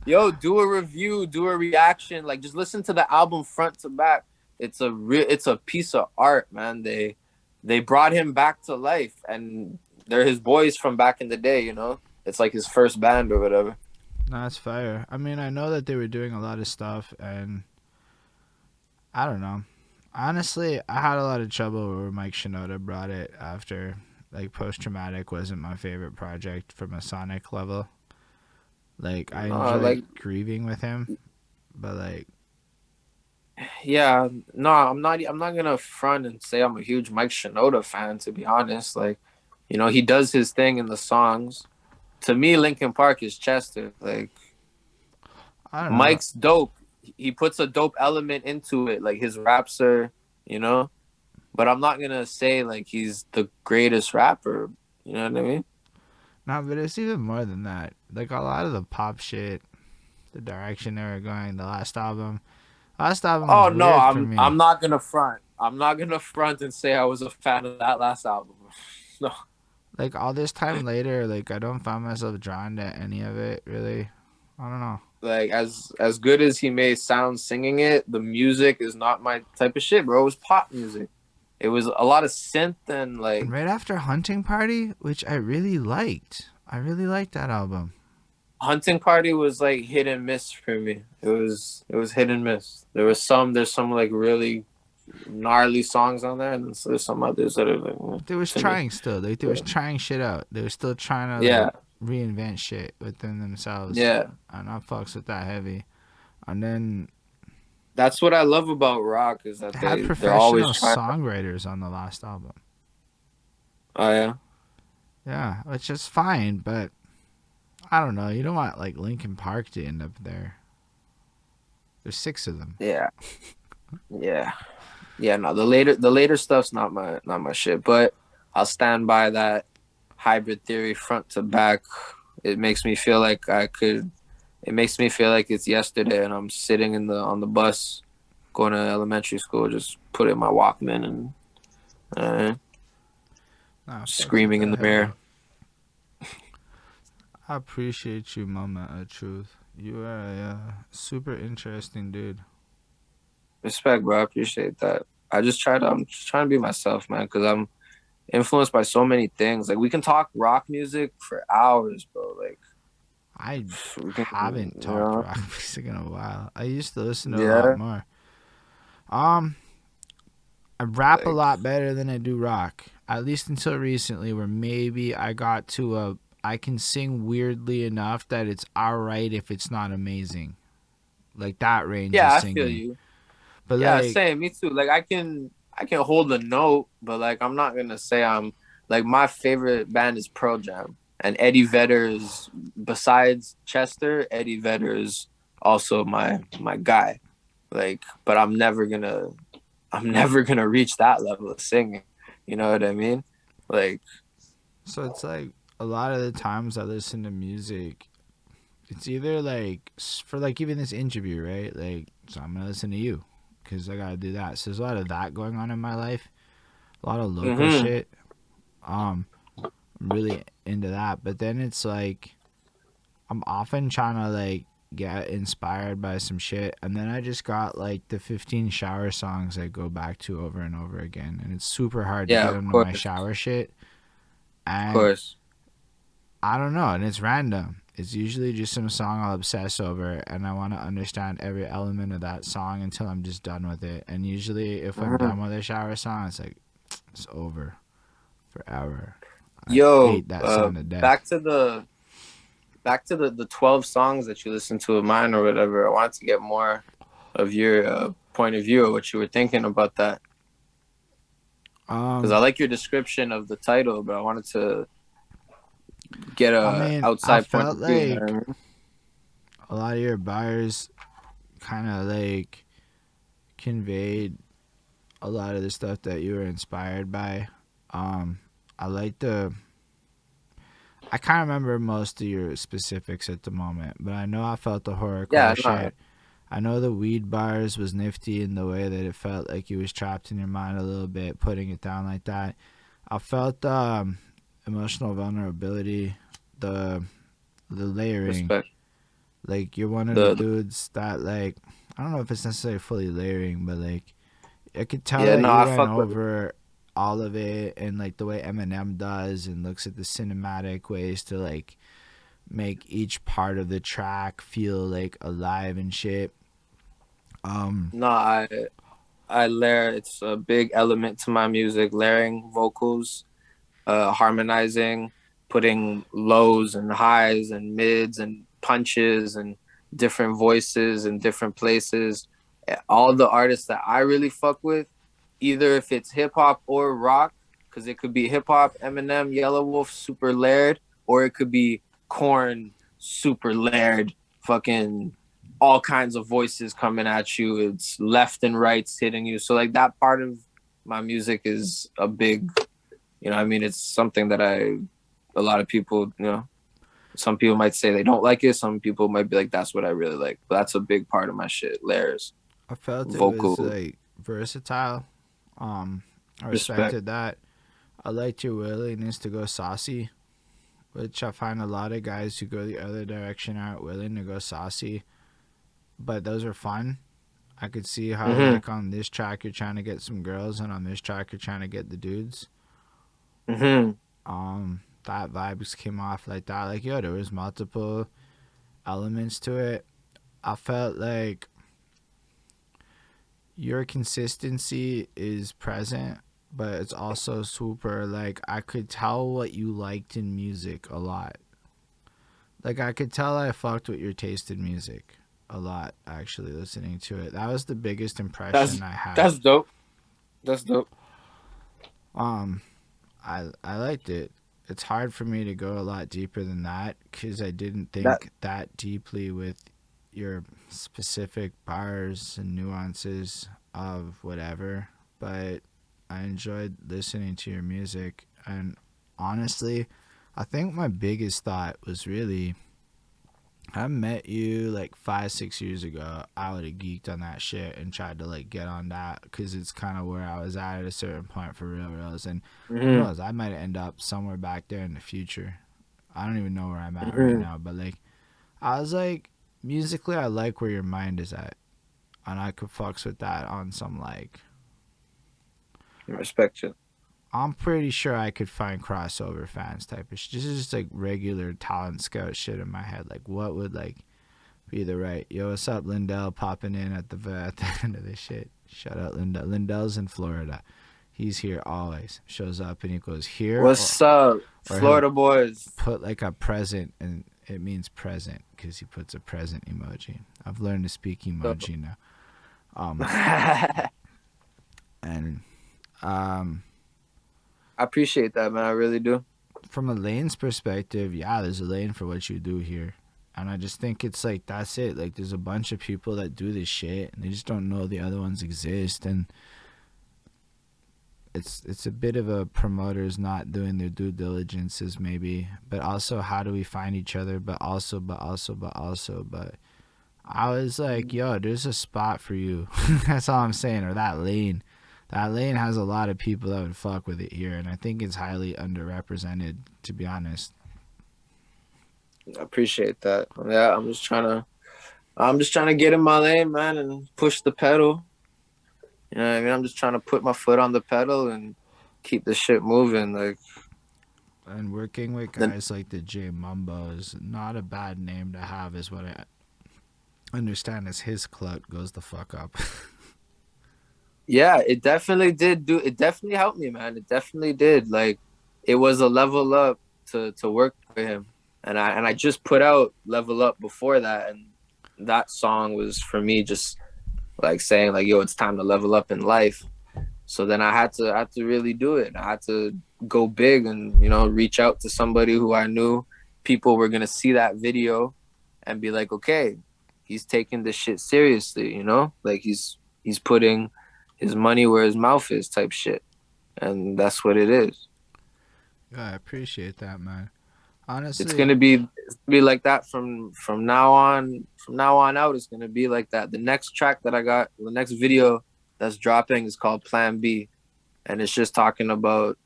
yo, do a review, do a reaction. Like, just listen to the album front to back. It's a piece of art, man. They brought him back to life, and they're his boys from back in the day. It's like his first band or whatever. No, that's fire. I mean, I know that they were doing a lot of stuff, and I don't know. Honestly, I had a lot of trouble where Mike Shinoda brought it after. Like, Post Traumatic wasn't my favorite project from a sonic level. Like, I enjoy grieving with him, but like, yeah, no, I'm not gonna front and say I'm a huge Mike Shinoda fan, to be honest. Like, he does his thing in the songs. To me, Linkin Park is Chester. Like, Mike's dope. He puts a dope element into it. Like, his raps are, but I'm not gonna say like he's the greatest rapper. You know what I mean? No, but it's even more than that. Like, a lot of the pop shit, the direction they were going, the last album. Oh no, I'm not gonna front. I'm not gonna front and say I was a fan of that last album. No. Like, all this time later, like, I don't find myself drawn to any of it, really. I don't know. Like, as good as he may sound singing it, the music is not my type of shit, bro. It was pop music. It was a lot of synth and like. And right after Hunting Party, which I really liked. I really liked that album. Hunting Party was like hit and miss for me. It was hit and miss. There's some like really gnarly songs on there, and there's some others that are like. They was trying still. They was trying shit out. They were still trying to reinvent shit within themselves. Yeah. And I fucks with that heavy. And then. That's what I love about rock is that they had professional songwriters on the last album. Oh yeah. Yeah, which is fine, but I don't know. You don't want like Linkin Park to end up there. There's 6 of them. Yeah. Yeah. Yeah. No, the later stuff's not my shit. But I'll stand by that hybrid theory front to back. It makes me feel like it makes me feel like it's yesterday and I'm sitting on the bus going to elementary school, just put in my Walkman and screaming in the mirror. I appreciate you, Moment of Truth. You are a super interesting dude. Respect, bro. I appreciate that. I'm just trying to be myself, man, because I'm influenced by so many things. Like, we can talk rock music for hours, bro. Like, I haven't talked rock music in a while. I used to listen to a lot more. I rap a lot better than I do rock. At least until recently, where maybe I got to I can sing weirdly enough that it's alright if it's not amazing. Like that range of singing. Yeah, I feel you. But yeah, same. Me too. Like, I can hold a note, but like I'm not gonna say I'm like, my favorite band is Pearl Jam, and Eddie Vedder is, besides Chester, Eddie Vedder is also my guy. Like, but I'm never gonna reach that level of singing. You know what I mean? Like, so it's like a lot of the times I listen to music, it's either like for like even this interview, right? Like, so I'm gonna listen to you because I gotta do that. So there's a lot of that going on in my life, a lot of local shit. I'm really into that, but then it's like I'm often trying to like get inspired by some shit, and then I just got like the 15 shower songs I go back to over and over again, and it's super hard to get into my shower shit. And of course, I don't know, and it's random. It's usually just some song I'll obsess over, and I want to understand every element of that song until I'm just done with it. And usually, if I'm done with a shower song, it's like it's over forever. I hate that song to death. Back to the 12 songs that you listened to of mine or whatever. I wanted to get more of your point of view of what you were thinking about that. Because I like your description of the title, but I wanted to get outside point of view. You know what I mean? A lot of your bars kind of like conveyed a lot of the stuff that you were inspired by. I can't remember most of your specifics at the moment, but I know I felt the horrorcore shit. I know the weed bars was nifty in the way that it felt like you was trapped in your mind a little bit, putting it down like that. I felt emotional vulnerability, the layering. Respect. Like, you're one of the dudes that, like, I don't know if it's necessarily fully layering, but like I could tell that you went over all of it, and like the way Eminem does and looks at the cinematic ways to like make each part of the track feel like alive and shit. I layer. It's a big element to my music. Layering vocals, harmonizing, putting lows and highs and mids and punches and different voices in different places. All the artists that I really fuck with, either if it's hip hop or rock, because it could be hip hop, Eminem, Yelawold, super layered, or it could be Korn, super layered, fucking all kinds of voices coming at you. It's left and rights hitting you. So like that part of my music is a big, you know, I mean, it's something that a lot of people, you know, some people might say they don't like it. Some people might be like, that's what I really like. But that's a big part of my shit. Layers. I felt it was like versatile. I respected that. I liked your willingness to go saucy, which I find a lot of guys who go the other direction aren't willing to go saucy. But those are fun. I could see how like on this track you're trying to get some girls, and on this track you're trying to get the dudes. That vibes came off like that. Like, yo, there was multiple elements to it. I felt like your consistency is present, but it's also super, like, I could tell what you liked in music a lot. Like, I could tell I fucked with your taste in music a lot, actually, listening to it. That was the biggest impression I had. That's dope. I liked it. It's hard for me to go a lot deeper than that because I didn't think that deeply with your specific bars and nuances of whatever. But I enjoyed listening to your music. And honestly, I think my biggest thought was really, I met you like 5-6 years ago. I would have geeked on that shit and tried to like get on that because it's kind of where I was at a certain point for reals. And who knows, I might end up somewhere back there in the future. I don't even know where I'm at right now, but like, I was like, musically, I like where your mind is at, and I could fucks with that on some like. I respect you. I'm pretty sure I could find crossover fans type of shit. This is just like regular talent scout shit in my head. Like, what would like be the right? Yo, what's up, Lindell? Popping in at the end of this shit. Shout out Lindell. Lindell's in Florida. He's here always. Shows up and he goes here. What's up, Florida boys? Put like a present, and it means present because he puts a present emoji. I've learned to speak emoji now. And I appreciate that, man. I really do. From a lane's perspective, yeah, there's a lane for what you do here. And I just think it's like, that's it. Like, there's a bunch of people that do this shit, and they just don't know the other ones exist. And it's a bit of a promoters not doing their due diligences, maybe. But also, how do we find each other? But I was like, yo, there's a spot for you. That's all I'm saying. Or that lane. That lane has a lot of people that would fuck with it here, and I think it's highly underrepresented, to be honest. I appreciate that. Yeah, I'm just trying to get in my lane, man, and push the pedal. You know what I mean? I'm just trying to put my foot on the pedal and keep the shit moving. Like, and working with guys like the J Mumbo is not a bad name to have, is what I understand as his clout goes the fuck up. Yeah, it definitely did do. It definitely helped me, man. It definitely did. Like, it was a level up to work with him, and I just put out Level Up before that, and that song was for me just like saying like, yo, it's time to level up in life. So then I had to really do it. I had to go big and, you know, reach out to somebody who I knew people were gonna see that video and be like, okay, he's taking this shit seriously, you know, like he's putting his money where his mouth is type shit. And that's what it is. Yeah, I appreciate that, man. Honestly, it's gonna be like that from now on. From now on out, it's gonna be like that. The next track that I got, the next video that's dropping is called Plan B. And it's just talking about,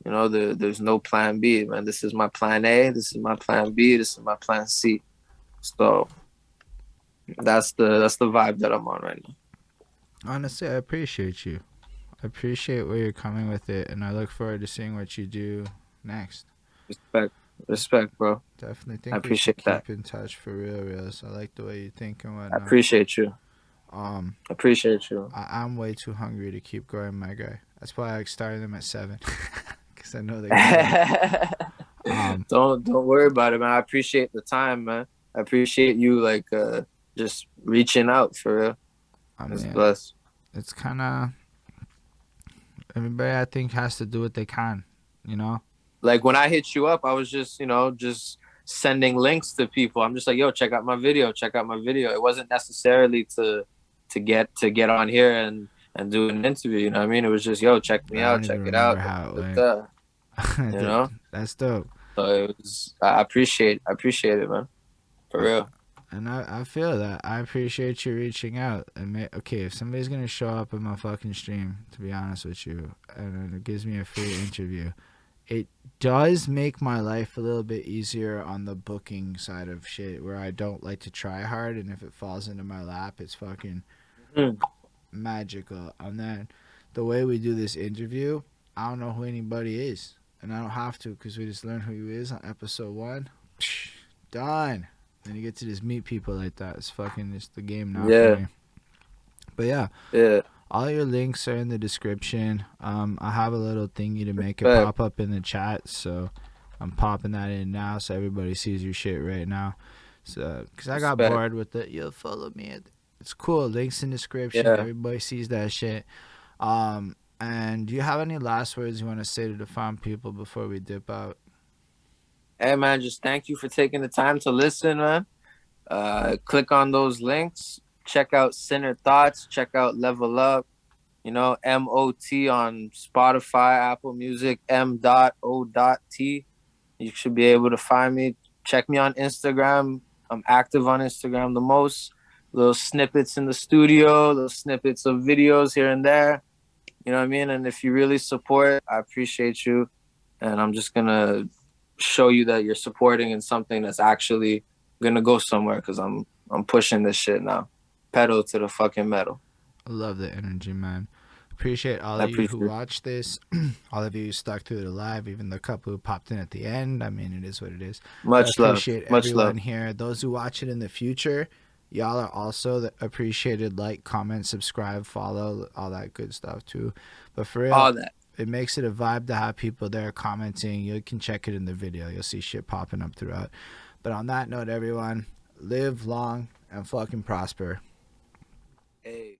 you know, there's no plan B, man. This is my plan A, this is my plan B, this is my plan C. So that's the vibe that I'm on right now. Honestly, I appreciate you. I appreciate where you're coming with it, and I look forward to seeing what you do next. Respect, bro. Definitely think I appreciate we should keep in touch for real. So I like the way you think and whatnot. I appreciate you. I'm way too hungry to keep going, my guy. That's why I started them at 7, because I know they. Don't worry about it, man. I appreciate the time, man. I appreciate you like just reaching out for real. It's blessed. It's kind of everybody, I think, has to do what they can, you know. Like when I hit you up, I was just, you know, just sending links to people. I'm just like, yo, check out my video. It wasn't necessarily to get on here and do an interview. You know what I mean? It was just, yo, check me out, check it out. You know, that's dope. So it was. I appreciate it, man. For real. And I feel that. I appreciate you reaching out. And okay, if somebody's gonna show up in my fucking stream, to be honest with you, and it gives me a free interview, it does make my life a little bit easier on the booking side of shit, where I don't like to try hard, and if it falls into my lap, it's fucking magical. And then the way we do this interview, I don't know who anybody is, and I don't have to, because we just learned who he is on episode 1. Done. Then you get to just meet people like that. It's fucking just the game now for me. But yeah. All your links are in the description. I have a little thingy to make it pop up in the chat, so I'm popping that in now so everybody sees your shit right now. So, because I got bored with it. You'll follow me. It's cool. Links in the description. Yeah. Everybody sees that shit. And do you have any last words you want to say to the fine people before we dip out? Hey, man, just thank you for taking the time to listen, man. Click on those links. Check out Sinner Thoughts. Check out Level Up. You know, M.O.T on Spotify, Apple Music, M.O.T. You should be able to find me. Check me on Instagram. I'm active on Instagram the most. Little snippets in the studio, little snippets of videos here and there. You know what I mean? And if you really support, I appreciate you. And I'm just going to show you that you're supporting in something that's actually going to go somewhere, because I'm pushing this shit now. Pedal to the fucking metal. I love the energy, man. Appreciate all of you who watched this. All of you who stuck through the live, even the couple who popped in at the end. I mean, it is what it is. Much love. Appreciate everyone here. Those who watch it in the future, y'all are also appreciated. Like, comment, subscribe, follow, all that good stuff too. But for real, all that. It makes it a vibe to have people there commenting. You can check it in the video. You'll see shit popping up throughout. But on that note, everyone, live long and fucking prosper. Hey.